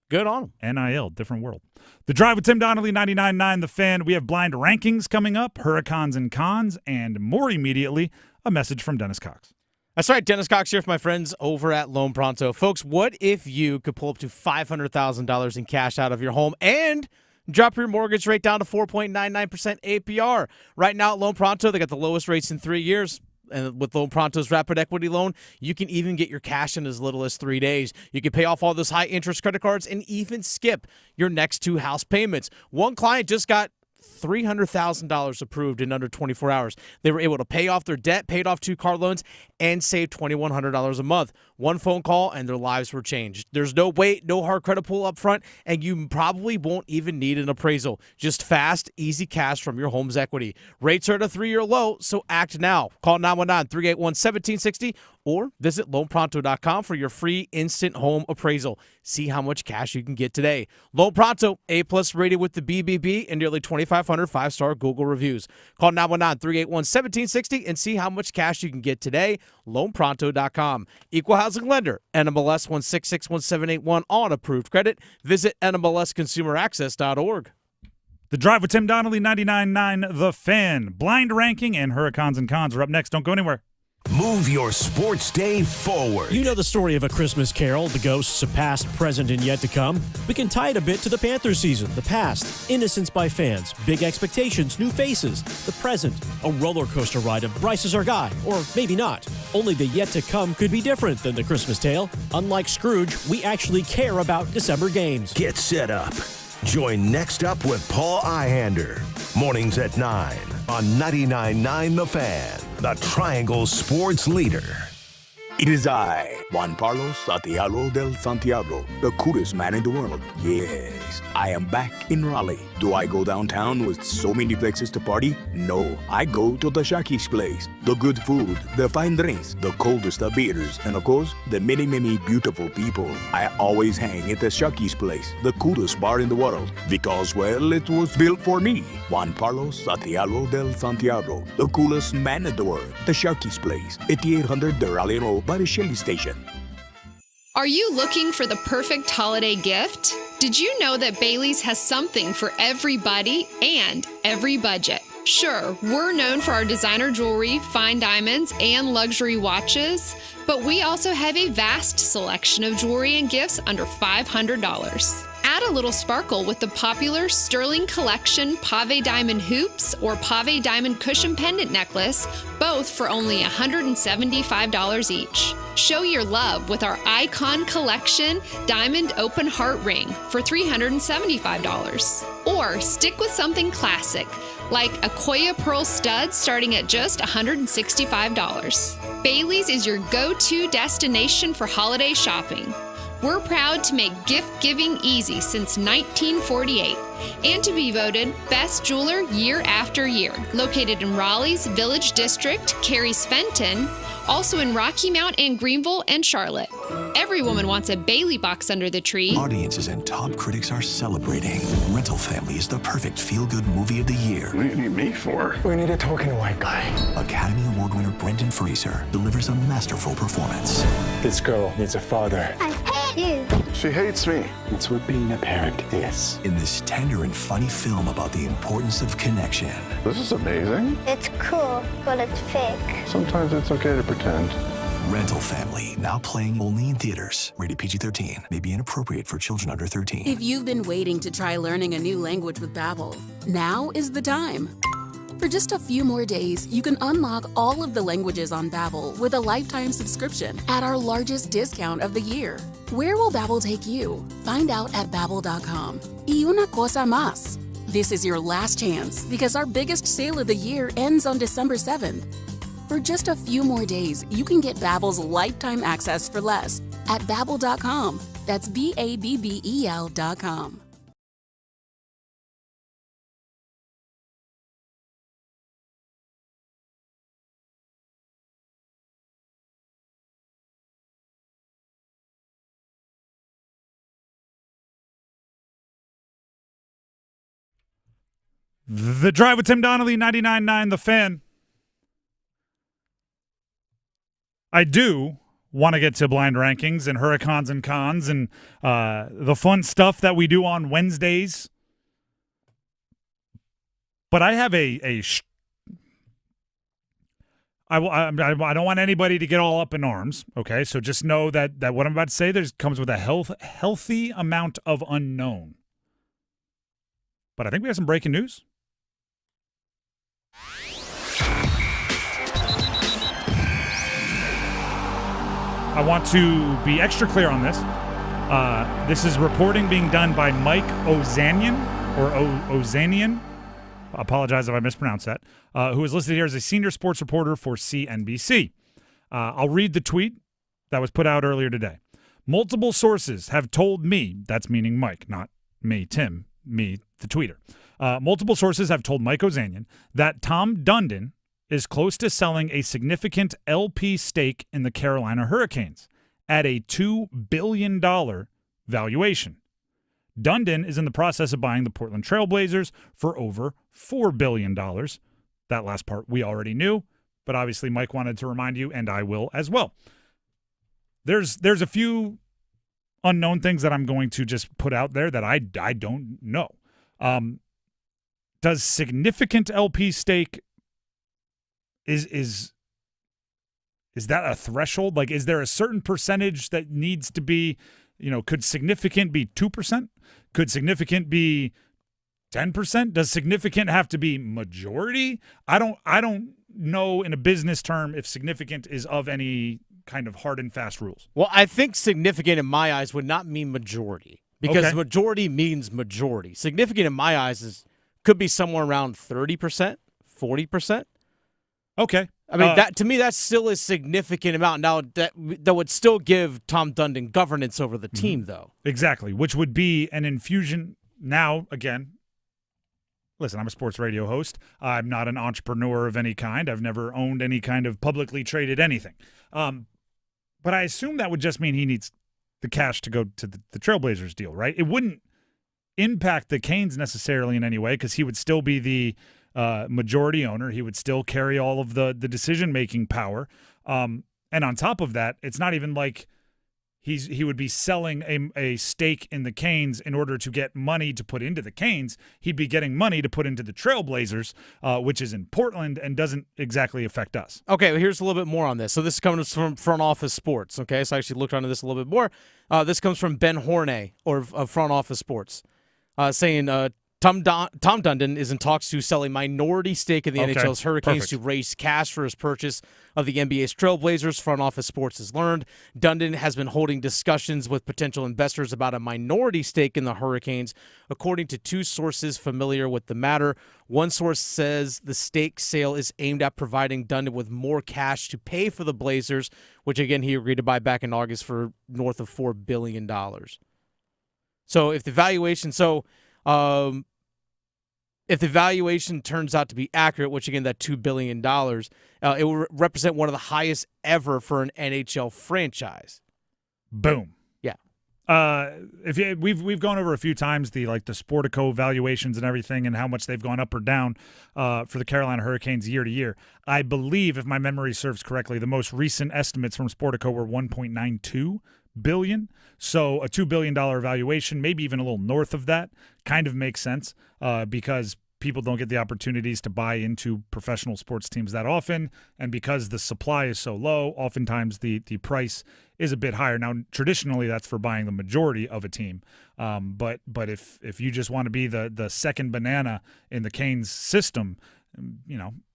Good on him. NIL, different world. The Drive with Tim Donnelly, 99.9 The Fan. We have blind rankings coming up, hurricanes and cons, and more immediately, a message from Dennis Cox. That's right. Dennis Cox here for my friends over at Loan Pronto. Folks, what if you could pull up to $500,000 in cash out of your home and drop your mortgage rate down to 4.99% APR? Right now at Loan Pronto, they got the lowest rates in 3 years. And with Loan Pronto's Rapid Equity Loan, you can even get your cash in as little as 3 days. You can pay off all those high-interest credit cards and even skip your next 2 house payments. One client just got $300,000 approved in under 24 hours. They were able to pay off their debt, paid off 2 car loans, and save $2,100 a month. One phone call, and their lives were changed. There's no wait, no hard credit pull up front, and you probably won't even need an appraisal. Just fast, easy cash from your home's equity. Rates are at a 3-year low, so act now. Call 919-381-1760 or visit loanpronto.com for your free instant home appraisal. See how much cash you can get today. Loan Pronto, A+ rated with the BBB and nearly 2,500 5-star Google reviews. Call 919-381-1760 and see how much cash you can get today. loanpronto.com. Equal housing lender, NMLS 1661781 on approved credit. Visit NMLSconsumeraccess.org. The Drive with Tim Donnelly, 99.9 The Fan. Blind ranking and hurricanes and cons are up next. Don't go anywhere. Move your sports day forward. You know the story of A Christmas Carol, the ghosts of past, present, and yet to come. We can tie it a bit to the Panthers season, the past, innocence by fans, big expectations, new faces, the present, a roller coaster ride of Bryce is our guy, or maybe not. Only the yet to come could be different than the Christmas tale. Unlike Scrooge, we actually care about December games. Get set up. Join Next Up with Paul Ihander. Mornings at 9 on 99.9 The Fan, the Triangle Sports Leader. It is I, Juan Carlos Santiago del Santiago, the coolest man in the world. Yes, I am back in Raleigh. Do I go downtown with so many places to party? No, I go to the Shakey's place. The good food, the fine drinks, the coldest of beers, and of course, the many, many beautiful people. I always hang at the Shakey's place, the coolest bar in the world, because, well, it was built for me. Juan Carlos Santiago del Santiago, the coolest man in the world. The Shakey's place, 8800 de Raleigh Road by the Shelley Station. Are you looking for the perfect holiday gift? Did you know that Bailey's has something for everybody and every budget? Sure, we're known for our designer jewelry, fine diamonds, and luxury watches, but we also have a vast selection of jewelry and gifts under $500. Add a little sparkle with the popular Sterling Collection Pave Diamond Hoops or Pave Diamond Cushion Pendant Necklace, both for only $175 each. Show your love with our Icon Collection Diamond Open Heart Ring for $375. Or stick with something classic, like a Koya Pearl stud starting at just $165. Bailey's is your go-to destination for holiday shopping. We're proud to make gift-giving easy since 1948 and to be voted Best Jeweler year after year. Located in Raleigh's Village District, Cary's Fenton, also in Rocky Mount and Greenville and Charlotte. Every woman wants a Bailey box under the tree. Audiences and top critics are celebrating. Rental Family is the perfect feel-good movie of the year. What do you need me for? We need a token white guy. Academy Award winner Brendan Fraser delivers a masterful performance. This girl needs a father. I hate you. She hates me. That's what being a parent is. In this tender and funny film about the importance of connection. This is amazing. It's cool, but it's fake. Sometimes it's okay to pretend. Rental Family, now playing only in theaters. Rated PG-13, may be inappropriate for children under 13. If you've been waiting to try learning a new language with Babbel, now is the time. For just a few more days, you can unlock all of the languages on Babbel with a lifetime subscription at our largest discount of the year. Where will Babbel take you? Find out at Babbel.com. Y una cosa más. This is your last chance because our biggest sale of the year ends on December 7th. For just a few more days, you can get Babbel's lifetime access for less at Babbel.com. That's BABBEL.com. The Drive with Tim Donnelly, 99.9 The Fan. I do want to get to blind rankings and hurricanes and cons and the fun stuff that we do on Wednesdays. But I have I don't want anybody to get all up in arms, okay? So just know that what I'm about to say comes with a healthy amount of unknown. But I think we have some breaking news. I want to be extra clear on this. This is reporting being done by Mike Ozanian, or Ozanian. I apologize if I mispronounced that. Who is listed here as a senior sports reporter for CNBC. I'll read the tweet that was put out earlier today. Multiple sources have told me, that's meaning Mike, not me, Tim, me, the tweeter. Multiple sources have told Mike Ozanian that Tom Dundon is close to selling a significant LP stake in the Carolina Hurricanes at a $2 billion valuation. Dundon is in the process of buying the Portland Trail Blazers for over $4 billion. That last part we already knew, but obviously Mike wanted to remind you, and I will as well. There's a few unknown things that I'm going to just put out there that I don't know. Does significant LP stake is Is that a threshold? Like, is there a certain percentage that needs to be, could significant be 2%? Could significant be 10%? Does significant have to be majority? I don't know in a business term if significant is of any kind of hard and fast rules. Well, I think significant in my eyes would not mean majority, because majority means majority. Significant in my eyes could be somewhere around 30%, 40%. Okay. I mean, that to me, that's still a significant amount. Now, that would still give Tom Dundon governance over the team, though. Exactly, which would be an infusion. Now, again, listen, I'm a sports radio host. I'm not an entrepreneur of any kind. I've never owned any kind of publicly traded anything. But I assume that would just mean he needs the cash to go to the Trailblazers deal, right? It wouldn't impact the Canes necessarily in any way, because he would still be the majority owner. He would still carry all of the decision-making power. And on top of that, it's not even like he would be selling a stake in the Canes in order to get money to put into the Canes. He'd be getting money to put into the Trailblazers, which is in Portland and doesn't exactly affect us. Okay, well, here's a little bit more on this. So this comes from Front Office Sports, okay? So I actually looked into this a little bit more. This comes from Ben Hornay, of Front Office Sports, saying Tom Dundon is in talks to sell a minority stake in the NHL's Hurricanes to raise cash for his purchase of the NBA's Trailblazers. Front Office Sports has learned Dundon has been holding discussions with potential investors about a minority stake in the Hurricanes, according to two sources familiar with the matter. One source says the stake sale is aimed at providing Dundon with more cash to pay for the Blazers, which, again, he agreed to buy back in August for north of $4 billion. So if the valuation if the valuation turns out to be accurate, which, again, that $2 billion, it will represent one of the highest ever for an NHL franchise. Boom. Yeah. We've gone over a few times the Sportico valuations and everything and how much they've gone up or down for the Carolina Hurricanes year to year. I believe, if my memory serves correctly, the most recent estimates from Sportico were $1.92 billion. So a $2 billion valuation, maybe even a little north of that, kind of makes sense because people don't get the opportunities to buy into professional sports teams that often, and because the supply is so low, oftentimes the price is a bit higher. Now, traditionally, that's for buying the majority of a team, but if you just want to be the second banana in the Canes system,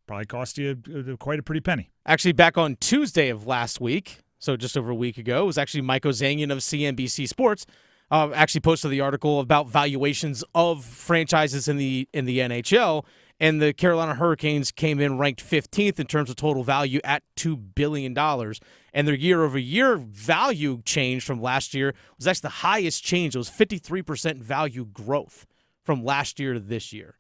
probably cost you quite a pretty penny. Actually, back on Tuesday of last week, so just over a week ago, it was actually Mike Ozanian of CNBC Sports actually posted the article about valuations of franchises in the NHL, and the Carolina Hurricanes came in ranked 15th in terms of total value at $2 billion. And their year-over-year value change from last year was actually the highest change. It was 53% value growth from last year to this year.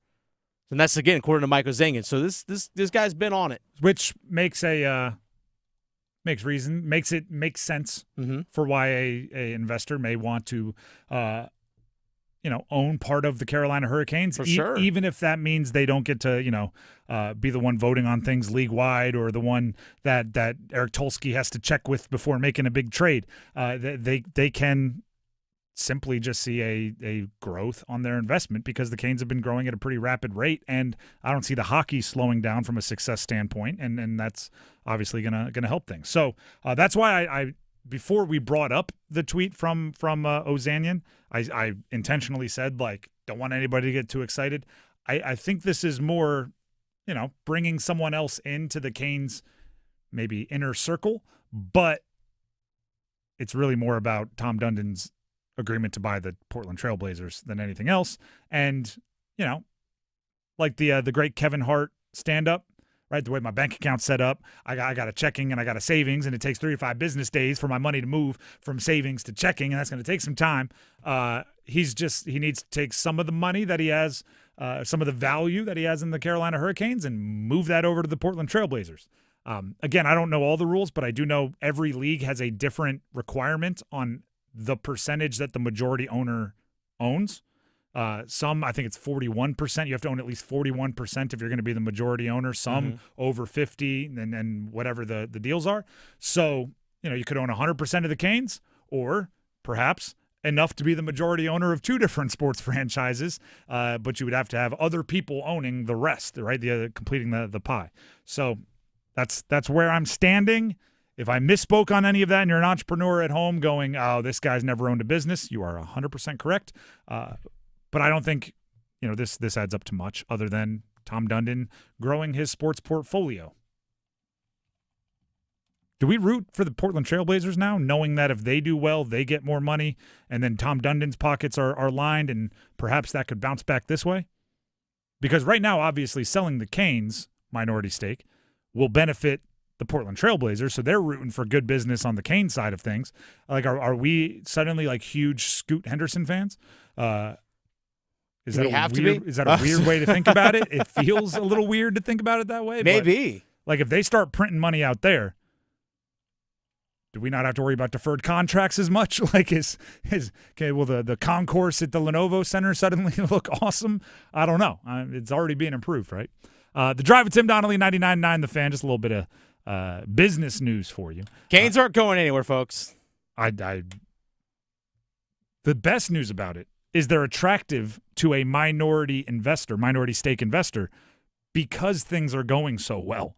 And that's, again, according to Mike Ozanian. So this guy's been on it. Which makes makes sense for why a investor may want to own part of the Carolina Hurricanes, for sure. Even if that means they don't get to be the one voting on things league wide, or the one that Eric Tulsky has to check with before making a big trade. They can simply just see a growth on their investment, because the Canes have been growing at a pretty rapid rate, and I don't see the hockey slowing down from a success standpoint, and that's obviously gonna help things. So that's why I before we brought up the tweet from Ozanian, I intentionally said, don't want anybody to get too excited. I think this is more, bringing someone else into the Canes maybe inner circle, but it's really more about Tom Dundon's agreement to buy the Portland Trailblazers than anything else. And, like the great Kevin Hart stand-up, right? The way my bank account's set up, I got a checking and I got a savings, and it takes 3 to 5 business days for my money to move from savings to checking, and that's going to take some time. He needs to take some of the money that he has, some of the value that he has in the Carolina Hurricanes, and move that over to the Portland Trailblazers. Again, I don't know all the rules, but I do know every league has a different requirement on the percentage that the majority owner owns. Some, I think it's 41%. You have to own at least 41% if you're going to be the majority owner. Some over 50, and whatever the deals are. So, you could own 100% of the Canes, or perhaps enough to be the majority owner of 2 different sports franchises, but you would have to have other people owning the rest, right? Completing the pie. So that's where I'm standing. If I misspoke on any of that and you're an entrepreneur at home going, oh, this guy's never owned a business, you are 100% correct. But I don't think this adds up to much other than Tom Dundon growing his sports portfolio. Do we root for the Portland Trailblazers now, knowing that if they do well, they get more money, and then Tom Dundon's pockets are lined, and perhaps that could bounce back this way? Because right now, obviously, selling the Canes minority stake will benefit the Portland Trailblazers, so they're rooting for good business on the Canes side of things. Like, are we suddenly like huge Scoot Henderson fans? Is that a weird way to think about it? It feels a little weird to think about it that way. Maybe. But, like, if they start printing money out there, do we not have to worry about deferred contracts as much? Like, will the concourse at the Lenovo Center suddenly look awesome? I don't know. It's already being improved, right? The Drive with Tim Donnelly, 99.9 The Fan. Just a little bit of business news for you. Canes aren't going anywhere, folks. The best news about it is they're attractive to a minority stake investor, because things are going so well.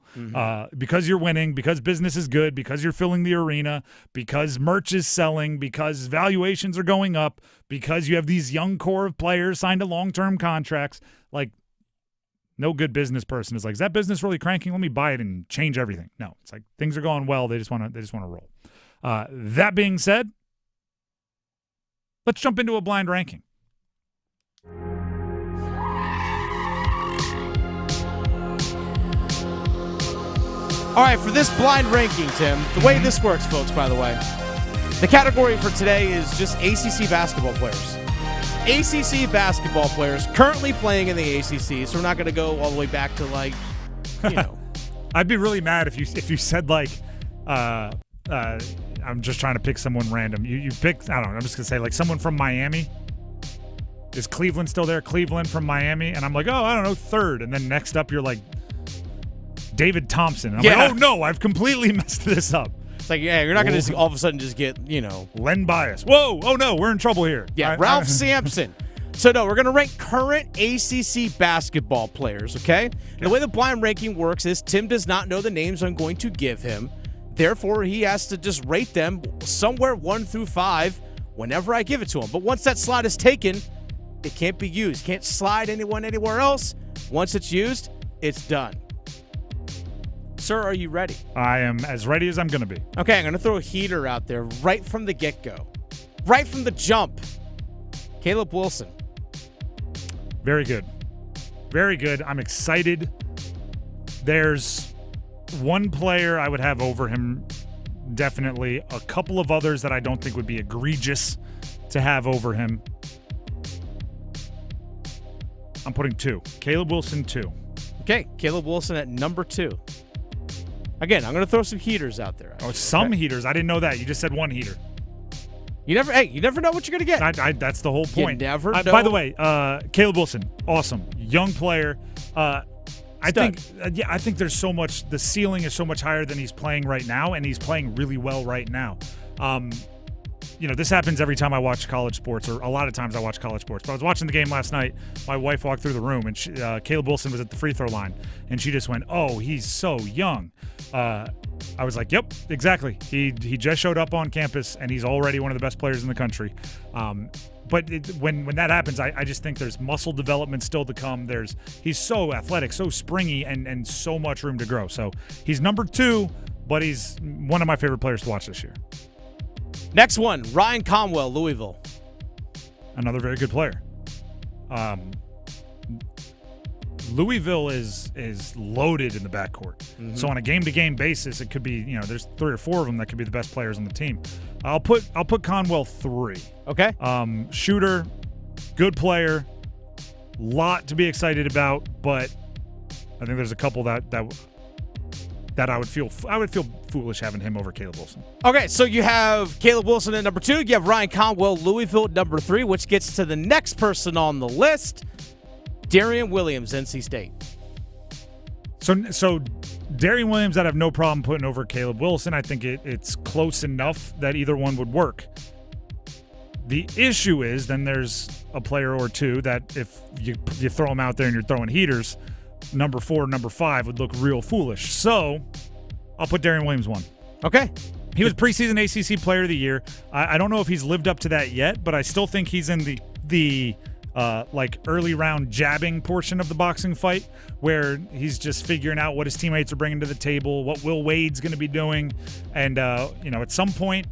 Because you're winning, because business is good, because you're filling the arena, because merch is selling, because valuations are going up, because you have these young core of players signed to long-term contracts. Like, no good business person is like, is that business really cranking? Let me buy it and change everything. No, it's like things are going well. They just want to roll. That being said, let's jump into a blind ranking. All right, for this blind ranking, Tim, the way this works, folks, by the way, the category for today is just ACC basketball players. ACC basketball players currently playing in the ACC, so we're not going to go all the way back to, like, I'd be really mad if you said, like, I'm just trying to pick someone random. You picked, I don't know, I'm just going to say, like, someone from Miami. Is Cleveland still there? Cleveland from Miami. And I'm like, oh, I don't know, third. And then next up, you're like, David Thompson. I'm like, oh, no, I've completely messed this up. It's like, yeah, you're not going to all of a sudden just get, Len Bias. Whoa, oh, no, we're in trouble here. Yeah, Ralph Sampson. So, no, we're going to rank current ACC basketball players, okay? The way the blind ranking works is Tim does not know the names I'm going to give him. Therefore, he has to just rate them somewhere 1 through 5 whenever I give it to him. But once that slot is taken, it can't be used. Can't slide anyone anywhere else. Once it's used, it's done. Sir, are you ready? I am as ready as I'm going to be. Okay, I'm going to throw a heater out there right from the get-go. Right from the jump. Caleb Wilson. Very good. Very good. I'm excited. There's one player I would have over him, definitely. A couple of others that I don't think would be egregious to have over him. I'm putting 2. Caleb Wilson, 2. Okay, Caleb Wilson at number 2. Again, I'm going to throw some heaters out there. Oh, some heaters. I didn't know that. You just said one heater. You never know what you're going to get. That's the whole point. You never know. By the way, Caleb Wilson, awesome. Young player. I think there's so much, the ceiling is so much higher than he's playing right now, and he's playing really well right now. This happens every time I watch college sports, or a lot of times I watch college sports. But I was watching the game last night. My wife walked through the room, and Caleb Wilson was at the free throw line, and she just went, "Oh, he's so young." I was like, "Yep, exactly. He just showed up on campus, and he's already one of the best players in the country." But when that happens, I just think there's muscle development still to come. He's so athletic, so springy, and so much room to grow. So he's number 2, but he's one of my favorite players to watch this year. Next one, Ryan Conwell, Louisville. Another very good player. Louisville is loaded in the backcourt. Mm-hmm. So on a game-to-game basis, it could be, there's 3 or 4 of them that could be the best players on the team. I'll put Conwell 3. Okay. Shooter, good player, lot to be excited about, but I think there's a couple that I would feel foolish having him over Caleb Wilson. Okay, so you have Caleb Wilson at number 2. You have Ryan Conwell, Louisville at number 3, which gets to the next person on the list, Darian Williams, NC State. So Darian Williams, I'd have no problem putting over Caleb Wilson. I think it's close enough that either one would work. The issue is then there's a player or two that if you throw them out there and you're throwing heaters, number 4, number 5 would look real foolish. So I'll put Darian Williams 1. Okay. He was preseason ACC Player of the Year. I don't know if he's lived up to that yet, but I still think he's in the like early round jabbing portion of the boxing fight, where he's just figuring out what his teammates are bringing to the table, what Will Wade's going to be doing, and at some point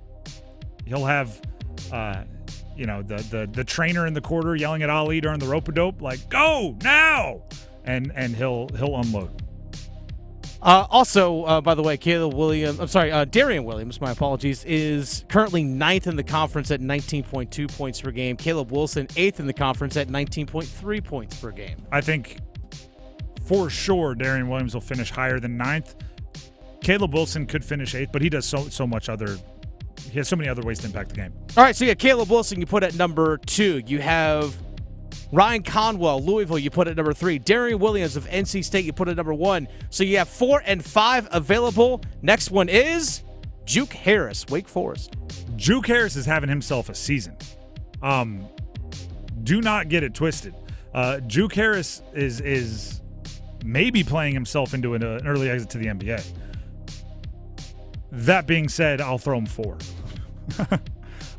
he'll have the trainer in the quarter yelling at Ali during the rope-a-dope, like, go now, and he'll unload. Also, by the way, Darian Williams, my apologies, is currently 9th in the conference at 19.2 points per game. Caleb Wilson, 8th in the conference at 19.3 points per game. I think for sure Darian Williams will finish higher than 9th. Caleb Wilson could finish 8th, but he does so much other. He has so many other ways to impact the game. All right, so you got Caleb Wilson, you put at number 2. You have Ryan Conwell, Louisville, you put at number 3. Darian Williams of NC State, you put at number 1. So you have 4 and 5 available. Next one is Juke Harris, Wake Forest. Juke Harris is having himself a season. Do not get it twisted. Juke Harris is maybe playing himself into an early exit to the NBA. That being said, I'll throw him 4.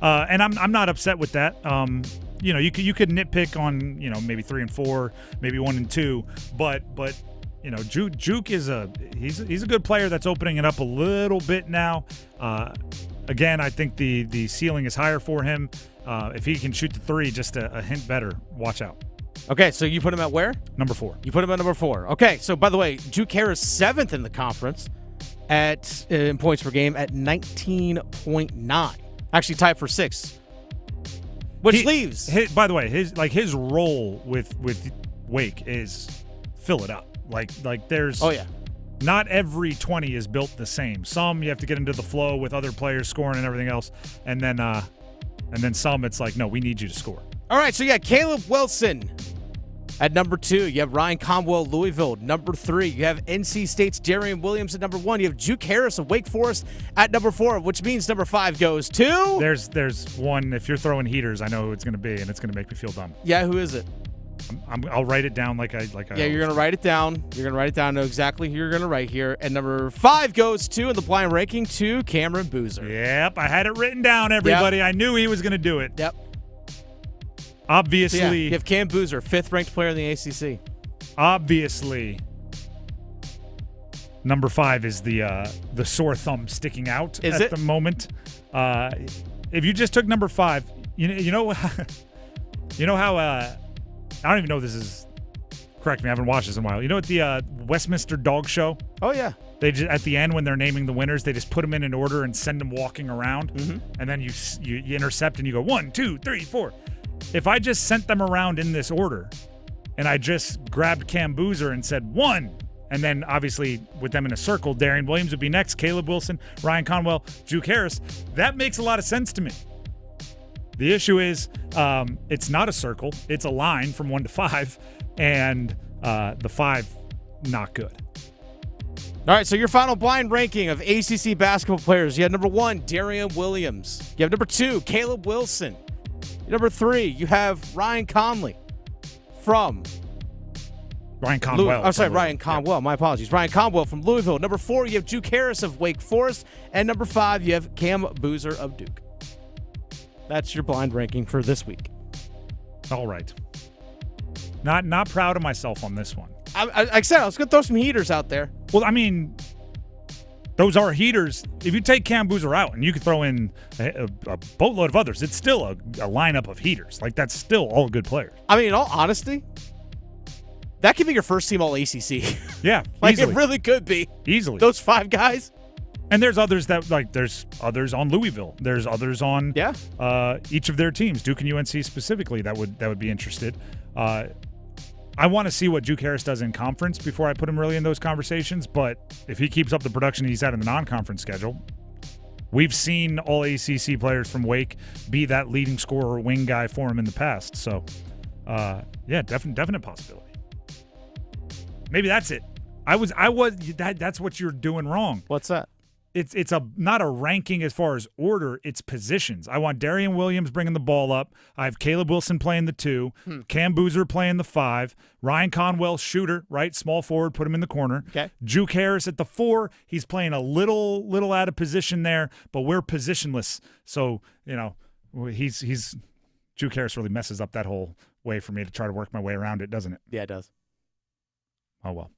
And I'm not upset with that. You could nitpick on, maybe 3 and 4, maybe 1 and 2, but Juke is he's a good player that's opening it up a little bit now. Again, I think the ceiling is higher for him. If he can shoot the 3 just a hint better, watch out. Okay, so you put him at where? Number 4. You put him at number 4. Okay, so by the way, Juke Harris 7th in the conference in points per game at 19.9. Actually tied for 6th. Which leaves. By the way, his role with Wake is fill it up. Like there's. Oh yeah. Not every 20 is built the same. Some you have to get into the flow with other players scoring and everything else, and then some it's like, no, we need you to score. All right, so you got Caleb Wilson at number 2. You have Ryan Conwell, Louisville, number 3. You have NC State's Darian Williams at number 1. You have Juke Harris of Wake Forest at number 4, which means number 5 goes to. There's one. If you're throwing heaters, I know who it's going to be, and it's going to make me feel dumb. Yeah, who is it? I'll write it down like I. Yeah, you're going to write it down. You're going to write it down. Know exactly who you're going to write here. And number 5 goes to, in the blind ranking, to Cameron Boozer. Yep, I had it written down, everybody. Yep. I knew he was going to do it. Yep. Obviously. So you have Cam Boozer, 5th ranked player in the ACC. Obviously, number 5 is the sore thumb sticking out at the moment. If you just took number 5, you know how I don't even know if this is correct. Me, I haven't watched this in a while. You know, at the Westminster Dog Show. Oh yeah. They just, at the end when they're naming the winners, they just put them in an order and send them walking around, and then you intercept and you go 1, 2, 3, 4. If I just sent them around in this order, and I just grabbed Cam Boozer and said 1, and then obviously with them in a circle, Darian Williams would be next, Caleb Wilson, Ryan Conwell, Juke Harris, that makes a lot of sense to me. The issue is it's not a circle, it's a line from 1 to 5, and the 5, not good. All right, so your final blind ranking of ACC basketball players. You have number 1, Darian Williams. You have number 2, Caleb Wilson. Number 3, you have Ryan Conley from Ryan Conwell. Ryan Conwell. Yeah. My apologies. Ryan Conwell from Louisville. Number 4, you have Juke Harris of Wake Forest. And number 5, you have Cam Boozer of Duke. That's your blind ranking for this week. All right. Not proud of myself on this one. Like I said, I was going to throw some heaters out there. Well, I mean, those are heaters. If you take Cam Boozer out and you could throw in a boatload of others, it's still a lineup of heaters. Like, that's still all good players. I mean, in all honesty, that could be your first team all ACC. Yeah, like easily. It really could be. Easily. Those 5 guys. And there's others there's others on Louisville. There's others on each of their teams, Duke and UNC specifically, that would be interested. I want to see what Juke Harris does in conference before I put him really in those conversations, but if he keeps up the production he's had in the non-conference schedule, we've seen all ACC players from Wake be that leading scorer wing guy for him in the past. So, definite possibility. Maybe that's it. That's what you're doing wrong. What's that? it's not a ranking as far as order, it's positions. I want Darian Williams bringing the ball up. I have Caleb Wilson playing the 2, Cam Boozer playing the 5, Ryan Conwell, shooter, right, small forward, put him in the corner. Okay. Juke Harris at the 4. He's playing a little out of position there, but we're positionless. So, he's Juke Harris really messes up that whole way for me to try to work my way around it, doesn't it? Yeah, it does. Oh, well.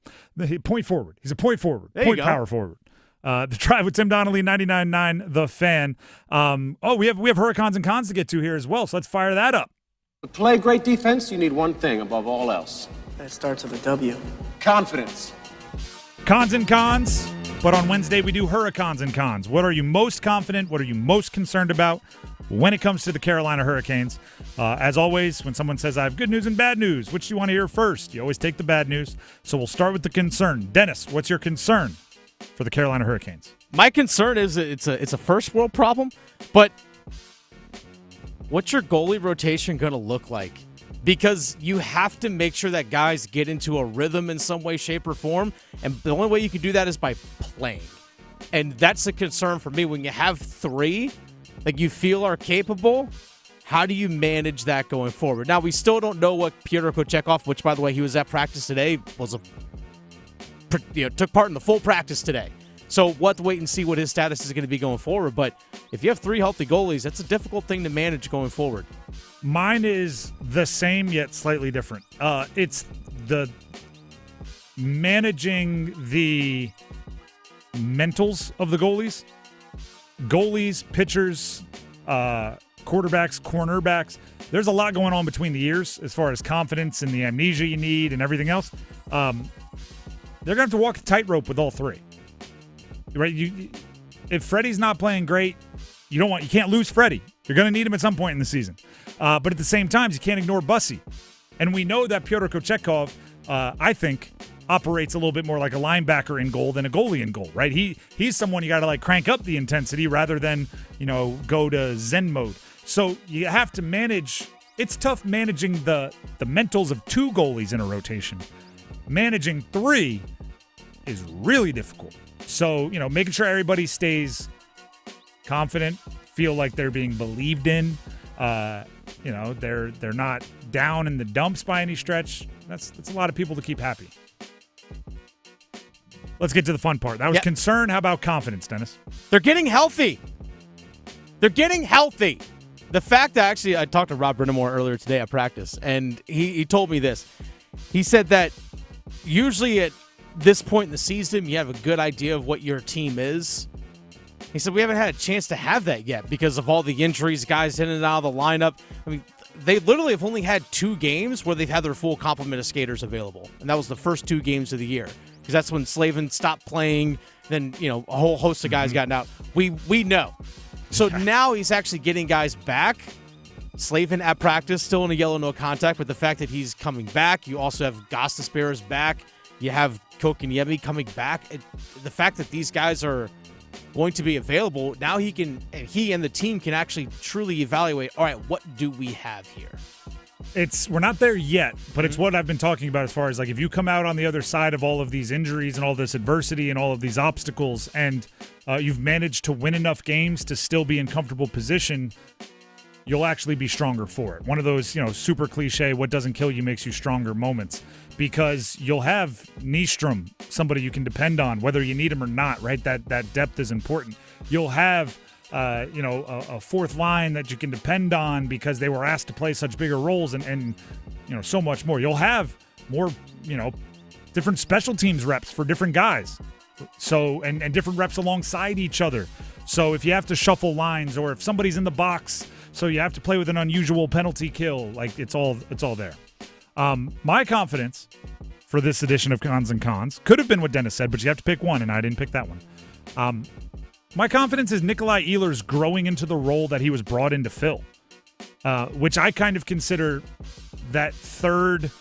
Point forward. He's a point forward. There Point you go. power forward. The Drive with Tim Donnelly, 99.9 The Fan. We have Hurricanes and Cons to get to here as well, so let's fire that up. To play great defense, you need one thing above all else. That starts with a W. Confidence. Cons and Cons, but on Wednesday we do Hurricanes and Cons. What are you most confident? What are you most concerned about when it comes to the Carolina Hurricanes? As always, when someone says I have good news and bad news, which do you want to hear first? You always take the bad news. So we'll start with the concern. Dennis, what's your concern for the Carolina Hurricanes? My concern is it's a first world problem, but what's your goalie rotation going to look like? Because you have to make sure that guys get into a rhythm in some way, shape, or form, and the only way you can do that is by playing. And that's a concern for me. When you have 3 that you feel are capable, how do you manage that going forward? Now, we still don't know what Pyotr Kochetkov, which, by the way, he was at practice today, took part in the full practice today. So we'll have to wait and see what his status is going to be going forward. But if you have 3 healthy goalies, that's a difficult thing to manage going forward. Mine is the same yet slightly different. It's the managing the mentals of the goalies. Goalies, pitchers, quarterbacks, cornerbacks. There's a lot going on between the ears as far as confidence and the amnesia you need and everything else. They're going to have to walk a tightrope with all 3. Right? If Freddie's not playing great, you can't lose Freddie. You're going to need him at some point in the season. But at the same time, you can't ignore Bussy. And we know that Pyotr Kochetkov, I think, operates a little bit more like a linebacker in goal than a goalie in goal, right? He's someone you got to crank up the intensity rather than, go to Zen mode. So you have to manage. It's tough managing the mentals of 2 goalies in a rotation. Managing 3 is really difficult. So, making sure everybody stays confident, feel like they're being believed in, they're not down in the dumps by any stretch. That's a lot of people to keep happy. Let's get to the fun part. That was concern. How about confidence, Dennis? They're getting healthy. The fact that actually I talked to Rob Brindamore earlier today at practice, and he told me this. He said that usually at this point in the season, you have a good idea of what your team is. He said we haven't had a chance to have that yet because of all the injuries, guys in and out of the lineup. I mean, they literally have only had 2 games where they've had their full complement of skaters available, and that was the first 2 games of the year because that's when Slavin stopped playing. Then a whole host of guys gotten out. We know. So now he's actually getting guys back. Slavin at practice, still in a yellow no contact, but the fact that he's coming back, you also have Gostisbehere's back. You have Kokiniemi coming back. The fact that these guys are going to be available, now he and the team can actually truly evaluate, all right, what do we have here? We're not there yet, but it's what I've been talking about as far as if you come out on the other side of all of these injuries and all this adversity and all of these obstacles and you've managed to win enough games to still be in comfortable position, you'll actually be stronger for it. One of those, super cliche, what doesn't kill you makes you stronger moments. Because you'll have Nystrom, somebody you can depend on, whether you need him or not, right? That depth is important. You'll have, a fourth line that you can depend on because they were asked to play such bigger roles and so much more. You'll have more, different special teams reps for different guys. So, and different reps alongside each other. So if you have to shuffle lines or if somebody's in the box, so you have to play with an unusual penalty kill, it's all there. My confidence for this edition of Cons and Cons could have been what Dennis said, but you have to pick one, and I didn't pick that one. My confidence is Nikolai Ehlers growing into the role that he was brought in to fill, which I kind of consider that 3rd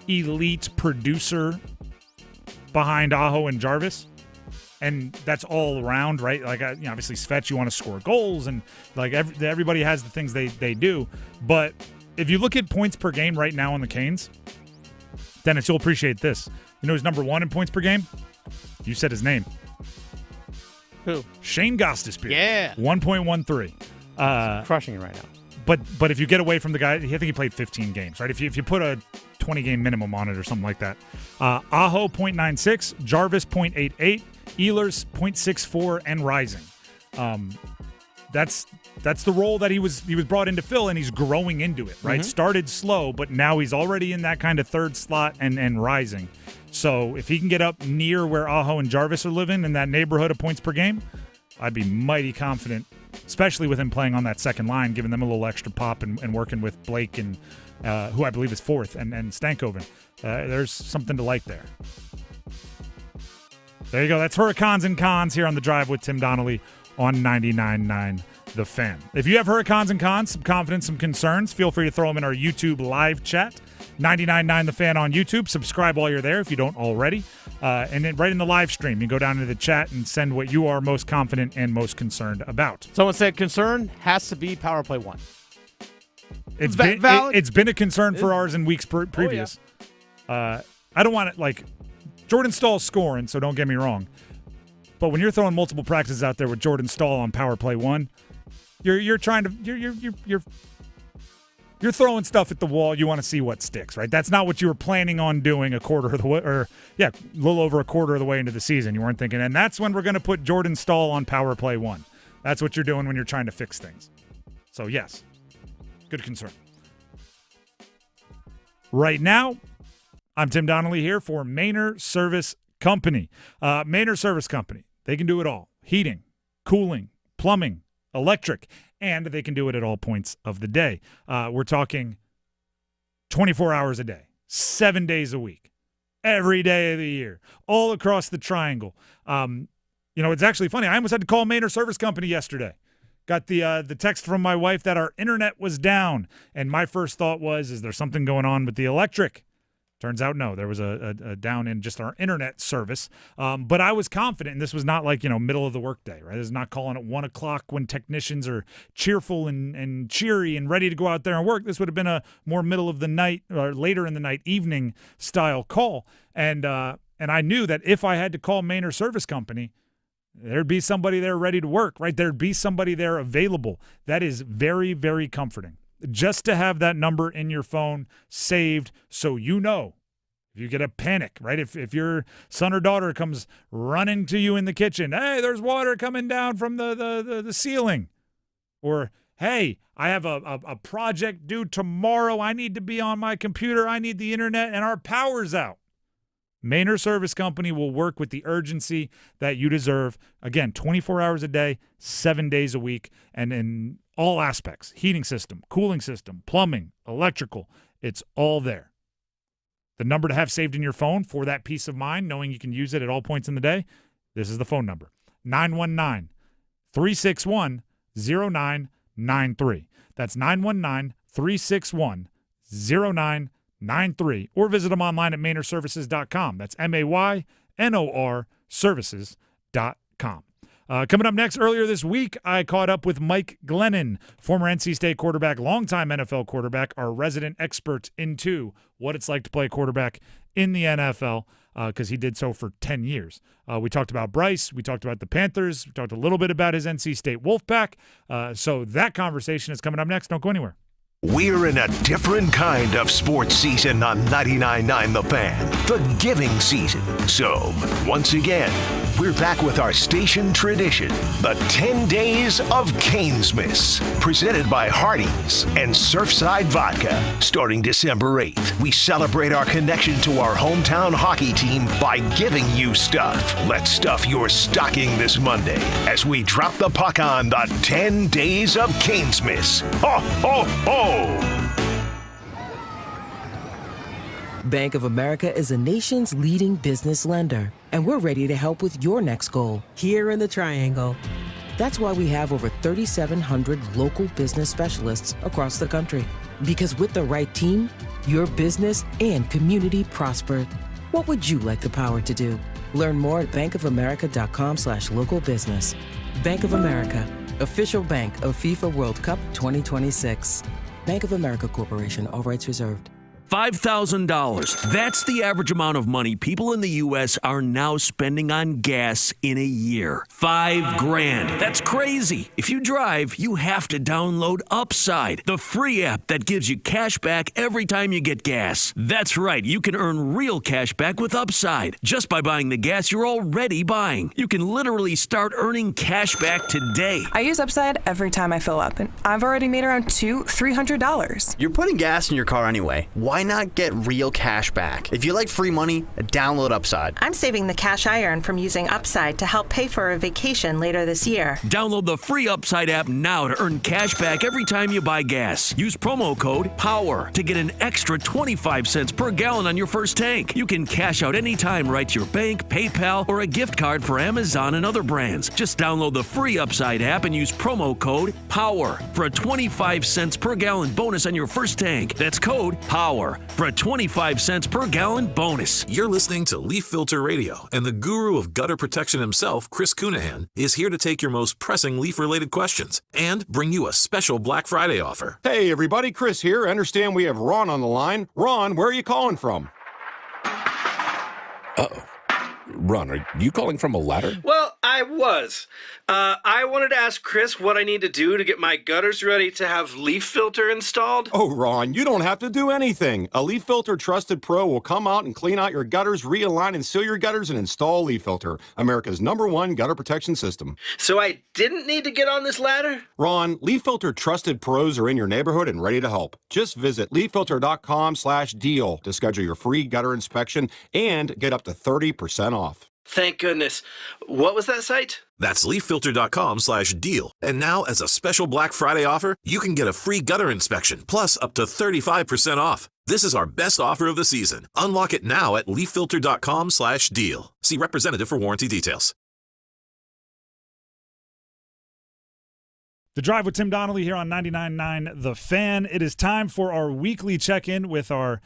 elite producer behind Aho and Jarvis. And that's all around, right? Obviously, Svet, you want to score goals, and everybody has the things they do. But if you look at points per game right now on the Canes, Dennis, you'll appreciate this. You know who's number 1 in points per game? You said his name. Who? Shane Gostisbehere. Yeah. 1.13. Crushing it right now. But if you get away from the guy, I think he played 15 games, right? If you put a 20-game minimum on it or something like that. Aho 0.96, Jarvis 0.88, Ehlers 0.64, and rising. That's the role that he was brought in to fill, and he's growing into it, right? Mm-hmm. Started slow, but now he's already in that kind of third slot and rising. So if he can get up near where Aho and Jarvis are living in that neighborhood of points per game, I'd be mighty confident, especially with him playing on that second line, giving them a little extra pop and working with Blake and who I believe is fourth, and Stankoven. There's something to like there. There you go. That's Hurricanes and Cons here on The Drive with Tim Donnelly on 99.9 The Fan. If you have Hurricanes and Cons, some confidence, some concerns, feel free to throw them in our YouTube live chat. 99.9 The Fan on YouTube. Subscribe while you're there if you don't already. And then right in the live stream, you go down into the chat and send what you are most confident and most concerned about. Someone said concern has to be power play 1. It's Valid. been a concern for ours in weeks previous. I don't want it Jordan Stahl's scoring, so don't get me wrong. But when you're throwing multiple practices out there with Jordan Stahl on power play 1, you're trying to you're throwing stuff at the wall. You want to see what sticks, right? That's not what you were planning on doing a quarter of the way, a little over a quarter of the way into the season. You weren't thinking, and that's when we're going to put Jordan Stahl on power play 1. That's what you're doing when you're trying to fix things. So yes, good concern. Right now, I'm Tim Donnelly here for Maynard Service Company. Maynard Service Company, they can do it all. Heating, cooling, plumbing, electric, and they can do it at all points of the day. We're talking 24 hours a day, 7 days a week, every day of the year, all across the triangle. It's actually funny. I almost had to call Maynard Service Company yesterday. Got the text from my wife that our internet was down, and my first thought was, is there something going on with the electric? Turns out, no, there was a down in just our internet service. But I was confident, and this was not middle of the workday, right? This is not calling at 1 o'clock when technicians are cheerful and cheery and ready to go out there and work. This would have been a more middle of the night or later in the night evening style call. And I knew that if I had to call Maynard Service Company, there'd be somebody there ready to work, right? There'd be somebody there available. That is very, very comforting. Just to have that number in your phone saved so you know if you get a panic, right? If your son or daughter comes running to you in the kitchen, hey, there's water coming down from the ceiling. Or, hey, I have a project due tomorrow. I need to be on my computer. I need the internet, and our power's out. Maynard Service Company will work with the urgency that you deserve. Again, 24 hours a day, 7 days a week, and in all aspects, heating system, cooling system, plumbing, electrical, it's all there. The number to have saved in your phone for that peace of mind, knowing you can use it at all points in the day, this is the phone number, 919-361-0993. That's 919-361-0993. Or visit them online at MaynardServices.com. That's MAYNOR Services.com. Coming up next, earlier this week, I caught up with Mike Glennon, former NC State quarterback, longtime NFL quarterback, our resident expert into what it's like to play quarterback in the NFL, because he did so for 10 years. We talked about Bryce. We talked about the Panthers. We talked a little bit about his NC State Wolfpack. So that conversation is coming up next. Don't go anywhere. We're in a different kind of sports season on 99.9 The Fan, the giving season. So, once again, we're back with our station tradition, the 10 Days of Canesmas, presented by Hardee's and Surfside Vodka. Starting December 8th, we celebrate our connection to our hometown hockey team by giving you stuff. Let's stuff your stocking this Monday as we drop the puck on the 10 Days of Canesmas. Ho, ho, ho! Bank of America is a nation's leading business lender, and we're ready to help with your next goal here in the Triangle. That's why we have over 3,700 local business specialists across the country. Because with the right team, your business and community prosper. What would you like the power to do? Learn more at bankofamerica.com/local business. Bank of America, official bank of FIFA World Cup 2026. Bank of America Corporation, all rights reserved. $5,000. That's the average amount of money people in the U.S. are now spending on gas in a year. $5,000. That's crazy. If you drive, you have to download Upside, the free app that gives you cash back every time you get gas. That's right. You can earn real cash back with Upside just by buying the gas you're already buying. You can literally start earning cash back today. I use Upside every time I fill up, and I've already made around $200-$300. You're putting gas in your car anyway. Why not get real cash back? If you like free money, download Upside. I'm saving the cash I earn from using Upside to help pay for a vacation later this year. Download the free Upside app now to earn cash back every time you buy gas. Use promo code POWER to get an extra 25 cents per gallon on your first tank. You can cash out anytime right to your bank, PayPal, or a gift card for Amazon and other brands. Just download the free Upside app and use promo code POWER for a 25 cents per gallon bonus on your first tank. That's code POWER for a 25 cents per gallon bonus. You're listening to Leaf Filter Radio, and the guru of gutter protection himself, Chris Cunahan, is here to take your most pressing leaf-related questions and bring you a special Black Friday offer. Hey everybody, Chris here. I understand we have Ron on the line. Ron, where are you calling from? Uh-oh. Ron, are you calling from a ladder? Well, I was. I wanted to ask Chris what I need to do to get my gutters ready to have leaf filter installed. Oh, Ron, you don't have to do anything. A Leaf Filter Trusted Pro will come out and clean out your gutters, realign and seal your gutters, and install Leaf Filter, America's #1 gutter protection system. So I didn't need to get on this ladder? Ron, Leaf Filter Trusted Pros are in your neighborhood and ready to help. Just visit leaffilter.com/deal to schedule your free gutter inspection and get up to 30% off. Thank goodness. What was that site? That's leaffilter.com/deal. And now, as a special Black Friday offer, you can get a free gutter inspection, plus up to 35% off. This is our best offer of the season. Unlock it now at leaffilter.com/deal. See representative for warranty details. The Drive with Tim Donnelly here on 99.9 The Fan. It is time for our weekly check-in with our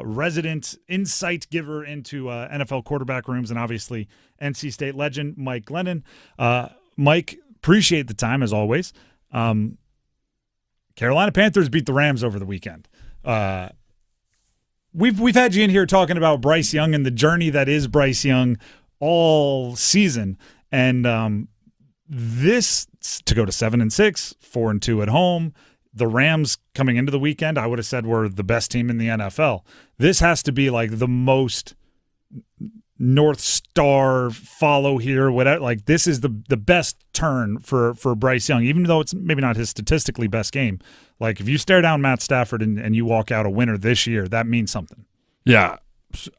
resident insight giver into NFL quarterback rooms and obviously NC State legend Mike Glennon. Mike, appreciate the time as always. Carolina Panthers beat the Rams over the weekend. We've had you in here talking about Bryce Young and the journey that is Bryce Young all season, and this to go to 7-6, 4-2 at home. The Rams coming into the weekend, I would have said were the best team in the NFL. This has to be like the most North Star follow here, whatever. Like this is the best turn for Bryce Young, even though it's maybe not his statistically best game. Like if you stare down Matt Stafford and you walk out a winner this year, that means something. Yeah,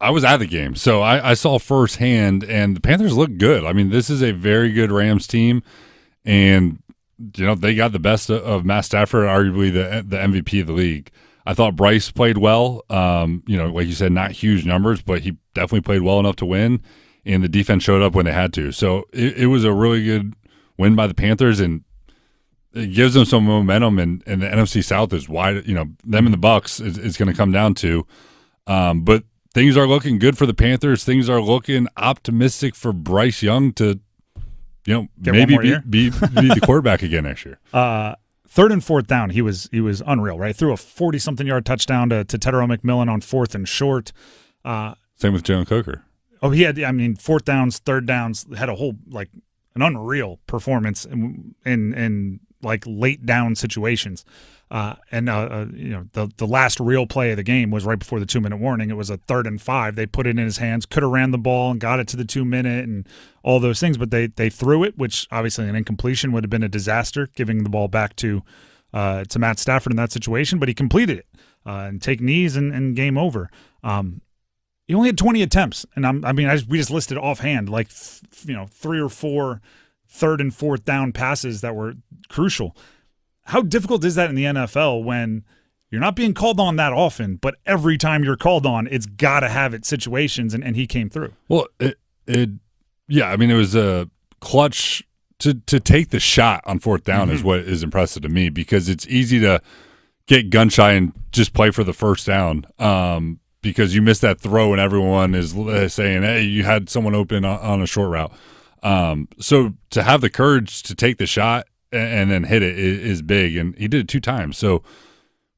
I was at the game, so I saw firsthand, and the Panthers look good. I mean, this is a very good Rams team, and they got the best of Matt Stafford, arguably the MVP of the league. I thought Bryce played well. Like you said, not huge numbers, but he definitely played well enough to win, and the defense showed up when they had to. So it was a really good win by the Panthers, and it gives them some momentum, and the NFC South is wide. Them and the Bucs is going to come down to. But things are looking good for the Panthers. Things are looking optimistic for Bryce Young to maybe be the quarterback again next year. 3rd and 4th down, he was unreal, right? Threw a 40-something yard touchdown to Tedero McMillan on 4th and short. Same with Jalen Coker. Oh, he had, 4th downs, 3rd downs, had a whole, an unreal performance in late down situations. The last real play of the game was right before the 2-minute warning. It was a 3rd and 5. They put it in his hands, could have ran the ball and got it to the 2-minute and all those things, but they threw it, which obviously an incompletion would have been a disaster, giving the ball back to Matt Stafford in that situation, but he completed it and take knees and game over. He only had 20 attempts, and we just listed offhand 3 or 4 3rd and 4th down passes that were crucial. How difficult is that in the NFL when you're not being called on that often, but every time you're called on, it's got to have its situations, and he came through? Well, it was a clutch to take the shot on 4th down is what is impressive to me, because it's easy to get gun shy and just play for the first down because you missed that throw and everyone is saying, hey, you had someone open on a short route. So to have the courage to take the shot and then hit it is big, and he did it 2 times. So,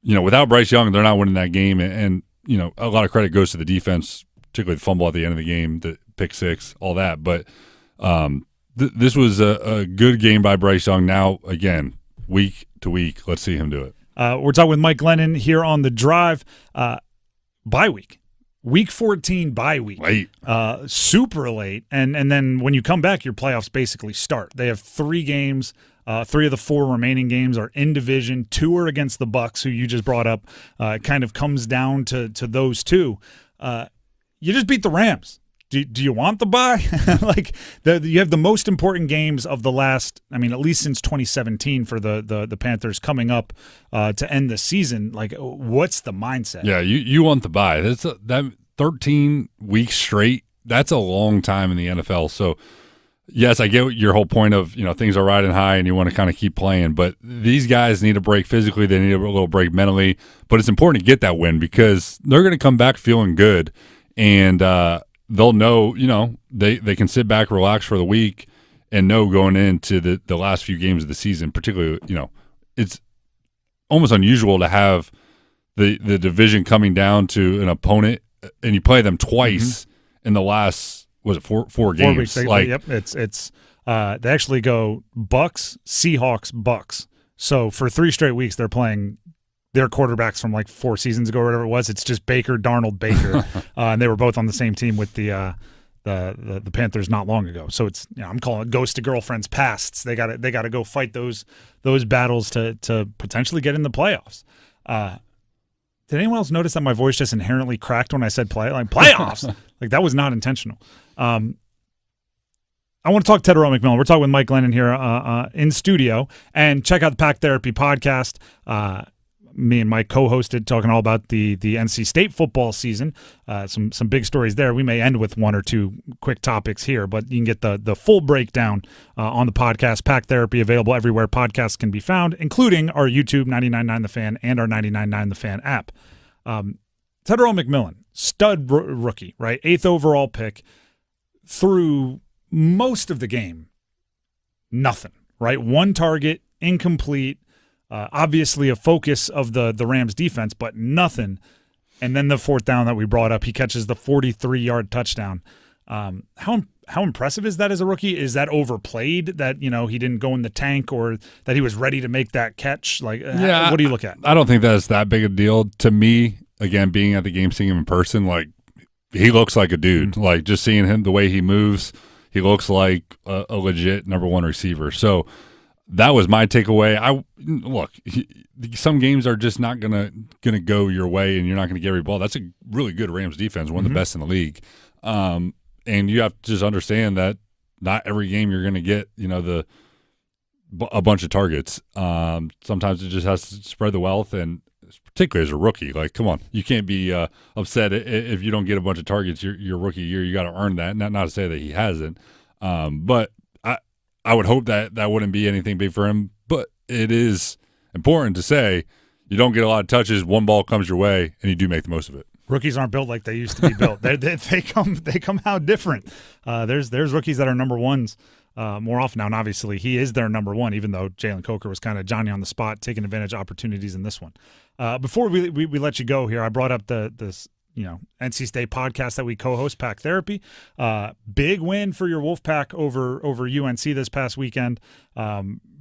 without Bryce Young, they're not winning that game. And a lot of credit goes to the defense, particularly the fumble at the end of the game, the pick six, all that. But this was a good game by Bryce Young. Now, again, week to week, let's see him do it. We're talking with Mike Glennon here on The Drive. Bye week. Week 14 bye week. Late. Super late. And then when you come back, your playoffs basically start. They have 3 games. 3 of the 4 remaining games are in division. 2 are against the Bucks, who you just brought up. It kind of comes down to those 2. You just beat the Rams. Do you want the bye? You have the most important games of the last, at least since 2017 for the Panthers coming up to end the season. What's the mindset? Yeah, you want the bye. That 13 weeks straight, that's a long time in the NFL. So, yes, I get your whole point of, things are riding high and you want to kind of keep playing. But these guys need a break physically. They need a little break mentally. But it's important to get that win because they're going to come back feeling good. And they'll know, they can sit back, relax for the week, and know going into the last few games of the season, particularly, it's almost unusual to have the division coming down to an opponent, and you play them twice in the last, was it four games? 4 weeks. Yep. It's they actually go Bucks, Seahawks, Bucks. So for 3 straight weeks, they're playing their quarterbacks from 4 seasons ago or whatever it was. It's just Baker, Darnold, Baker, and they were both on the same team with the Panthers not long ago. So it's I'm calling it ghost to girlfriends pasts. They got to go fight those battles to potentially get in the playoffs. Did anyone else notice that my voice just inherently cracked when I said playoffs? That was not intentional. I want to talk Teterow McMillan. We're talking with Mike Glennon here in studio, and check out the Pack Therapy podcast. Me and Mike co-hosted, talking all about the NC State football season. Some big stories there. We may end with 1 or 2 quick topics here, but you can get the full breakdown on the podcast. Pack Therapy, available everywhere podcasts can be found, including our YouTube 99.9 The Fan and our 99.9 The Fan app. Teterow McMillan, stud rookie, right? 8th overall pick. Through most of the game, nothing, right? 1 target, incomplete. Obviously a focus of the Rams defense, but nothing. And then the 4th down that we brought up, he catches the 43-yard touchdown. How impressive is that as a rookie? Is that overplayed that, he didn't go in the tank, or that he was ready to make that catch? What do you look at? I don't think that's that big a deal. To me, again, being at the game, seeing him in person, he looks like a dude. Just seeing him, the way he moves, he looks like a legit number 1 receiver. So that was my takeaway. Some games are just not gonna go your way, and you're not gonna get every ball. That's a really good Rams defense, one of the best in the league. And you have to just understand that not every game you're gonna get a bunch of targets. Sometimes it just has to spread the wealth, and particularly as a rookie, come on, you can't be upset if you don't get a bunch of targets your rookie year. You got to earn that. Not to say that he hasn't, but I would hope that wouldn't be anything big for him, but it is important to say you don't get a lot of touches. 1 ball comes your way, and you do make the most of it. Rookies aren't built like they used to be built. They come out different. There's rookies that are number 1s more often now, and obviously he is their number 1, even though Jalen Coker was kind of Johnny on the spot, taking advantage of opportunities in this one. Before we let you go here, I brought up this NC State podcast that we co-host, Pack Therapy. Big win for your Wolfpack over UNC this past weekend.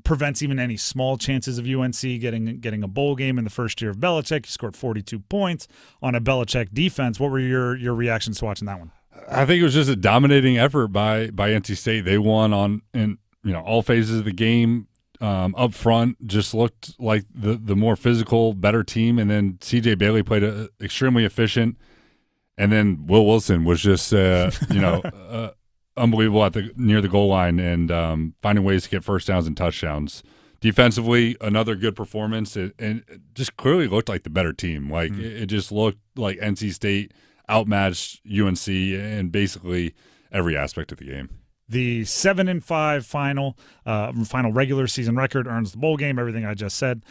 Prevents even any small chances of UNC getting a bowl game in the first year of Belichick. He scored 42 points on a Belichick defense. What were your reactions to watching that one? I think it was just a dominating effort by NC State. They won in all phases of the game. Up front, just looked like the more physical, better team, and then C.J. Bailey played extremely efficient, and then Will Wilson was just unbelievable near the goal line and finding ways to get first downs and touchdowns. Defensively, another good performance, and just clearly looked like the better team. It just looked like NC State outmatched UNC in basically every aspect of the game. The 7-5 final regular season record earns the bowl game. Everything I just said.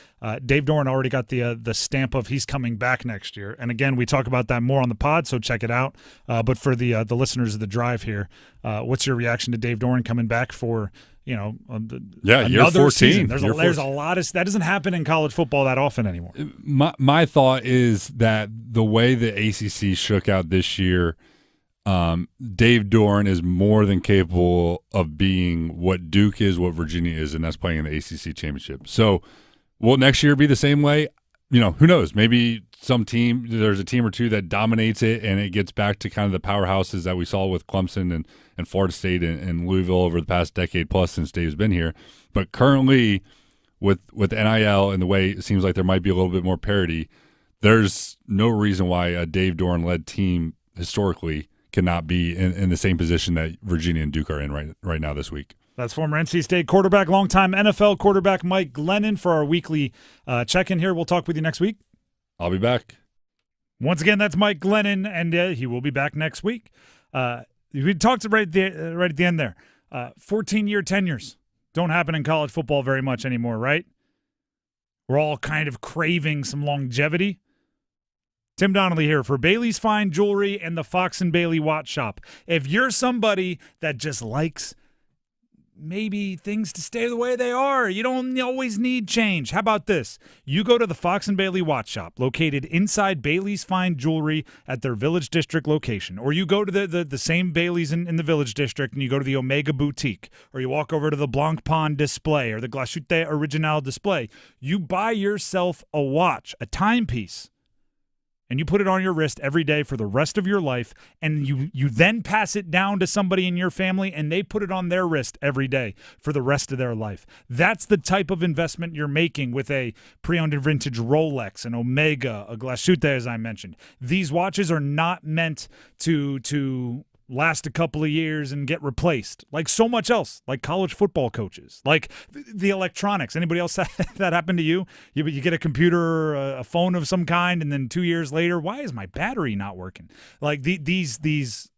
Dave Doran already got the stamp of he's coming back next year. And again, we talk about that more on the pod, so check it out. But for the listeners of The Drive here, what's your reaction to Dave Doran coming back for year another 14. Season. There's a lot of that doesn't happen in college football that often anymore. My thought is that the way the ACC shook out this year, Dave Doran is more than capable of being what Duke is, what Virginia is, and that's playing in the ACC championship. So will next year be the same way? Who knows? Maybe there's a team or two that dominates it, and it gets back to kind of the powerhouses that we saw with Clemson and Florida State and Louisville over the past decade plus since Dave's been here. But currently, with NIL and the way it seems like there might be a little bit more parity, there's no reason why a Dave Doran-led team historically cannot be in the same position that Virginia and Duke are in right now this week. That's former NC State quarterback, longtime NFL quarterback Mike Glennon for our weekly check-in here. We'll talk with you next week. I'll be back. Once again, that's Mike Glennon, and he will be back next week. We talked right at the end there. 14-year tenures don't happen in college football very much anymore, right? We're all kind of craving some longevity. Tim Donnelly here for Bailey's Fine Jewelry and the Fox and Bailey Watch Shop. If you're somebody that just likes maybe things to stay the way they are, you don't always need change. How about this? You go to the Fox and Bailey Watch Shop, located inside Bailey's Fine Jewelry at their Village District location. Or you go to the same Bailey's in the Village District and you go to the Omega Boutique. Or you walk over to the Blanc Pond display or the Glashute Original display. You buy yourself a watch, a timepiece, and you put it on your wrist every day for the rest of your life, and you then pass it down to somebody in your family, and they put it on their wrist every day for the rest of their life. That's the type of investment you're making with a pre-owned and vintage Rolex, an Omega, a Glashute, as I mentioned. These watches are not meant to last a couple of years and get replaced, like so much else, like college football coaches, like the electronics. Anybody else that happened to you? You get a computer or a phone of some kind, and then 2 years later, why is my battery not working? Like these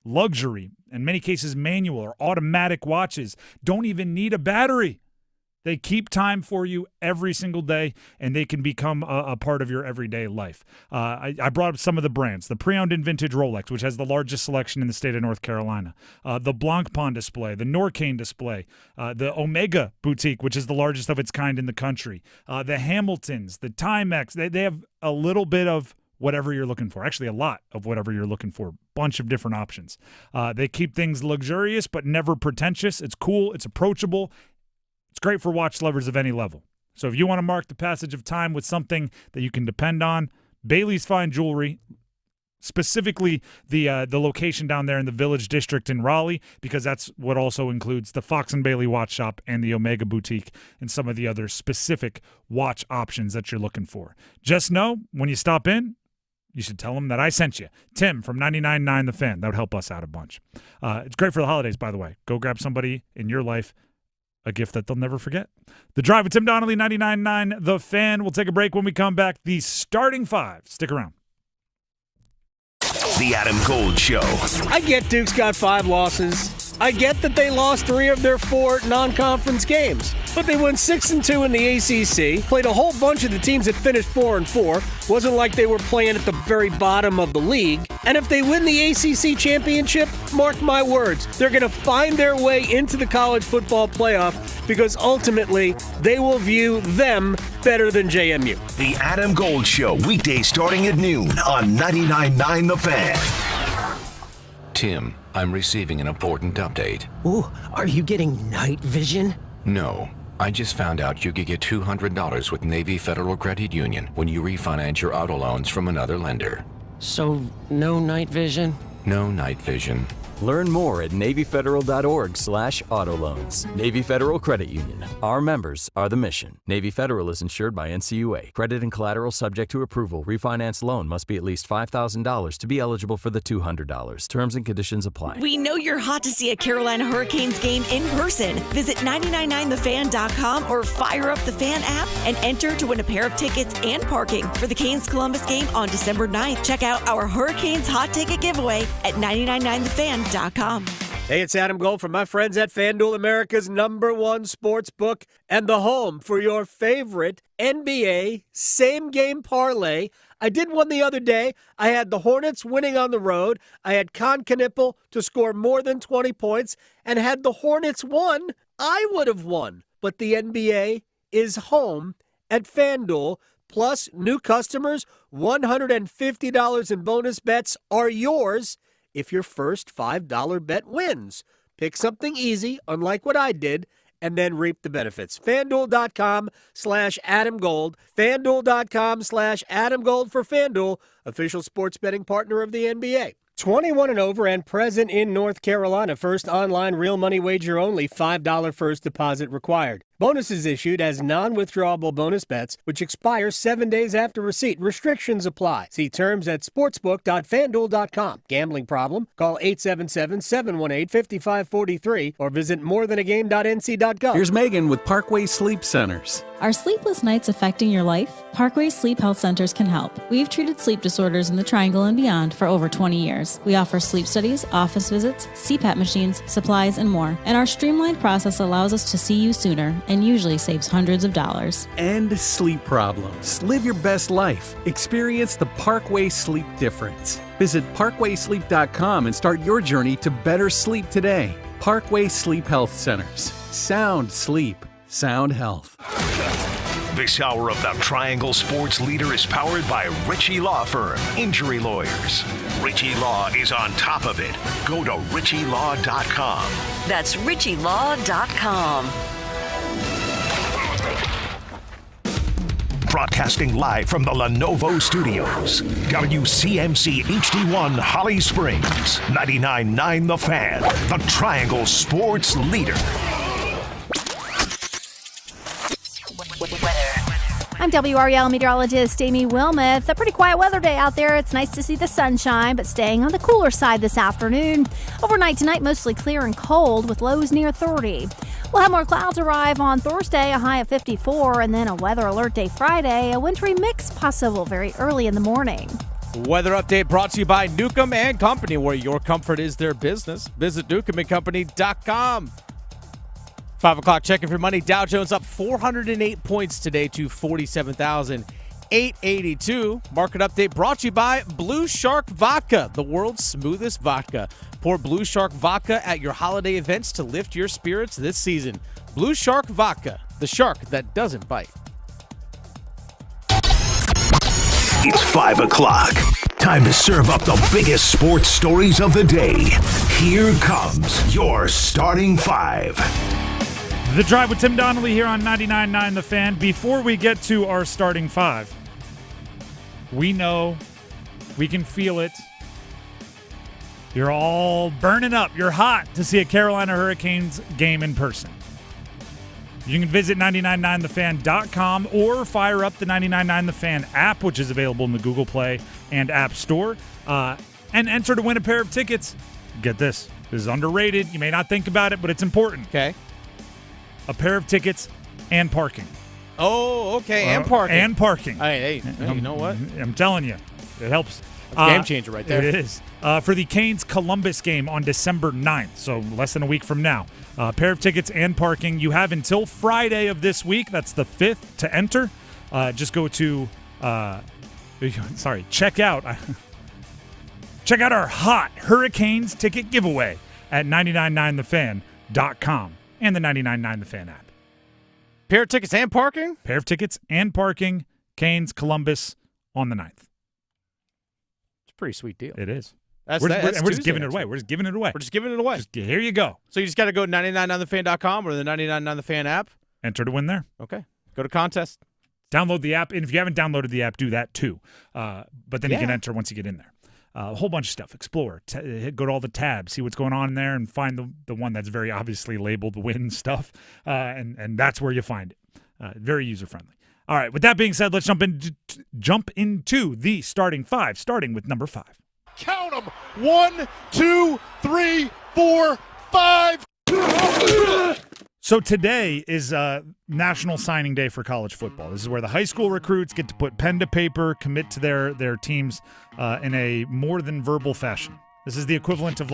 luxury, in many cases manual or automatic watches, don't even need a battery. They keep time for you every single day, and they can become a part of your everyday life. I brought up some of the brands. The pre-owned and vintage Rolex, which has the largest selection in the state of North Carolina. The Blanc Pond display, the Norcane display, the Omega Boutique, which is the largest of its kind in the country. The Hamiltons, the Timex. They have a little bit of whatever you're looking for. Actually, a lot of whatever you're looking for. Bunch of different options. They keep things luxurious but never pretentious. It's cool. It's approachable. It's great for watch lovers of any level. So if you want to mark the passage of time with something that you can depend on, Bailey's Fine Jewelry, specifically the location down there in the Village District in Raleigh, because that's what also includes the Fox and Bailey Watch Shop and the Omega Boutique and some of the other specific watch options that you're looking for. Just know, when you stop in, you should tell them that I sent you. Tim from 99.9 The Fan. That would help us out a bunch. It's great for the holidays, by the way. Go grab somebody in your life a gift that they'll never forget. The Drive with Tim Donnelly, 99.9 The Fan. We'll take a break when we come back. The starting five. Stick around. The Adam Gold Show. I get Duke's got 5 losses. I get that they lost 3 of their 4 non-conference games. But they went 6-2 in the ACC, played a whole bunch of the teams that finished 4-4. Wasn't like they were playing at the very bottom of the league. And if they win the ACC championship, mark my words, they're going to find their way into the college football playoff because ultimately they will view them better than JMU. The Adam Gold Show, weekdays starting at noon on 99.9 The Fan. Tim, I'm receiving an important update. Ooh, are you getting night vision? No. I just found out you could get $200 with Navy Federal Credit Union when you refinance your auto loans from another lender. So, no night vision? No night vision. Learn more at NavyFederal.org/autoloans. Navy Federal Credit Union. Our members are the mission. Navy Federal is insured by NCUA. Credit and collateral subject to approval. Refinance loan must be at least $5,000 to be eligible for the $200. Terms and conditions apply. We know you're hot to see a Carolina Hurricanes game in person. Visit 999thefan.com or fire up the Fan app and enter to win a pair of tickets and parking for the Canes-Columbus game on December 9th. Check out our Hurricanes hot ticket giveaway at 999thefan.com. Hey, it's Adam Gold from my friends at FanDuel, America's #1 sports book and the home for your favorite NBA same-game parlay. I did one the other day. I had the Hornets winning on the road. I had Con Knipple to score more than 20 points and had the Hornets won I would have won, but the NBA is home at FanDuel. Plus, new customers, $150 in bonus bets are yours if your first $5 bet wins. Pick something easy, unlike what I did, and then reap the benefits. FanDuel.com/AdamGold. FanDuel.com/AdamGold for FanDuel, official sports betting partner of the NBA. 21 and over and present in North Carolina. First online real money wager only. $5 first deposit required. Bonuses issued as non-withdrawable bonus bets, which expire 7 days after receipt. Restrictions apply. See terms at sportsbook.fanduel.com. Gambling problem? Call 877-718-5543 or visit morethanagame.nc.gov. Here's Megan with Parkway Sleep Centers. Are sleepless nights affecting your life? Parkway Sleep Health Centers can help. We've treated sleep disorders in the Triangle and beyond for over 20 years. We offer sleep studies, office visits, CPAP machines, supplies, and more. And our streamlined process allows us to see you sooner and usually saves hundreds of dollars. End sleep problems. Live your best life. Experience the Parkway Sleep difference. Visit parkwaysleep.com and start your journey to better sleep today. Parkway Sleep Health Centers. Sound sleep. Sound health. This hour of the Triangle Sports Leader is powered by Ritchie Law Firm, Injury Lawyers. Ritchie Law is on top of it. Go to ritchielaw.com. That's ritchielaw.com. Broadcasting live from the Lenovo Studios. WCMC HD1 Holly Springs. 99.9 The Fan. The Triangle Sports Leader. I'm WREL meteorologist Amy Wilmoth. A pretty quiet weather day out there. It's nice to see the sunshine, but staying on the cooler side this afternoon. Overnight tonight, mostly clear and cold with lows near 30. We'll have more clouds arrive on Thursday, a high of 54, and then a weather alert day Friday, a wintry mix possible very early in the morning. Weather update brought to you by Newcomb & Company, where your comfort is their business. Visit newcombandcompany.com. 5 o'clock, checking for money. Dow Jones up 408 points today to 47,882. Market update brought to you by Blue Shark Vodka, the world's smoothest vodka. Pour Blue Shark Vodka at your holiday events to lift your spirits this season. Blue Shark Vodka, the shark that doesn't bite. It's 5 o'clock. Time to serve up the biggest sports stories of the day. Here comes your starting five. The Drive with Tim Donnelly here on 99.9 The Fan. Before we get to our starting five, we know, we can feel it. You're all burning up. You're hot to see a Carolina Hurricanes game in person. You can visit 999thefan.com or fire up the 99.9 The Fan app, which is available in the Google Play and App Store, and enter to win a pair of tickets. Get this. This is underrated. You may not think about it, but it's important. Okay. A pair of tickets and parking. Oh, okay, and parking. And parking. Hey, you know what? I'm telling you, it helps. Game changer right there. It is. For the Canes-Columbus game on December 9th, so less than a week from now. A pair of tickets and parking. You have until Friday of this week, that's the 5th, to enter. Just go to, check out our hot Hurricanes ticket giveaway at 999thefan.com. And the 99.9 The Fan app. Pair of tickets and parking? Pair of tickets and parking. Canes, Columbus on the 9th. It's a pretty sweet deal. It is. We're just giving it away. We're just giving it away. We're just giving it away. Here you go. So you just got to go to 999thefan.com or the 99.9 The Fan app. Enter to win there. Okay. Go to contest. Download the app. And if you haven't downloaded the app, do that too. But then you can enter once you get in there. A whole bunch of stuff. Explore. Go to all the tabs. See what's going on in there and find the one that's very obviously labeled win stuff. And that's where you find it. Very user-friendly. All right. With that being said, let's jump into the starting five, starting with number 5. Count them. 1, 2, 3, 4, 5. So today is National Signing Day for college football. This is where the high school recruits get to put pen to paper, commit to their teams in a more than verbal fashion. This is the equivalent of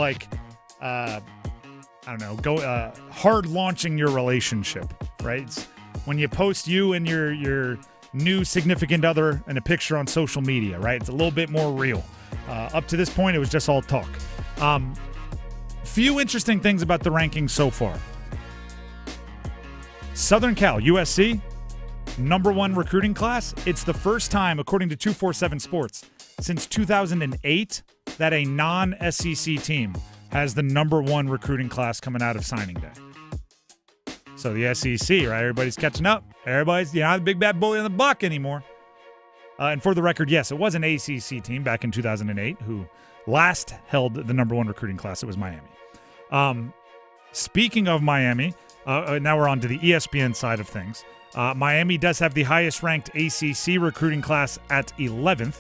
hard launching your relationship, right? It's when you post you and your new significant other in a picture on social media, right? It's a little bit more real. Up to this point, it was just all talk. Few interesting things about the rankings so far. Southern Cal, USC, number 1 recruiting class. It's the first time, according to 247 Sports, since 2008 that a non-SEC team has the number 1 recruiting class coming out of signing day. So the SEC, right? Everybody's catching up. Everybody's not the big bad bully on the block anymore. And for the record, yes, it was an ACC team back in 2008 who last held the number 1 recruiting class. It was Miami. Speaking of Miami, now we're on to the ESPN side of things. Miami does have the highest ranked ACC recruiting class at 11th,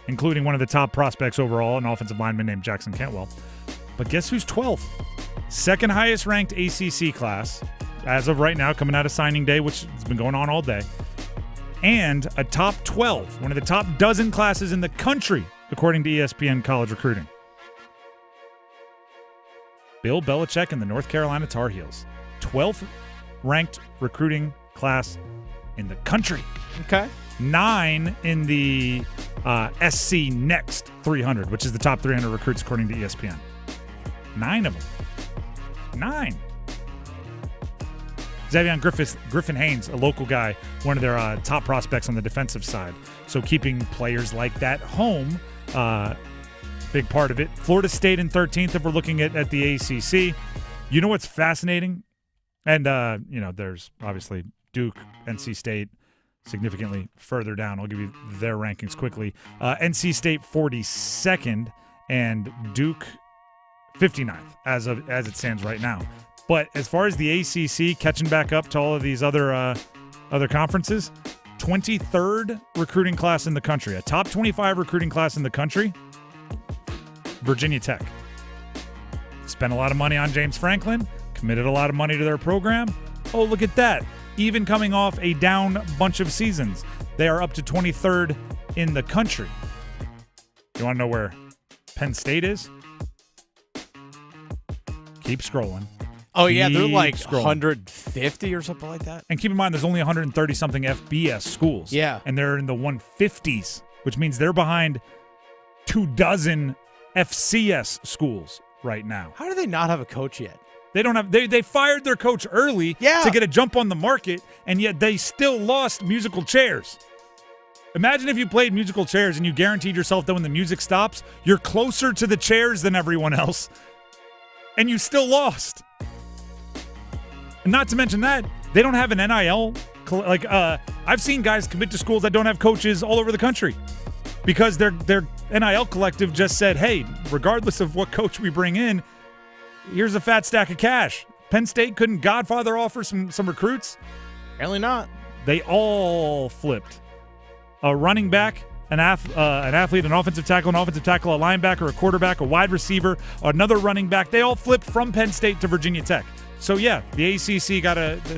including one of the top prospects overall, an offensive lineman named Jackson Cantwell. But guess who's 12th? Second highest ranked ACC class as of right now, coming out of signing day, which has been going on all day. And a top 12, one of the top dozen classes in the country, according to ESPN College Recruiting. Bill Belichick and the North Carolina Tar Heels. 12th ranked recruiting class in the country. Okay. 9 in the SC Next 300, which is the top 300 recruits according to ESPN. 9 of them. 9. Xavier Griffin Haynes, a local guy, one of their top prospects on the defensive side. So keeping players like that home, big part of it. Florida State in 13th if we're looking at the ACC. You know what's fascinating? And, there's obviously Duke, NC State, significantly further down. I'll give you their rankings quickly. NC State 42nd and Duke 59th as it stands right now. But as far as the ACC catching back up to all of these other conferences, 23rd recruiting class in the country, a top 25 recruiting class in the country, Virginia Tech. Spent a lot of money on James Franklin, committed a lot of money to their program. Oh, look at that. Even coming off a down bunch of seasons, they are up to 23rd in the country. You want to know where Penn State is? Keep scrolling. Oh, yeah, they're like scrolling. 150 or something like that. And keep in mind, there's only 130-something FBS schools. Yeah. And they're in the 150s, which means they're behind 24 FCS schools right now. How do they not have a coach yet? They don't have. They fired their coach early to get a jump on the market, and yet they still lost musical chairs. Imagine if you played musical chairs and you guaranteed yourself that when the music stops, you're closer to the chairs than everyone else, and you still lost. And not to mention that, they don't have an NIL. I've seen guys commit to schools that don't have coaches all over the country because their NIL collective just said, hey, regardless of what coach we bring in, here's a fat stack of cash. Penn State couldn't Godfather offer some recruits? Apparently not. They all flipped. A running back, an athlete, an offensive tackle, a linebacker, a quarterback, a wide receiver, another running back. They all flipped from Penn State to Virginia Tech. So yeah, the ACC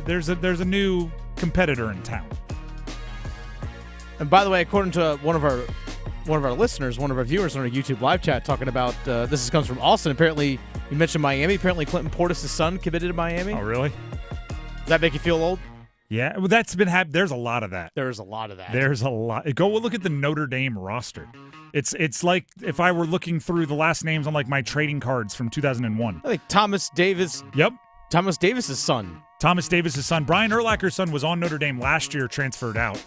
there's a new competitor in town. And by the way, according to one of our listeners, one of our viewers on our YouTube live chat, talking about this comes from Austin. Apparently, you mentioned Miami. Apparently, Clinton Portis' son committed to Miami. Oh, really? Does that make you feel old? Yeah, well, that's been happening. There's a lot of that. There's a lot of that. There's a lot. Go look at the Notre Dame roster. It's like if I were looking through the last names on like my trading cards from 2001. I think Thomas Davis. Yep. Thomas Davis' son. Brian Urlacher's son was on Notre Dame last year, transferred out.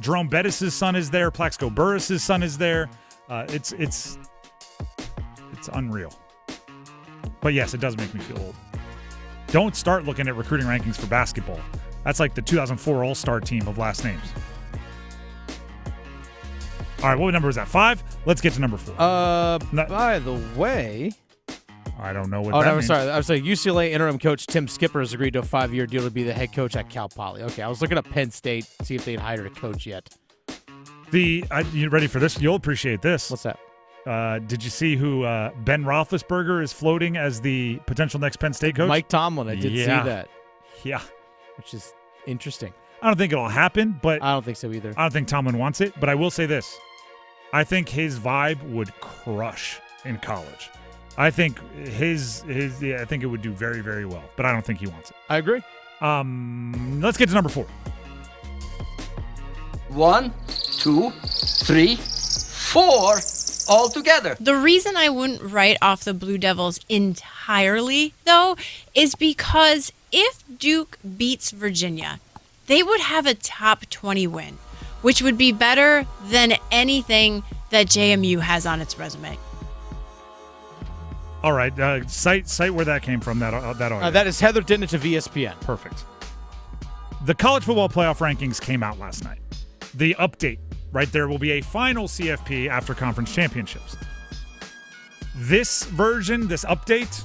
Jerome Bettis' son is there. Plaxico Burris' son is there. It's unreal. But yes, it does make me feel old. Don't start looking at recruiting rankings for basketball. That's like the 2004 All-Star team of last names. All right, what number is that? 5? Let's get to number 4. By the way, I don't know what that means. Sorry. I was saying UCLA interim coach Tim Skipper has agreed to a 5-year deal to be the head coach at Cal Poly. Okay, I was looking up Penn State, see if they'd hired a coach yet. You ready for this? You'll appreciate this. What's that? Did you see who Ben Roethlisberger is floating as the potential next Penn State coach? Mike Tomlin. I did see that. Yeah. Which is interesting. I don't think it'll happen, but I don't think so either. I don't think Tomlin wants it, but I will say this. I think his vibe would crush in college. I think I think it would do very, very well, but I don't think he wants it. I agree. Let's get to number 4. 1, 2, 3, 4. altogether. The reason I wouldn't write off the Blue Devils entirely, though, is because if Duke beats Virginia, they would have a top 20 win, which would be better than anything that JMU has on its resume. All right, cite where that came from. That audio. That is Heather Dinich of ESPN. Perfect. The college football playoff rankings came out last night. The update, right there, will be a final CFP after conference championships. This version, this update,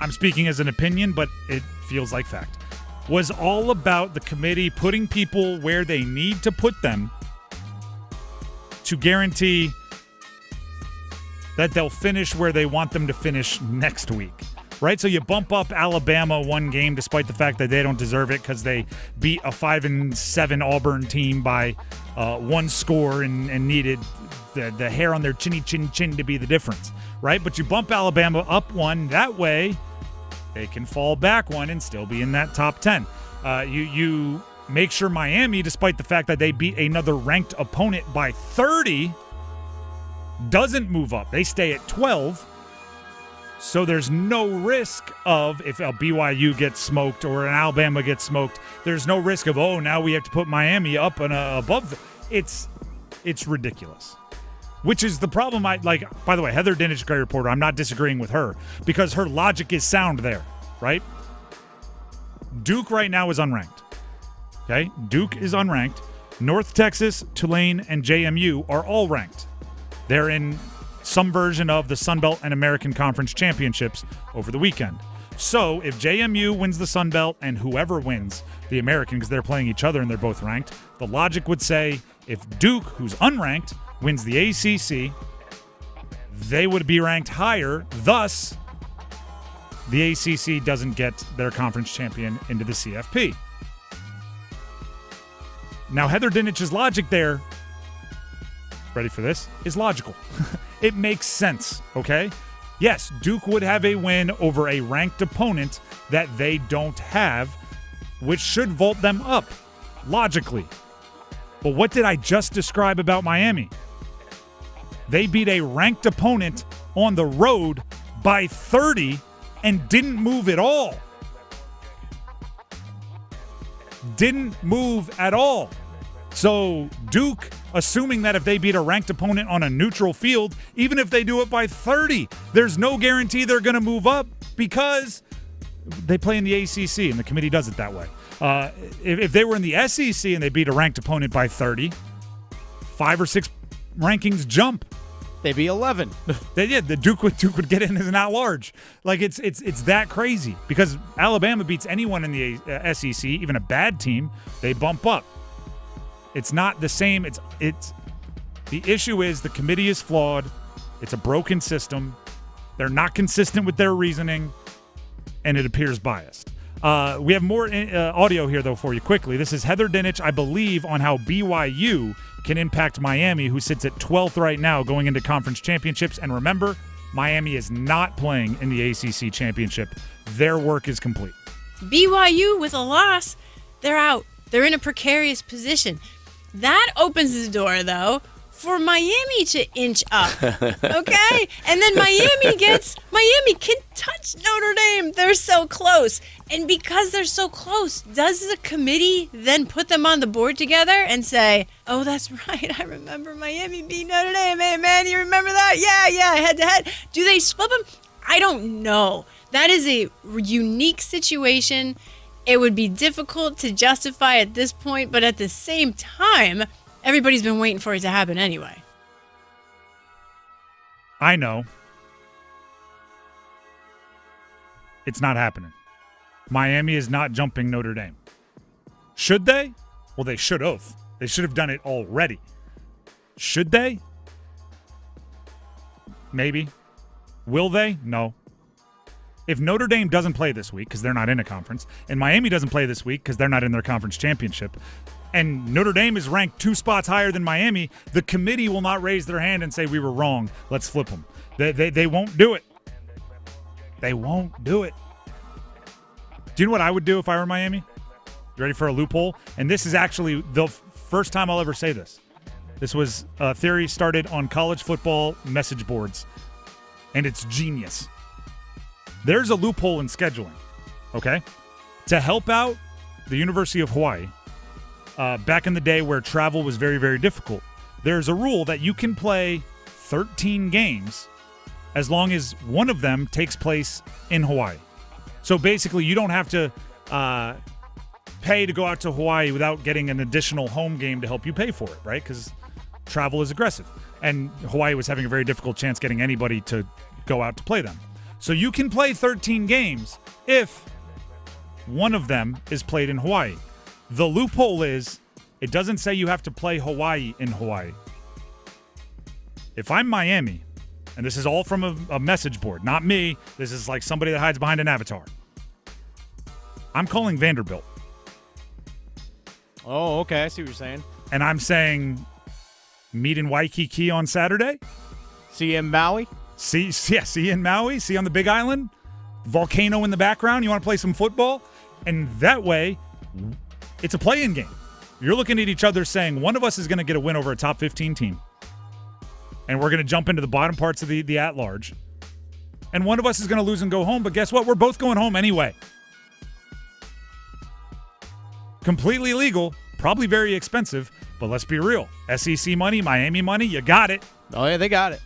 I'm speaking as an opinion, but it feels like fact, was all about the committee putting people where they need to put them to guarantee that they'll finish where they want them to finish next week. Right, so you bump up Alabama one game despite the fact that they don't deserve it because they beat a 5-7 Auburn team by one score and needed the hair on their chinny chin to be the difference, right? But you bump Alabama up one, that way they can fall back one and still be in that top 10. You make sure Miami, despite the fact that they beat another ranked opponent by 30, doesn't move up. They stay at 12. So there's no risk of, if a BYU gets smoked or an Alabama gets smoked, there's no risk of, now we have to put Miami up and above. It's ridiculous. Which is the problem. By the way, Heather Dinich, great reporter, I'm not disagreeing with her because her logic is sound there, right? Duke right now is unranked. Okay? Duke is unranked. North Texas, Tulane, and JMU are all ranked. They're in some version of the Sun Belt and American Conference Championships over the weekend. So if JMU wins the Sun Belt and whoever wins the American, because they're playing each other and they're both ranked, the logic would say if Duke, who's unranked, wins the ACC, they would be ranked higher. Thus, the ACC doesn't get their conference champion into the CFP. Now, Heather Dinich's logic there, ready for this, is logical. It makes sense, okay? Yes, Duke would have a win over a ranked opponent that they don't have, which should vault them up, logically. But what did I just describe about Miami? They beat a ranked opponent on the road by 30 and didn't move at all. Didn't move at all. So Duke, assuming that if they beat a ranked opponent on a neutral field, even if they do it by 30, there's no guarantee they're going to move up because they play in the ACC and the committee does it that way. If they were in the SEC and they beat a ranked opponent by 30, 5 or 6 rankings jump. They'd be 11. The Duke would get in as an at-large. Like it's that crazy because Alabama beats anyone in the SEC, even a bad team, they bump up. It's not the same. It's the issue is the committee is flawed. It's a broken system. They're not consistent with their reasoning, and it appears biased. We have more audio here, though, for you quickly. This is Heather Dinich, I believe, on how BYU can impact Miami, who sits at 12th right now going into conference championships. And remember, Miami is not playing in the ACC championship. Their work is complete. BYU with a loss, they're out. They're in a precarious position. That opens the door, though, for Miami to inch up, okay? And then Miami can touch Notre Dame. They're so close. And because they're so close, does the committee then put them on the board together and say, oh, that's right, I remember Miami beat Notre Dame. Hey, man, you remember that? Yeah, head-to-head. Do they split them? I don't know. That is a unique situation. It would be difficult to justify at this point, but at the same time, everybody's been waiting for it to happen anyway. I know. It's not happening. Miami is not jumping Notre Dame. Should they? Well, they should have. They should have done it already. Should they? Maybe. Will they? No. If Notre Dame doesn't play this week because they're not in a conference, and Miami doesn't play this week because they're not in their conference championship, and Notre Dame is ranked 2 spots higher than Miami, the committee will not raise their hand and say, we were wrong, let's flip them. They won't do it. They won't do it. Do you know what I would do if I were Miami? You ready for a loophole? And this is actually the first time I'll ever say this. This was a theory started on college football message boards, and it's genius. There's a loophole in scheduling, okay? To help out the University of Hawaii, back in the day where travel was very, very difficult, there's a rule that you can play 13 games as long as one of them takes place in Hawaii. So basically, you don't have to pay to go out to Hawaii without getting an additional home game to help you pay for it, right? Because travel is aggressive. And Hawaii was having a very difficult chance getting anybody to go out to play them. So you can play 13 games if one of them is played in Hawaii. The loophole is it doesn't say you have to play Hawaii in Hawaii. If I'm Miami, and this is all from a message board, not me, this is like somebody that hides behind an avatar, I'm calling Vanderbilt. Oh, okay. I see what you're saying. And I'm saying meet in Waikiki on Saturday. See you in Maui? See you in Maui. See you on the Big Island. Volcano in the background. You want to play some football? And that way, it's a play-in game. You're looking at each other saying one of us is going to get a win over a top 15 team. And we're going to jump into the bottom parts of the at-large. And one of us is going to lose and go home. But guess what? We're both going home anyway. Completely legal. Probably very expensive. But let's be real. SEC money, Miami money, you got it. Oh, yeah, they got it.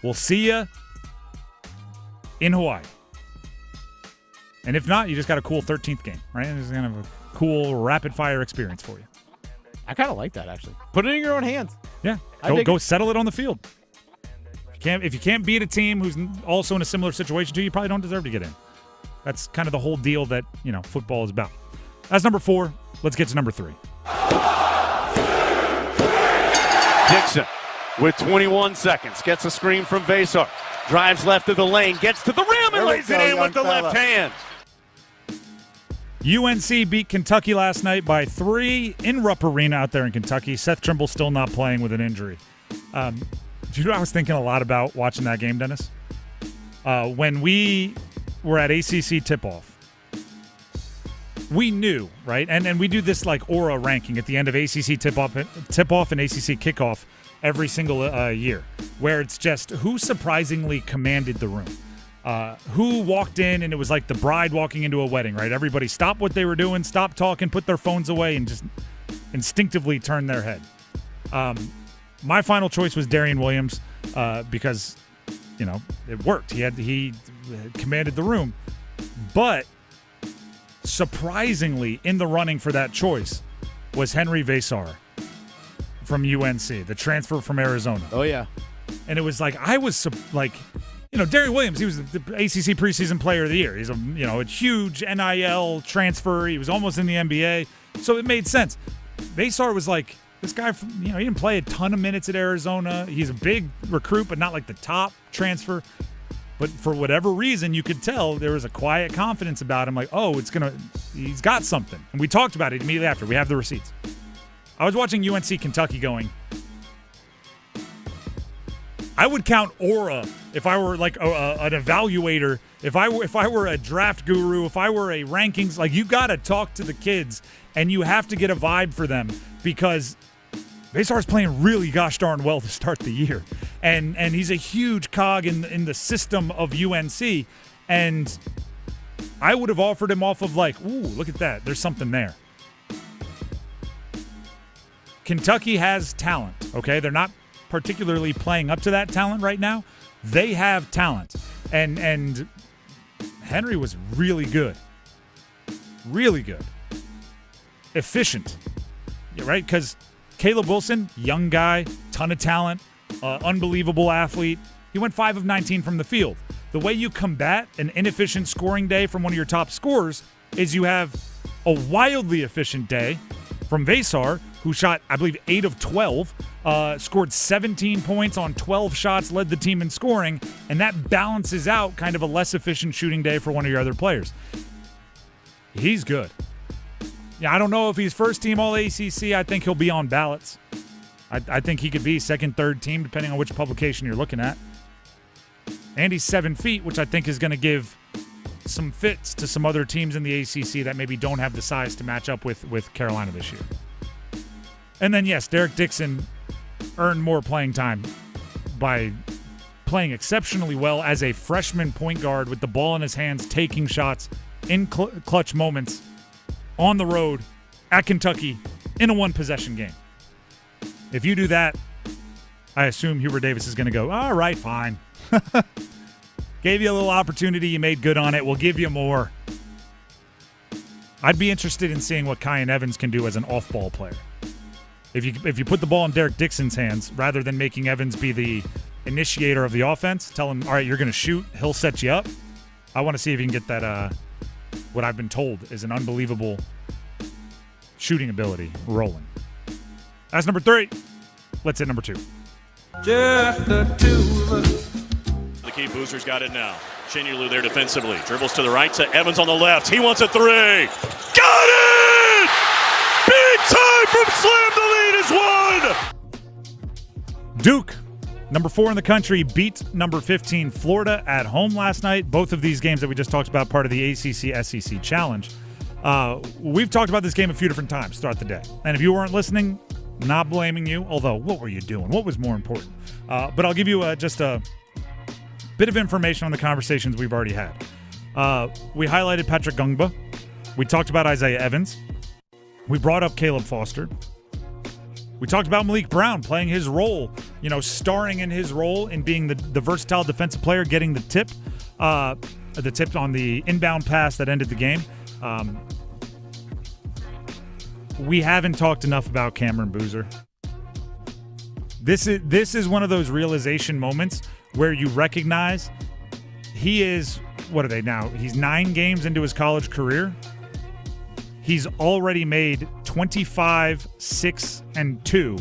We'll see you in Hawaii. And if not, you just got a cool 13th game, right? It's kind of a cool rapid-fire experience for you. I kind of like that, actually. Put it in your own hands. Yeah. Go settle it on the field. If you can't beat a team who's also in a similar situation to you, you probably don't deserve to get in. That's kind of the whole deal that, football is about. That's number 4. Let's get to number 3. Dixon with 21 seconds gets a screen from Vasar. Drives left of the lane, gets to the rim and lays it in with the left hand. UNC beat Kentucky last night by 3 in Rupp Arena out there in Kentucky. Seth Trimble still not playing with an injury. Do you know what I was thinking a lot about watching that game, Dennis? When we were at ACC tip-off, we knew, right? And we do this like aura ranking at the end of ACC tip-off and ACC kickoff every single year, where it's just who surprisingly commanded the room. Who walked in and it was like the bride walking into a wedding, right? Everybody stopped what they were doing, stopped talking, put their phones away, and just instinctively turned their head. My final choice was Darian Williams because, it worked. He commanded the room. But surprisingly, in the running for that choice was Henry Vasar from UNC, the transfer from Arizona. Oh, yeah. And it was like, Darian Williams, he was the ACC preseason player of the year. He's a huge NIL transfer. He was almost in the NBA. So it made sense. Vasar was like, this guy, he didn't play a ton of minutes at Arizona. He's a big recruit, but not like the top transfer. But for whatever reason, you could tell there was a quiet confidence about him. Like, he's got something. And we talked about it immediately after. We have the receipts. I was watching UNC Kentucky going, I would count aura if I were like an evaluator, if I were a draft guru, if I were a rankings, like you got to talk to the kids and you have to get a vibe for them because Vasar's playing really gosh darn well to start the year. And he's a huge cog in the system of UNC. And I would have offered him off of like, ooh, look at that. There's something there. Kentucky has talent, okay? They're not particularly playing up to that talent right now. They have talent. And Henry was really good. Really good. Efficient. Yeah, right? Because Caleb Wilson, young guy, ton of talent, unbelievable athlete. He went 5 of 19 from the field. The way you combat an inefficient scoring day from one of your top scorers is you have a wildly efficient day from Vasar, who shot, I believe, 8 of 12, scored 17 points on 12 shots, led the team in scoring, and that balances out kind of a less efficient shooting day for one of your other players. He's good. Yeah, I don't know if he's first team All-ACC. I think he'll be on ballots. I think he could be second, third team, depending on which publication you're looking at. And he's 7 feet, which I think is going to give some fits to some other teams in the ACC that maybe don't have the size to match up with Carolina this year. And then, yes, Derek Dixon earned more playing time by playing exceptionally well as a freshman point guard with the ball in his hands, taking shots in clutch moments on the road at Kentucky in a one-possession game. If you do that, I assume Hubert Davis is going to go, all right, fine. Gave you a little opportunity. You made good on it. We'll give you more. I'd be interested in seeing what Kyan Evans can do as an off-ball player. If you put the ball in Derek Dixon's hands, rather than making Evans be the initiator of the offense, tell him, all right, you're going to shoot. He'll set you up. I want to see if you can get that, what I've been told is an unbelievable shooting ability rolling. That's number 3. Let's hit number 2. Just the two of us. The key Boozer's got it now. Shinyulu there defensively. Dribbles to the right to Evans on the left. He wants a 3. Got it! Big time from Slam. The lead is 1. Duke, number 4 in the country, beat number 15 Florida at home last night. Both of these games that we just talked about, part of the ACC-SEC Challenge. We've talked about this game a few different times throughout the day. And if you weren't listening, not blaming you, although what were you doing? What was more important? But I'll give you just a bit of information on the conversations we've already had. We highlighted Patrick Gungba. We talked about Isaiah Evans. We brought up Caleb Foster. We talked about Malik Brown playing his role, starring in his role in being the versatile defensive player, getting the tip on the inbound pass that ended the game. We haven't talked enough about Cameron Boozer. This is one of those realization moments where you recognize he is, what are they now? He's 9 games into his college career. He's already made 25, 6, and 2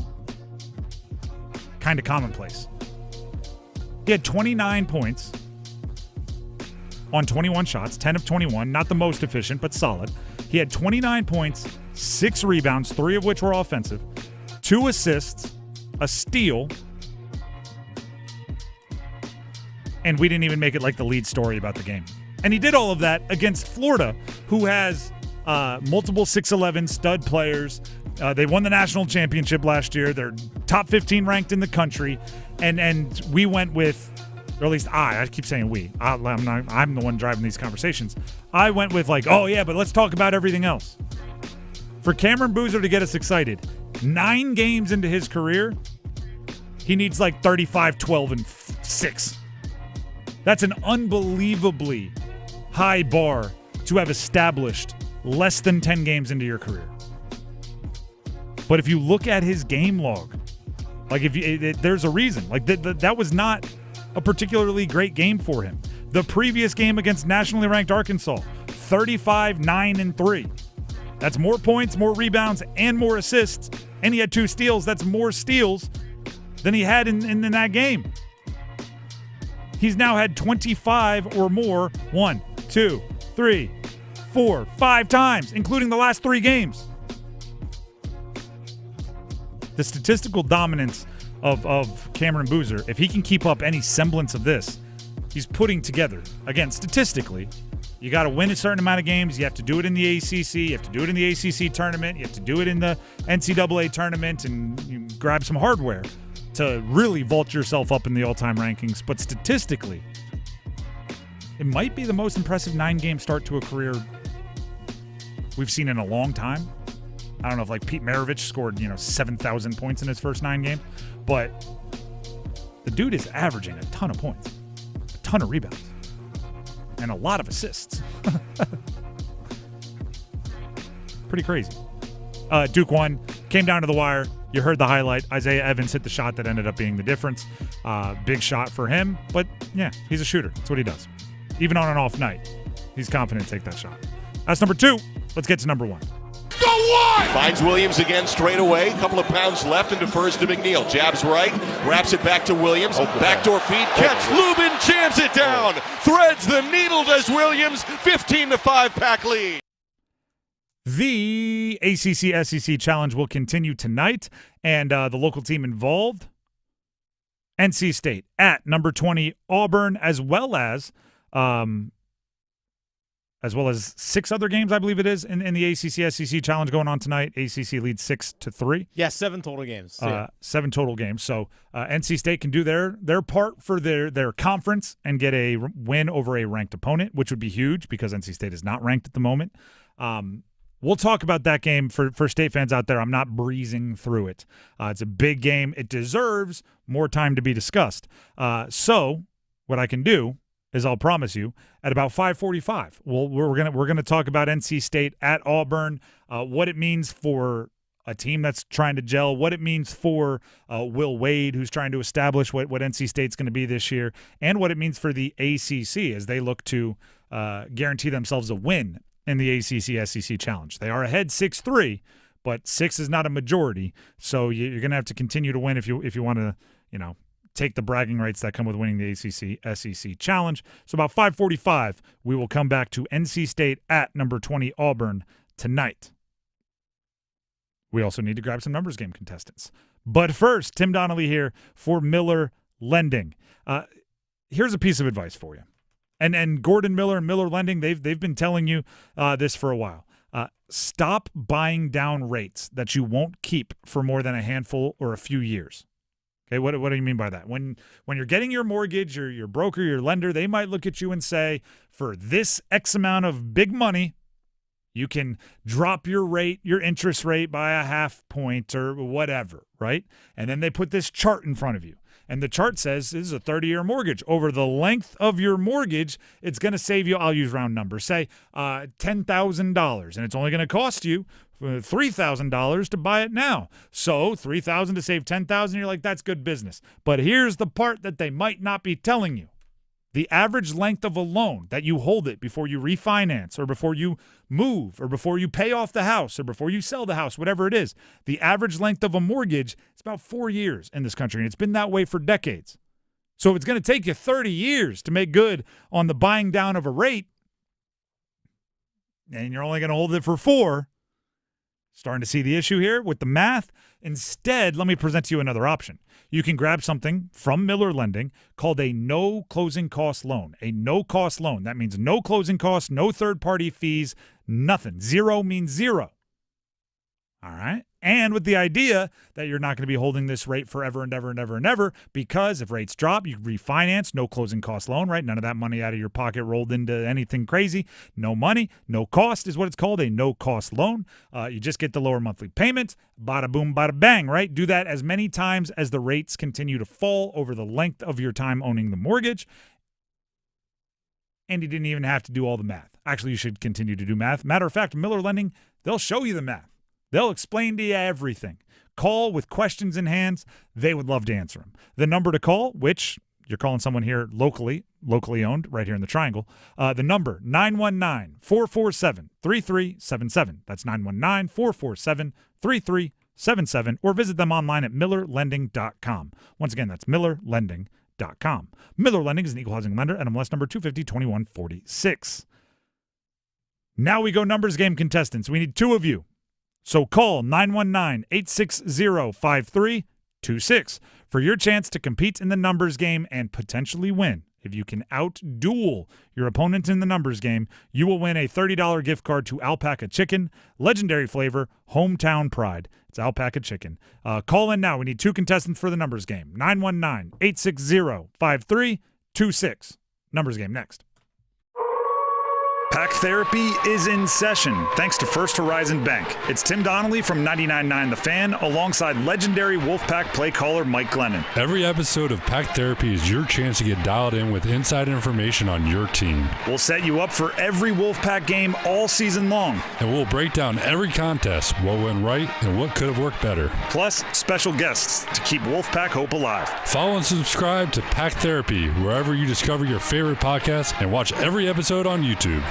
kind of commonplace. He had 29 points on 21 shots, 10 of 21, not the most efficient, but solid. He had 29 points, 6 rebounds, 3 of which were offensive, 2 assists, a steal, and we didn't even make it like the lead story about the game. And he did all of that against Florida, who has multiple 6'11 stud players. They won the national championship last year. They're top 15 ranked in the country. And we went with, or at least I keep saying we. I'm the one driving these conversations. I went with oh yeah, but let's talk about everything else. For Cameron Boozer to get us excited, 9 games into his career, he needs 35, 12, and 6. That's an unbelievably high bar to have established less than 10 games into your career. But if you look at his game log, there's a reason. That was not a particularly great game for him. The previous game against nationally ranked Arkansas, 35, 9, and 3. That's more points, more rebounds, and more assists. And he had 2 steals. That's more steals than he had in that game. He's now had 25 or more 1, 2, 3, 4, 5 times, including the last 3 games. The statistical dominance of Cameron Boozer, if he can keep up any semblance of this, he's putting together, again, statistically, you got to win a certain amount of games. You have to do it in the ACC. You have to do it in the ACC tournament. You have to do it in the NCAA tournament, and you grab some hardware to really vault yourself up in the all-time rankings. But statistically, it might be the most impressive 9-game start to a career we've seen in a long time. I don't know if Pete Maravich scored 7,000 points in his first 9 games, but the dude is averaging a ton of points, a ton of rebounds, and a lot of assists. Pretty crazy. Duke won, came down to the wire. You heard the highlight. Isaiah Evans hit the shot that ended up being the difference. Big shot for him, but yeah, he's a shooter. That's what he does. Even on an off night, he's confident to take that shot. That's number 2. Let's get to number 1. Finds Williams again straight away. Couple of pounds left and defers to McNeil. Jabs right, wraps it back to Williams. Backdoor feed, catch. Lubin jams it down. Threads the needle, does Williams. 15-5 Pack lead. The ACC-SEC Challenge will continue tonight, and the local team involved, NC State at number 20 Auburn, as well as as well as 6 other games, I believe it is, in the ACC-SEC Challenge going on tonight. ACC leads 6-3. Yeah, 7 total games. 7 total games. So NC State can do their part for their conference and get a win over a ranked opponent, which would be huge because NC State is not ranked at the moment. We'll talk about that game for State fans out there. I'm not breezing through it. It's a big game. It deserves more time to be discussed. So what I can do is I'll promise you at about 5:45, we're gonna talk about NC State at Auburn, what it means for a team that's trying to gel, what it means for Will Wade, who's trying to establish what NC State's going to be this year, and what it means for the ACC as they look to guarantee themselves a win in the ACC-SEC Challenge. They are ahead 6-3, but 6 is not a majority, so you're going to have to continue to win if you want to, take the bragging rights that come with winning the ACC-SEC Challenge. So about 5:45, we will come back to NC State at number 20 Auburn tonight. We also need to grab some numbers game contestants. But first, Tim Donnelly here for Miller Lending. Here's a piece of advice for you. And Gordon Miller and Miller Lending, they've been telling you this for a while. Stop buying down rates that you won't keep for more than a handful or a few years. Okay, what do you mean by that? When you're getting your mortgage, your broker, your lender, they might look at you and say, for this X amount of big money, you can drop your rate, your interest rate by a half point or whatever, right? And then they put this chart in front of you. And the chart says this is a 30-year mortgage. Over the length of your mortgage, it's going to save you, I'll use round numbers, say $10,000. And it's only going to cost you $3,000 to buy it now. So $3,000 to save $10,000, you're like, that's good business. But here's the part that they might not be telling you. The average length of a loan that you hold it before you refinance or before you move or before you pay off the house or before you sell the house, whatever it is, the average length of a mortgage is about 4 years in this country, and it's been that way for decades. So if it's going to take you 30 years to make good on the buying down of a rate, and you're only going to hold it for 4, starting to see the issue here with the math. Instead, let me present to you another option. You can grab something from Miller Lending called a no closing cost loan. A no cost loan. That means no closing costs, no third-party fees, nothing. 0 means 0. All right? And with the idea that you're not going to be holding this rate forever and ever and ever and ever, because if rates drop, you refinance, no closing cost loan, right? None of that money out of your pocket rolled into anything crazy. No money, no cost is what it's called, a no-cost loan. You just get the lower monthly payment. Bada boom, bada bang, right? Do that as many times as the rates continue to fall over the length of your time owning the mortgage. And you didn't even have to do all the math. Actually, you should continue to do math. Matter of fact, Miller Lending, they'll show you the math. They'll explain to you everything. Call with questions in hand. They would love to answer them. The number to call, which you're calling someone here locally owned, right here in the Triangle. The number, 919-447-3377. That's 919-447-3377. Or visit them online at millerlending.com. Once again, that's millerlending.com. Miller Lending is an equal housing lender, NMLS number 250-2146. Now we go numbers game contestants. We need 2 of you. So call 919-860-5326 for your chance to compete in the numbers game and potentially win. If you can out-duel your opponent in the numbers game, you will win a $30 gift card to Alpaca Chicken, legendary flavor, hometown pride. It's Alpaca Chicken. Call in now. We need 2 contestants for the numbers game. 919-860-5326. Numbers game next. Pack Therapy is in session, thanks to First Horizon Bank. It's Tim Donnelly from 99.9 The Fan, alongside legendary Wolfpack play caller Mike Glennon. Every episode of Pack Therapy is your chance to get dialed in with inside information on your team. We'll set you up for every Wolfpack game all season long. And we'll break down every contest, what went right and what could have worked better. Plus, special guests to keep Wolfpack hope alive. Follow and subscribe to Pack Therapy wherever you discover your favorite podcast and watch every episode on YouTube.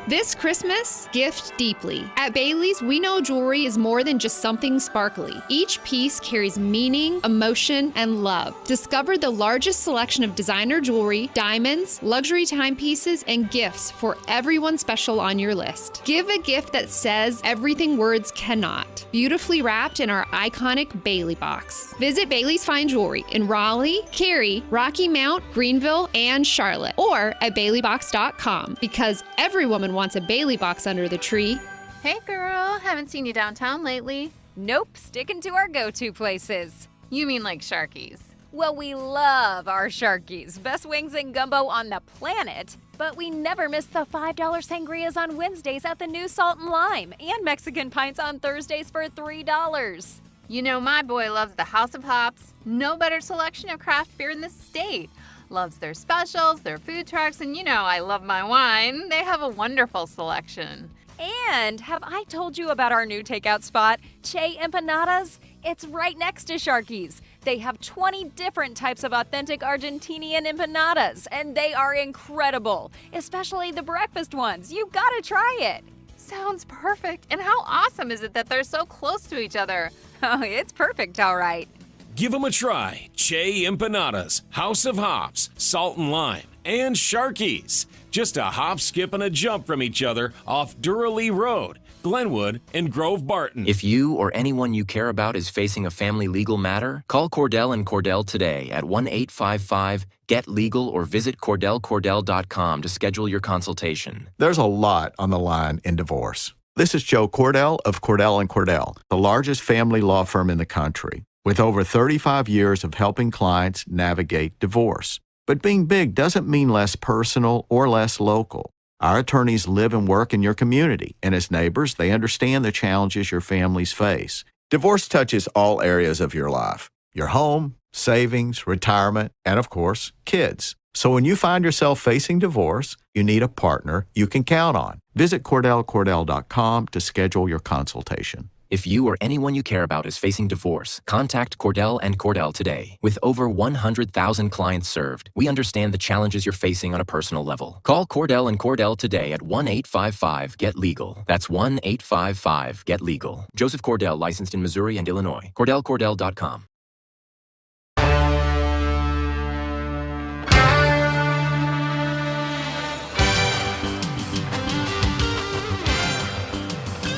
This Christmas, gift deeply. At Bailey's, we know jewelry is more than just something sparkly. Each piece carries meaning, emotion, and love. Discover the largest selection of designer jewelry, diamonds, luxury timepieces, and gifts for everyone special on your list. Give a gift that says everything words cannot. Beautifully wrapped in our iconic Bailey box. Visit Bailey's Fine Jewelry in Raleigh, Cary, Rocky Mount, Greenville, and Charlotte, or at baileybox.com, because every woman wants a Bailey box under the tree. Hey girl, haven't seen you downtown lately. Nope, sticking to our go-to places. You mean like Sharky's? Well, we love our Sharky's. Best wings and gumbo on the planet. But we never miss the $5 sangrias on Wednesdays at the new Salt and Lime, and Mexican pints on Thursdays for $3. You know my boy loves the House of Hops. No better selection of craft beer in the state. Loves their specials, their food trucks, and you know I love my wine. They have a wonderful selection. And have I told you about our new takeout spot, Che Empanadas? It's right next to Sharky's. They have 20 different types of authentic Argentinian empanadas, and they are incredible, especially the breakfast ones. You gotta try it. Sounds perfect. And how awesome is it that they're so close to each other? Oh, it's perfect, all right. Give them a try. Che Empanadas, House of Hops, Salt and Lime, and Sharky's. Just a hop, skip, and a jump from each other off Durham Road, Glenwood, and Grove Barton. If you or anyone you care about is facing a family legal matter, call Cordell and Cordell today at 1-855-GET-LEGAL or visit CordellCordell.com to schedule your consultation. There's a lot on the line in divorce. This is Joe Cordell of Cordell & Cordell, the largest family law firm in the country, with over 35 years of helping clients navigate divorce. But being big doesn't mean less personal or less local. Our attorneys live and work in your community, and as neighbors, they understand the challenges your families face. Divorce touches all areas of your life: your home, savings, retirement, and of course, kids. So when you find yourself facing divorce, you need a partner you can count on. Visit CordellCordell.com to schedule your consultation. If you or anyone you care about is facing divorce, contact Cordell and Cordell today. With over 100,000 clients served, we understand the challenges you're facing on a personal level. Call Cordell and Cordell today at 1-855-GET-LEGAL. That's 1-855-GET-LEGAL. Joseph Cordell, licensed in Missouri and Illinois. CordellCordell.com.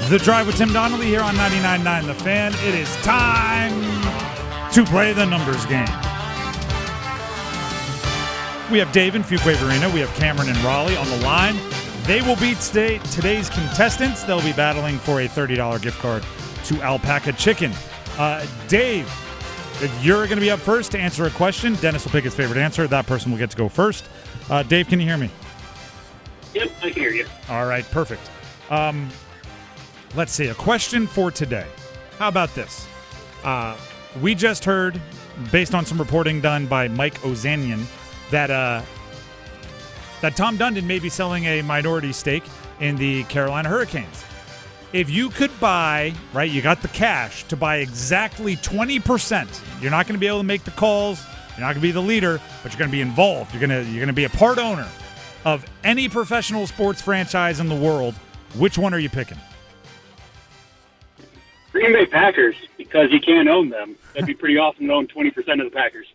The Drive with Tim Donnelly here on 99.9 The Fan. It is time to play the numbers game. We have Dave in Fuquay Arena. We have Cameron in Raleigh on the line. They will beat today's contestants. They'll be battling for a $30 gift card to Alpaca Chicken. Dave, you're going to be up first to answer a question. Dennis will pick his favorite answer. That person will get to go first. Dave, can you hear me? Yep, I can hear you. All right, perfect. Let's see, a question for today. How about this? We just heard, based on some reporting done by Mike Ozanian, that Tom Dundon may be selling a minority stake in the Carolina Hurricanes. If you could buy, right, you got the cash to buy exactly 20%. You're not going to be able to make the calls. You're not going to be the leader, but you're going to be involved. You're going to be a part owner of any professional sports franchise in the world. Which one are you picking? Green Bay Packers, because you can't own them. That'd be pretty awesome to own 20% of the Packers.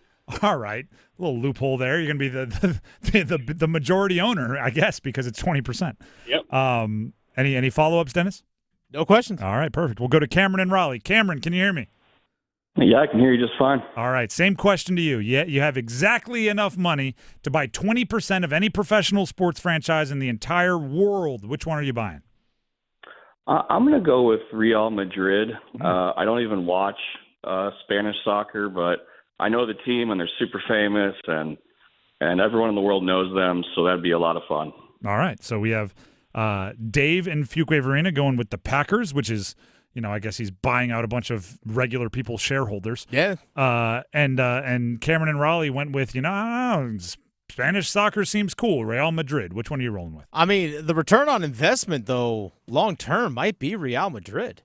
All right. A little loophole there. You're going to be the majority owner, I guess, because it's 20%. Yep. Any follow-ups, Dennis? No questions. All right, perfect. We'll go to Cameron in Raleigh. Cameron, can you hear me? Yeah, I can hear you just fine. All right, same question to you. You have exactly enough money to buy 20% of any professional sports franchise in the entire world. Which one are you buying? I'm going to go with Real Madrid. I don't even watch Spanish soccer, but I know the team, and they're super famous, and everyone in the world knows them, so that'd be a lot of fun. All right, so we have Dave in Fuquay Arena going with the Packers, which is, I guess he's buying out a bunch of regular people's shareholders. Yeah. And Cameron and Raleigh went with, I don't know, Spanish soccer seems cool. Real Madrid. Which one are you rolling with? I mean, the return on investment, though, long term might be Real Madrid.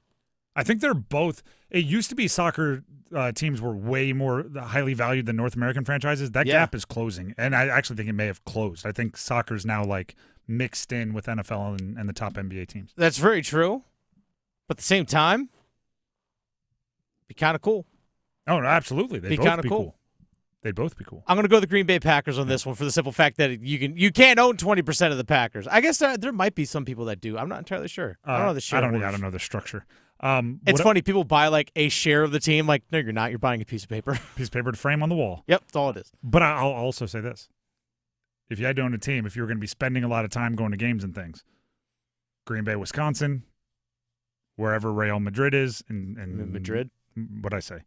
I think they're both. It used to be soccer teams were way more highly valued than North American franchises. That gap is closing, and I actually think it may have closed. I think soccer is now like mixed in with NFL and the top NBA teams. That's very true. But at the same time, be kind of cool. Oh, no, absolutely. They'd both be cool. They'd both be cool. I'm going to go the Green Bay Packers on this one for the simple fact that you can't own 20% of the Packers. I guess there might be some people that do. I'm not entirely sure. I don't know the share. I don't know the structure. It's funny. People buy like a share of the team. Like, no, you're not. You're buying a piece of paper. Piece of paper to frame on the wall. Yep, that's all it is. But I'll also say this. If you had to own a team, if you were going to be spending a lot of time going to games and things, Green Bay, Wisconsin, wherever Real Madrid is. In Madrid? What'd I say?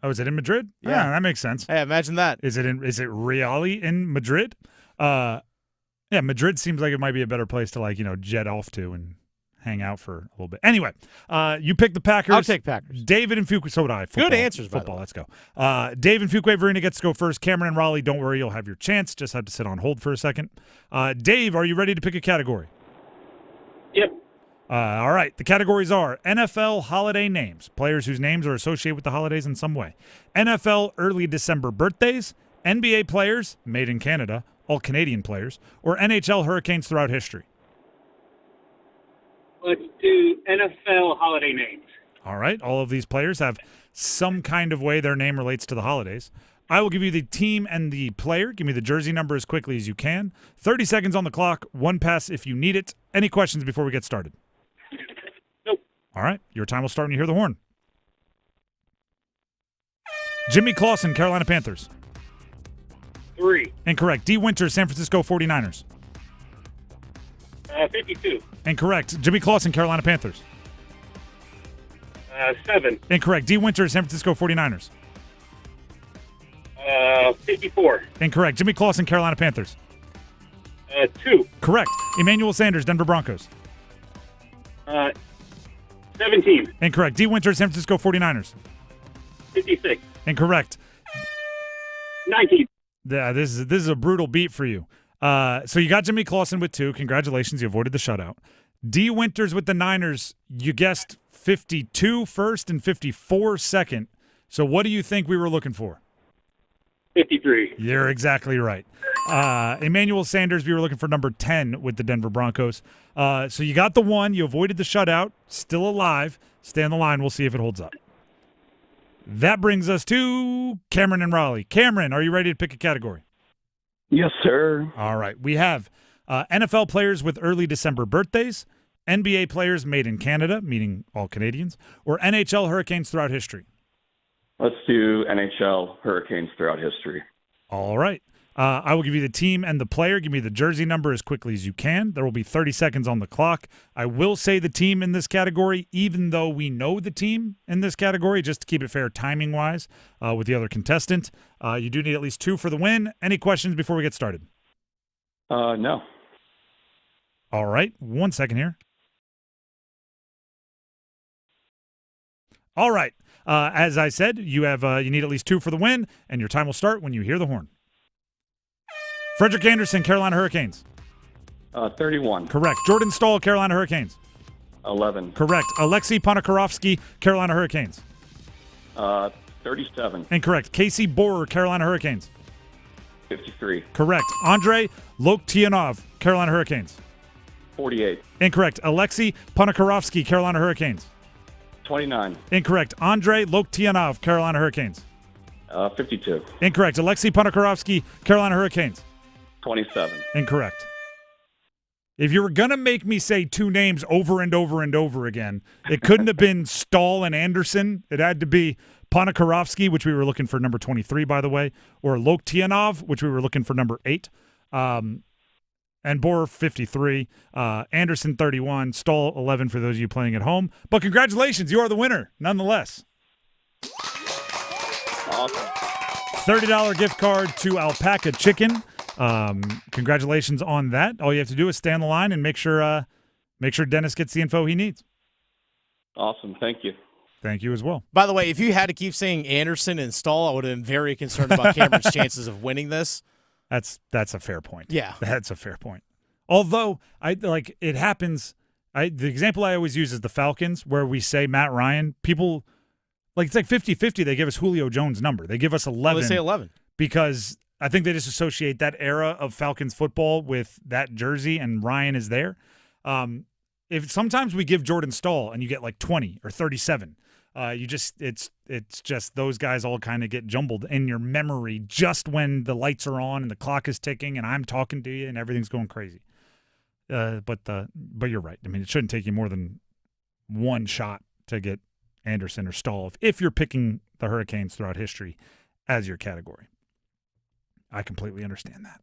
Is it in Madrid? Yeah, that makes sense. Hey, imagine that. Is it Raleigh in Madrid? Yeah, Madrid seems like it might be a better place to jet off to and hang out for a little bit. Anyway, you pick the Packers. I'll take Packers. David and Fuquay. So would I. Good answers, Football. Let's go. Dave and Fuquay Verena gets to go first. Cameron and Raleigh, don't worry, you'll have your chance. Just have to sit on hold for a second. Dave, are you ready to pick a category? Yep. All right. The categories are NFL holiday names, players whose names are associated with the holidays in some way. NFL early December birthdays, NBA players made in Canada, all Canadian players, or NHL hurricanes throughout history. Let's do NFL holiday names. All right. All of these players have some kind of way their name relates to the holidays. I will give you the team and the player. Give me the jersey number as quickly as you can. 30 seconds on the clock. One pass if you need it. Any questions before we get started? Nope. All right. Your time will start when you hear the horn. Jimmy Clausen, Carolina Panthers. 3. Incorrect. D. Winters, San Francisco 49ers. 52. Incorrect. Jimmy Clausen, Carolina Panthers. 7. Incorrect. D. Winters, San Francisco 49ers. 54. Incorrect. Jimmy Clausen, Carolina Panthers. 2. Correct. Emmanuel Sanders, Denver Broncos. 17. Incorrect. D. Winters, San Francisco 49ers. 56. Incorrect. 19. Yeah, this is a brutal beat for you. So you got Jimmy Clausen with 2. Congratulations, you avoided the shutout. D. Winters with the Niners, you guessed 52 first and 54 second. So what do you think we were looking for? 53. You're exactly right. Emmanuel Sanders, we were looking for number 10 with the Denver Broncos. So you got the 1. You avoided the shutout. Still alive. Stay on the line. We'll see if it holds up. That brings us to Cameron and Raleigh. Cameron, are you ready to pick a category? Yes, sir. All right. We have NFL players with early December birthdays, NBA players made in Canada, meaning all Canadians, or NHL hurricanes throughout history. Let's do NHL hurricanes throughout history. All right. I will give you the team and the player. Give me the jersey number as quickly as you can. There will be 30 seconds on the clock. I will say the team in this category, even though we know the team in this category, just to keep it fair timing-wise with the other contestant. You do need at least 2 for the win. Any questions before we get started? No. All right. 1 second here. All right. As I said, you need at least 2 for the win, and your time will start when you hear the horn. Frederick Anderson, Carolina Hurricanes. 31. Correct. Jordan Stahl, Carolina Hurricanes. 11. Correct. Alexei Ponikarovsky, Carolina Hurricanes. 37. Incorrect. Casey Borer, Carolina Hurricanes. 53. Correct. Andrei Loktionov, Carolina Hurricanes. 48. Incorrect. Alexei Ponikarovsky, Carolina Hurricanes. 29. Incorrect. Andrei Loktionov, Carolina Hurricanes. 52. Incorrect. Alexei Ponikarovsky, Carolina Hurricanes. 27. Incorrect. If you were going to make me say 2 names over and over and over again, it couldn't have been Stahl and Anderson. It had to be Ponikarovsky, which we were looking for number 23, by the way, or Loktionov, which we were looking for number 8. And Borer, 53. Anderson, 31. Stahl, 11 for those of you playing at home. But congratulations, you are the winner, nonetheless. Awesome. $30 gift card to Alpaca Chicken. Congratulations on that. All you have to do is stay on the line and make sure Dennis gets the info he needs. Awesome. Thank you. Thank you as well. By the way, if you had to keep saying Anderson and Stahl, I would have been very concerned about Cameron's chances of winning this. That's a fair point. Yeah. That's a fair point. Although, it happens. The example I always use is the Falcons, where we say Matt Ryan. People, it's like 50-50. They give us Julio Jones' number. They give us 11. Well, they say 11. Because I think they just associate that era of Falcons football with that jersey, and Ryan is there. If sometimes we give Jordan Stahl and you get like 20 or 37, it's just those guys all kind of get jumbled in your memory just when the lights are on and the clock is ticking and I'm talking to you and everything's going crazy. But you're right. I mean, it shouldn't take you more than one shot to get Anderson or Stahl if you're picking the Hurricanes throughout history as your category. I completely understand that.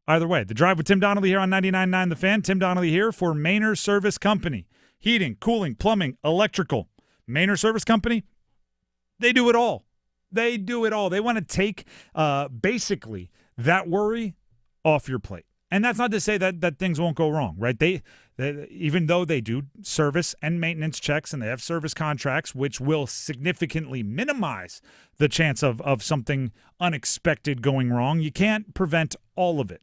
Either way, the Drive with Tim Donnelly here on 99.9 The Fan. Tim Donnelly here for Mainer Service Company. Heating, cooling, plumbing, electrical. Mainer Service Company, they do it all. They do it all. They want to take basically that worry off your plate. And that's not to say that things won't go wrong, right? They even though they do service and maintenance checks and they have service contracts, which will significantly minimize the chance of something unexpected going wrong, you can't prevent all of it.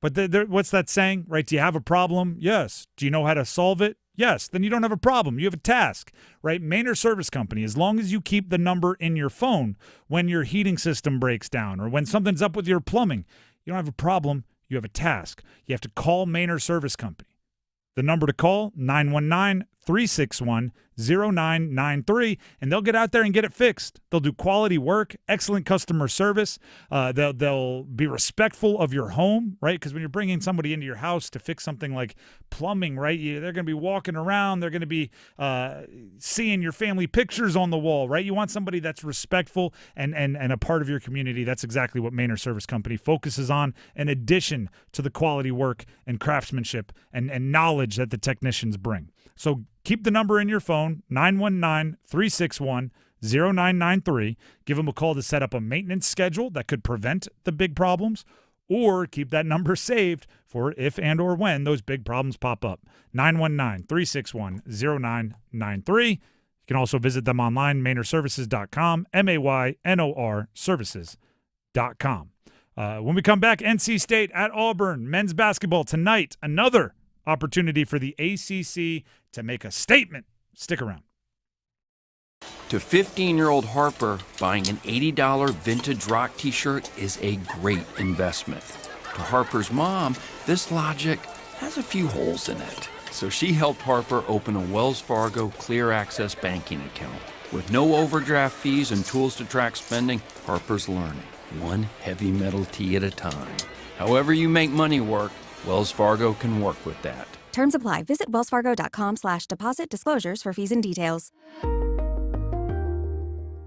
But what's that saying, right? Do you have a problem? Yes. Do you know how to solve it? Yes. Then you don't have a problem. You have a task, right? Mainer Service Company, as long as you keep the number in your phone when your heating system breaks down or when something's up with your plumbing, you don't have a problem. You have a task. You have to call Mainer Service Company. The number to call, 919-361-0993, and they'll get out there and get it fixed. They'll do quality work, excellent customer service. They'll be respectful of your home, right? Because when you're bringing somebody into your house to fix something like plumbing, right, they're going to be walking around. They're going to be seeing your family pictures on the wall, right? You want somebody that's respectful and a part of your community. That's exactly what Mainer Service Company focuses on, in addition to the quality work and craftsmanship and knowledge that the technicians bring. So keep the number in your phone, 919-361-0993. Give them a call to set up a maintenance schedule that could prevent the big problems, or keep that number saved for if and or when those big problems pop up. 919-361-0993. You can also visit them online, MainerServices.com, MAYNOR Services.com. When we come back, NC State at Auburn, men's basketball tonight, another opportunity for the ACC to make a statement. Stick around. To 15-year-old Harper, buying an $80 vintage rock t-shirt is a great investment. To Harper's mom, this logic has a few holes in it. So she helped Harper open a Wells Fargo Clear Access banking account. With no overdraft fees and tools to track spending, Harper's learning, one heavy metal tee at a time. However you make money work, Wells Fargo can work with that. Terms apply. Visit wellsfargo.com/deposit disclosures for fees and details.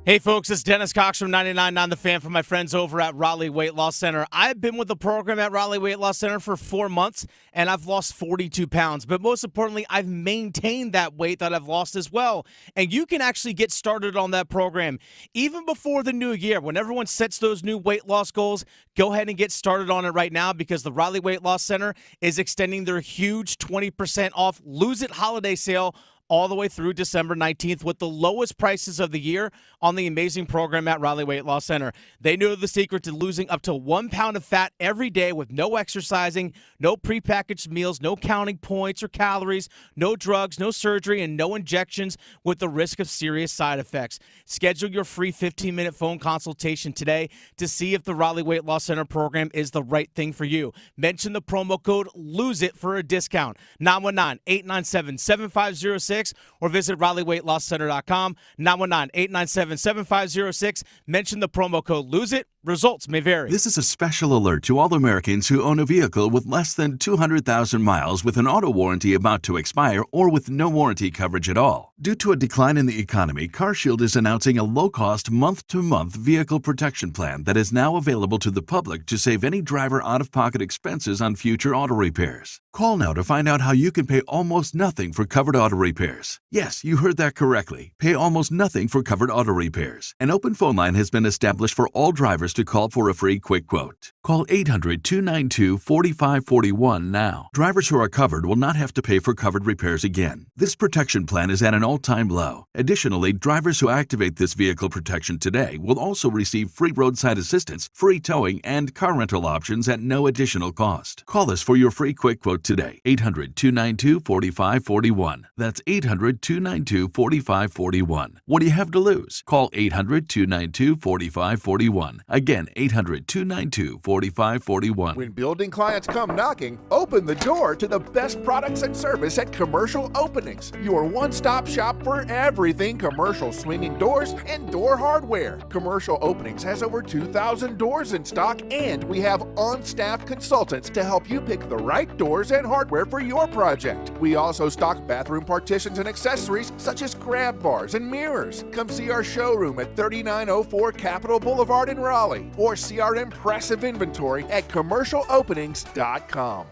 Hey, folks, it's Dennis Cox from 99.9 The Fan, from my friends over at Raleigh Weight Loss Center. I've been with the program at Raleigh Weight Loss Center for 4 months, and I've lost 42 pounds. But most importantly, I've maintained that weight that I've lost as well. And you can actually get started on that program even before the new year. When everyone sets those new weight loss goals, go ahead and get started on it right now, because the Raleigh Weight Loss Center is extending their huge 20% off Lose It holiday sale all the way through December 19th with the lowest prices of the year on the amazing program at Raleigh Weight Loss Center. They know the secret to losing up to 1 pound of fat every day with no exercising, no prepackaged meals, no counting points or calories, no drugs, no surgery, and no injections with the risk of serious side effects. Schedule your free 15-minute phone consultation today to see if the Raleigh Weight Loss Center program is the right thing for you. Mention the promo code LOSEIT for a discount. 919-897-7506 or visit RaleighWeightLossCenter.com. 919-897-7506. Mention the promo code LOSEIT. Results may vary. This is a special alert to all Americans who own a vehicle with less than 200,000 miles with an auto warranty about to expire or with no warranty coverage at all. Due to a decline in the economy, CarShield is announcing a low-cost month-to-month vehicle protection plan that is now available to the public to save any driver out-of-pocket expenses on future auto repairs. Call now to find out how you can pay almost nothing for covered auto repairs. Yes, you heard that correctly. Pay almost nothing for covered auto repairs. An open phone line has been established for all drivers to call for a free quick quote. Call 800-292-4541 now. Drivers who are covered will not have to pay for covered repairs again. This protection plan is at an all-time low. Additionally, drivers who activate this vehicle protection today will also receive free roadside assistance, free towing, and car rental options at no additional cost. Call us for your free quick quote today. 800-292-4541. That's 800-292-4541. What do you have to lose? Call 800-292-4541. Again, Again, 800-292-4541. When building clients come knocking, open the door to the best products and service at Commercial Openings, your one-stop shop for everything commercial swinging doors and door hardware. Commercial Openings has over 2,000 doors in stock, and we have on-staff consultants to help you pick the right doors and hardware for your project. We also stock bathroom partitions and accessories such as grab bars and mirrors. Come see our showroom at 3904 Capitol Boulevard in Raleigh, or see our impressive inventory at commercialopenings.com.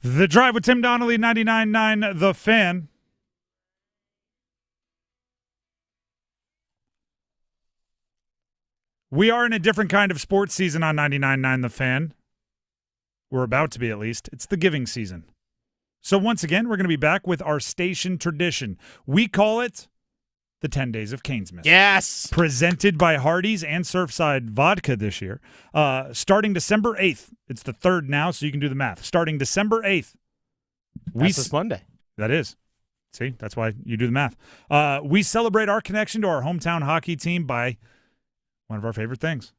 The Drive with Tim Donnelly, 99.9 The Fan. We are in a different kind of sports season on 99.9 The Fan. We're about to be, at least. It's the giving season. So once again, we're going to be back with our station tradition. We call it the 10 Days of Canesmas. Yes! Presented by Hardee's and Surfside Vodka this year. Starting December 8th. It's the 3rd now, so you can do the math. Starting December 8th. That's this Monday. That is. See, that's why you do the math. We celebrate our connection to our hometown hockey team by one of our favorite things,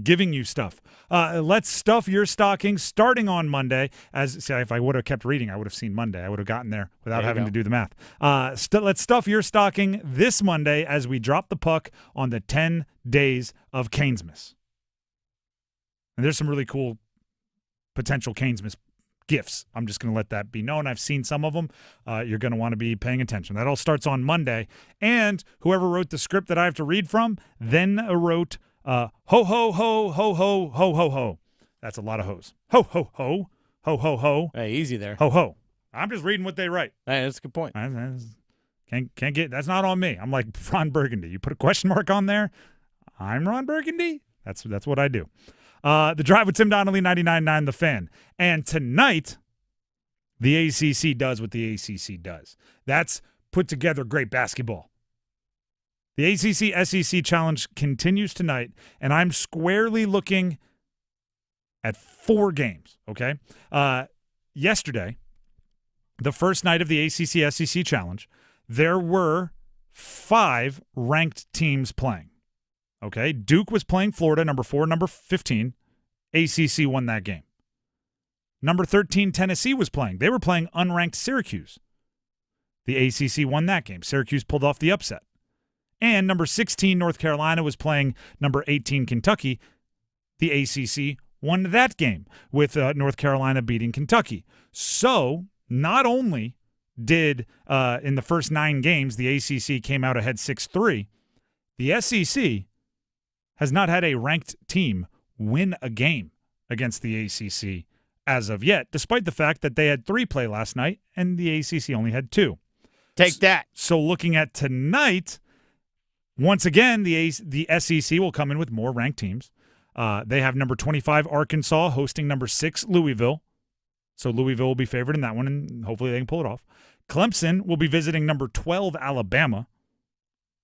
giving you stuff. Let's stuff your stocking starting on Monday. If I would have kept reading, I would have seen Monday. I would have gotten there without having to do the math. Let's stuff your stocking this Monday as we drop the puck on the 10 Days of Canesmas. And there's some really cool potential Canesmas gifts. I'm just going to let that be known. I've seen some of them. You're going to want to be paying attention. That all starts on Monday. And whoever wrote the script that I have to read from then wrote ho, ho, ho, ho, ho, ho, ho, ho. That's a lot of hoes. Ho, ho, ho, ho, ho, ho. Hey, easy there. Ho, ho. I'm just reading what they write. Hey, that's a good point. Can't get, that's not on me. I'm like Ron Burgundy. You put a question mark on there, I'm Ron Burgundy. That's what I do. The Drive with Tim Donnelly, 99.9 The Fan. And tonight, the ACC does what the ACC does. That's put together great basketball. The ACC-SEC Challenge continues tonight, and I'm squarely looking at 4 games, okay? Yesterday, the first night of the ACC-SEC Challenge, there were 5 ranked teams playing. Okay, Duke was playing Florida, number 4, number 15. ACC won that game. Number 13, Tennessee was playing. They were playing unranked Syracuse. The ACC won that game. Syracuse pulled off the upset. And number 16, North Carolina was playing number 18, Kentucky. The ACC won that game with North Carolina beating Kentucky. So not only did in the first 9 games, the ACC came out ahead 6-3, the SEC has not had a ranked team win a game against the ACC as of yet, despite the fact that they had 3 play last night and the ACC only had 2. Take that. So looking at tonight, once again, the SEC will come in with more ranked teams. They have number 25 Arkansas hosting number 6 Louisville. So Louisville will be favored in that one, and hopefully they can pull it off. Clemson will be visiting number 12 Alabama.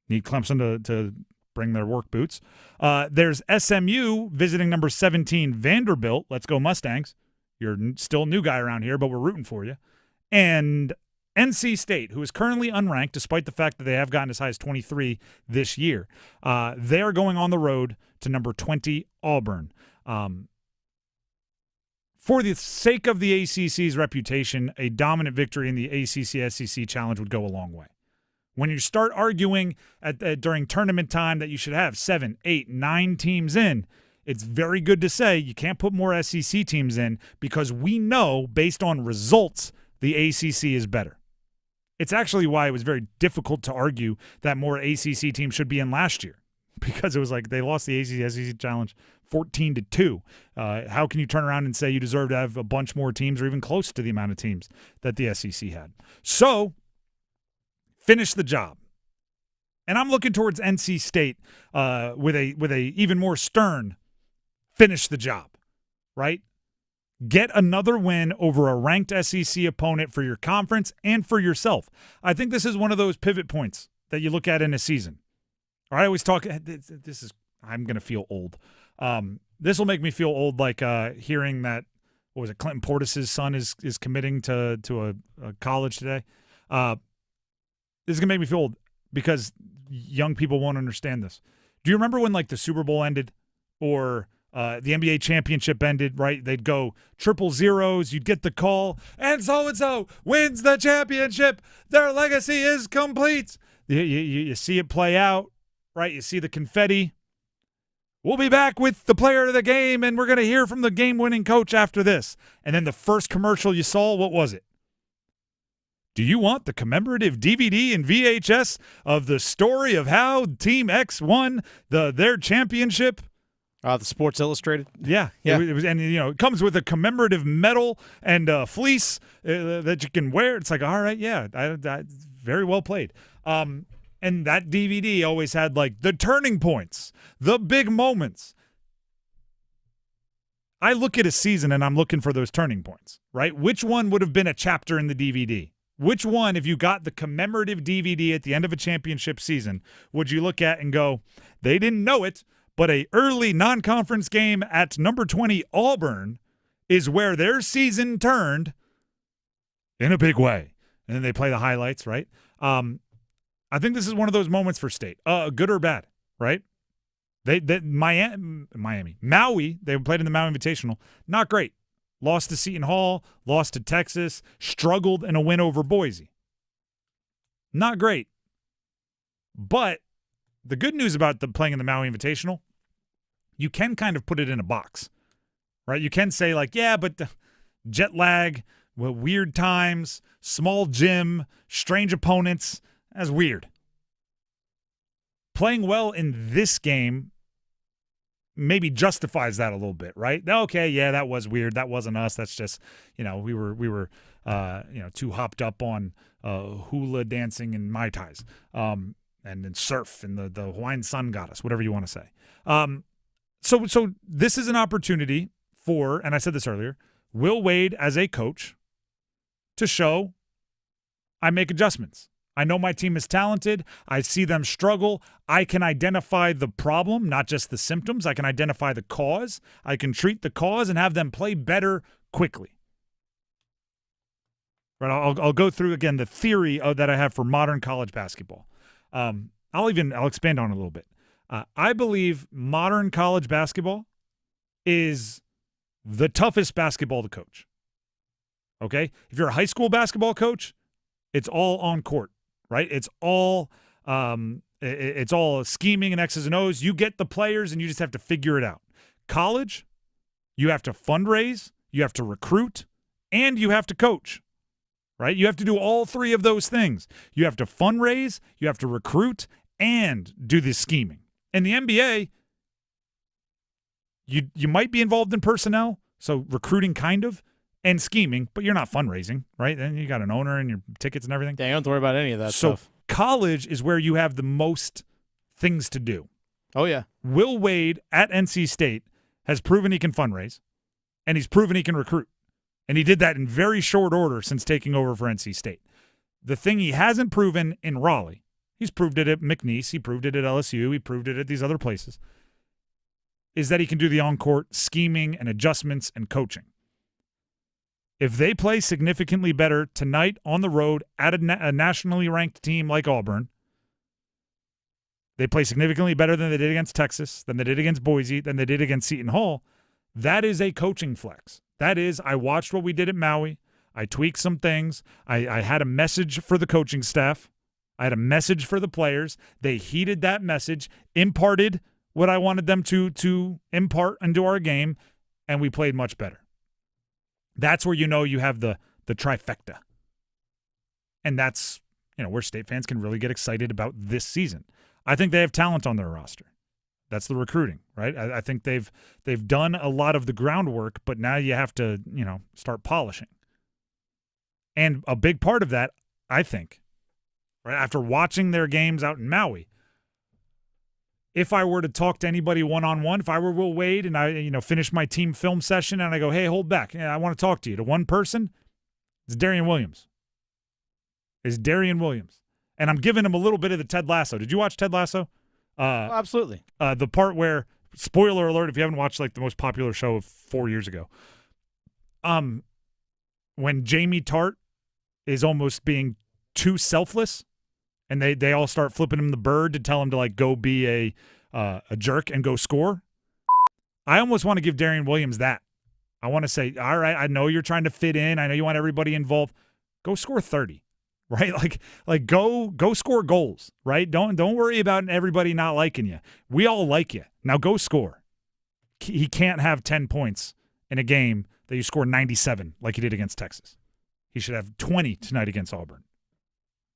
Need Clemson to bring their work boots. There's SMU visiting number 17 Vanderbilt. Let's go Mustangs. You're still a new guy around here, but we're rooting for you. And NC State, who is currently unranked, despite the fact that they have gotten as high as 23 this year. They are going on the road to number 20 Auburn. For the sake of the ACC's reputation, a dominant victory in the ACC-SEC Challenge would go a long way. When you start arguing during tournament time that you should have 7, 8, 9 teams in, it's very good to say you can't put more SEC teams in because we know, based on results, the ACC is better. It's actually why it was very difficult to argue that more ACC teams should be in last year, because it was like they lost the ACC-SEC Challenge 14-2. How can you turn around and say you deserve to have a bunch more teams or even close to the amount of teams that the SEC had? So, finish the job. And I'm looking towards NC State with a even more stern finish the job, right? Get another win over a ranked SEC opponent for your conference and for yourself. I think this is one of those pivot points that you look at in a season. Or I always talk. This is. I'm gonna feel old. This will make me feel old, like hearing that. What was it? Clinton Portis's son is committing to a college today. This is gonna make me feel old because young people won't understand this. Do you remember when like the Super Bowl ended, or the NBA championship ended? Right? They'd go 000. You'd get the call, and so wins the championship. Their legacy is complete. You see it play out, right? You see the confetti. We'll be back with the player of the game, and we're going to hear from the game-winning coach after this. And then the first commercial you saw, what was it? Do you want the commemorative DVD and VHS of the story of how Team X won their championship? The Sports Illustrated. Yeah. It was, and it comes with a commemorative medal and a fleece that you can wear. It's like, all right, yeah, very well played. And that DVD always had like the turning points, the big moments. I look at a season and I'm looking for those turning points, right? Which one would have been a chapter in the DVD? Which one, if you got the commemorative DVD at the end of a championship season, would you look at and go, they didn't know it, but a early non-conference game at number 20 Auburn is where their season turned in a big way. And then they play the highlights, right? I think this is one of those moments for State, good or bad, right? Maui, they played in the Maui Invitational, not great. Lost to Seton Hall, lost to Texas, struggled in a win over Boise. Not great. But the good news about playing in the Maui Invitational, you can kind of put it in a box, right? You can say like, yeah, but jet lag, weird times, small gym, strange opponents. That's weird. Playing well in this game maybe justifies that a little bit, right? Okay, yeah, that was weird. That wasn't us. That's just, we were too hopped up on hula dancing and Mai Tais, and then surf, and the Hawaiian sun got us, whatever you want to say. So this is an opportunity for, and I said this earlier, Will Wade as a coach to show I make adjustments. I know my team is talented. I see them struggle. I can identify the problem, not just the symptoms. I can identify the cause. I can treat the cause and have them play better quickly. Right? I'll go through again the theory that I have for modern college basketball. I'll expand on it a little bit. I believe modern college basketball is the toughest basketball to coach. Okay? If you're a high school basketball coach, it's all on court. Right? It's all scheming and X's and O's. You get the players and you just have to figure it out. College, you have to fundraise, you have to recruit, and you have to coach. Right? You have to do all three of those things. You have to fundraise, you have to recruit, and do the scheming. In the NBA, you might be involved in personnel, so recruiting kind of, and scheming, but you're not fundraising, right? Then you got an owner and your tickets and everything. Yeah, you don't have to worry about any of that stuff. So college is where you have the most things to do. Oh, yeah. Will Wade at NC State has proven he can fundraise, and he's proven he can recruit. And he did that in very short order since taking over for NC State. The thing he hasn't proven in Raleigh, he's proved it at McNeese, he proved it at LSU, he proved it at these other places, is that he can do the on-court scheming and adjustments and coaching. If they play significantly better tonight on the road at a nationally ranked team like Auburn, they play significantly better than they did against Texas, than they did against Boise, than they did against Seton Hall, that is a coaching flex. That is, I watched what we did at Maui. I tweaked some things. I had a message for the coaching staff. I had a message for the players. They heeded that message, imparted what I wanted them to impart into our game, and we played much better. That's where you have the trifecta. And that's, where State fans can really get excited about this season. I think they have talent on their roster. That's the recruiting, right? I think they've done a lot of the groundwork, but now you have to, start polishing. And a big part of that, I think, right, after watching their games out in Maui, if I were to talk to anybody one-on-one, if I were Will Wade and I, finish my team film session and I go, hey, hold back, I want to talk to you, to one person, it's Darian Williams. And I'm giving him a little bit of the Ted Lasso. Did you watch Ted Lasso? Absolutely. The part where, spoiler alert, if you haven't watched like the most popular show of 4 years ago, when Jamie Tart is almost being too selfless, and they all start flipping him the bird to tell him to like go be a jerk and go score. I almost want to give Darian Williams that. I want to say, all right, I know you're trying to fit in. I know you want everybody involved. Go score 30, right? Like go score goals, right? Don't worry about everybody not liking you. We all like you. Now go score. He can't have 10 points in a game that you score 97 like he did against Texas. He should have 20 tonight against Auburn.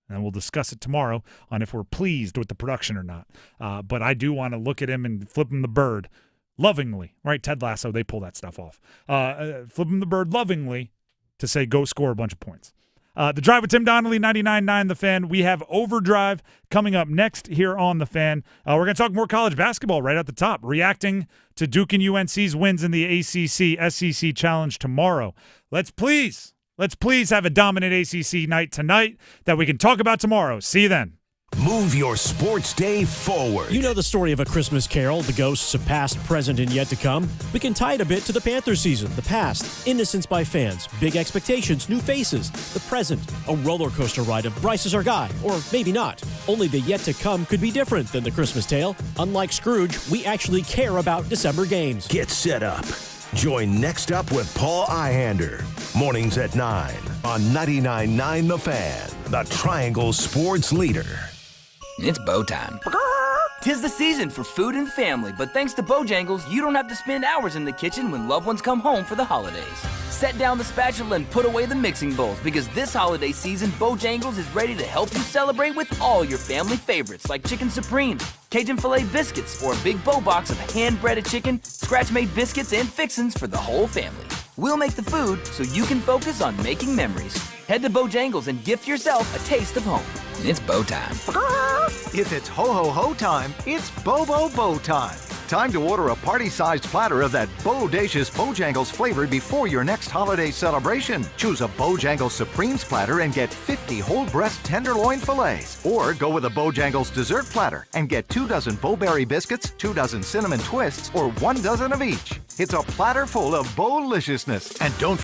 And we'll discuss it tomorrow on if we're pleased with the production or not. But I do want to look at him and flip him the bird lovingly, right? Ted Lasso, they pull that stuff off. Flip him the bird lovingly to say, go score a bunch of points. The Drive with Tim Donnelly, 99.9 The Fan. We have Overdrive coming up next here on The Fan. We're going to talk more college basketball right at the top, reacting to Duke and UNC's wins in the ACC SEC Challenge tomorrow. Let's please have a dominant ACC night tonight that we can talk about tomorrow. See you then. Move your sports day forward. You know the story of A Christmas Carol, the ghosts of past, present, and yet to come. We can tie it a bit to the Panthers season, the past, innocence by fans, big expectations, new faces, the present, a roller coaster ride of Bryce is our guy, or maybe not. Only the yet to come could be different than the Christmas tale. Unlike Scrooge, we actually care about December games. Get set up. Join Next Up with Paul Ihander. Mornings at 9 on 99.9 The Fan, the Triangle Sports Leader. It's bow time. 'Tis the season for food and family, but thanks to Bojangles, you don't have to spend hours in the kitchen when loved ones come home for the holidays. Set down the spatula and put away the mixing bowls, because this holiday season, Bojangles is ready to help you celebrate with all your family favorites like Chicken Supreme, Cajun Filet Biscuits, or a big bow box of hand-breaded chicken, scratch-made biscuits, and fixins for the whole family. We'll make the food so you can focus on making memories. Head to Bojangles and gift yourself a taste of home. It's bow time. If it's ho-ho-ho time, it's Bo-Bo-Bo time. Time to order a party-sized platter of that bodacious Bojangles flavor before your next holiday celebration. Choose a Bojangles Supremes platter and get 50 whole breast tenderloin fillets. Or go with a Bojangles dessert platter and get 2 dozen Bo-Berry biscuits, 2 dozen cinnamon twists, or 1 dozen of each. It's a platter full of Bo-liciousness. And don't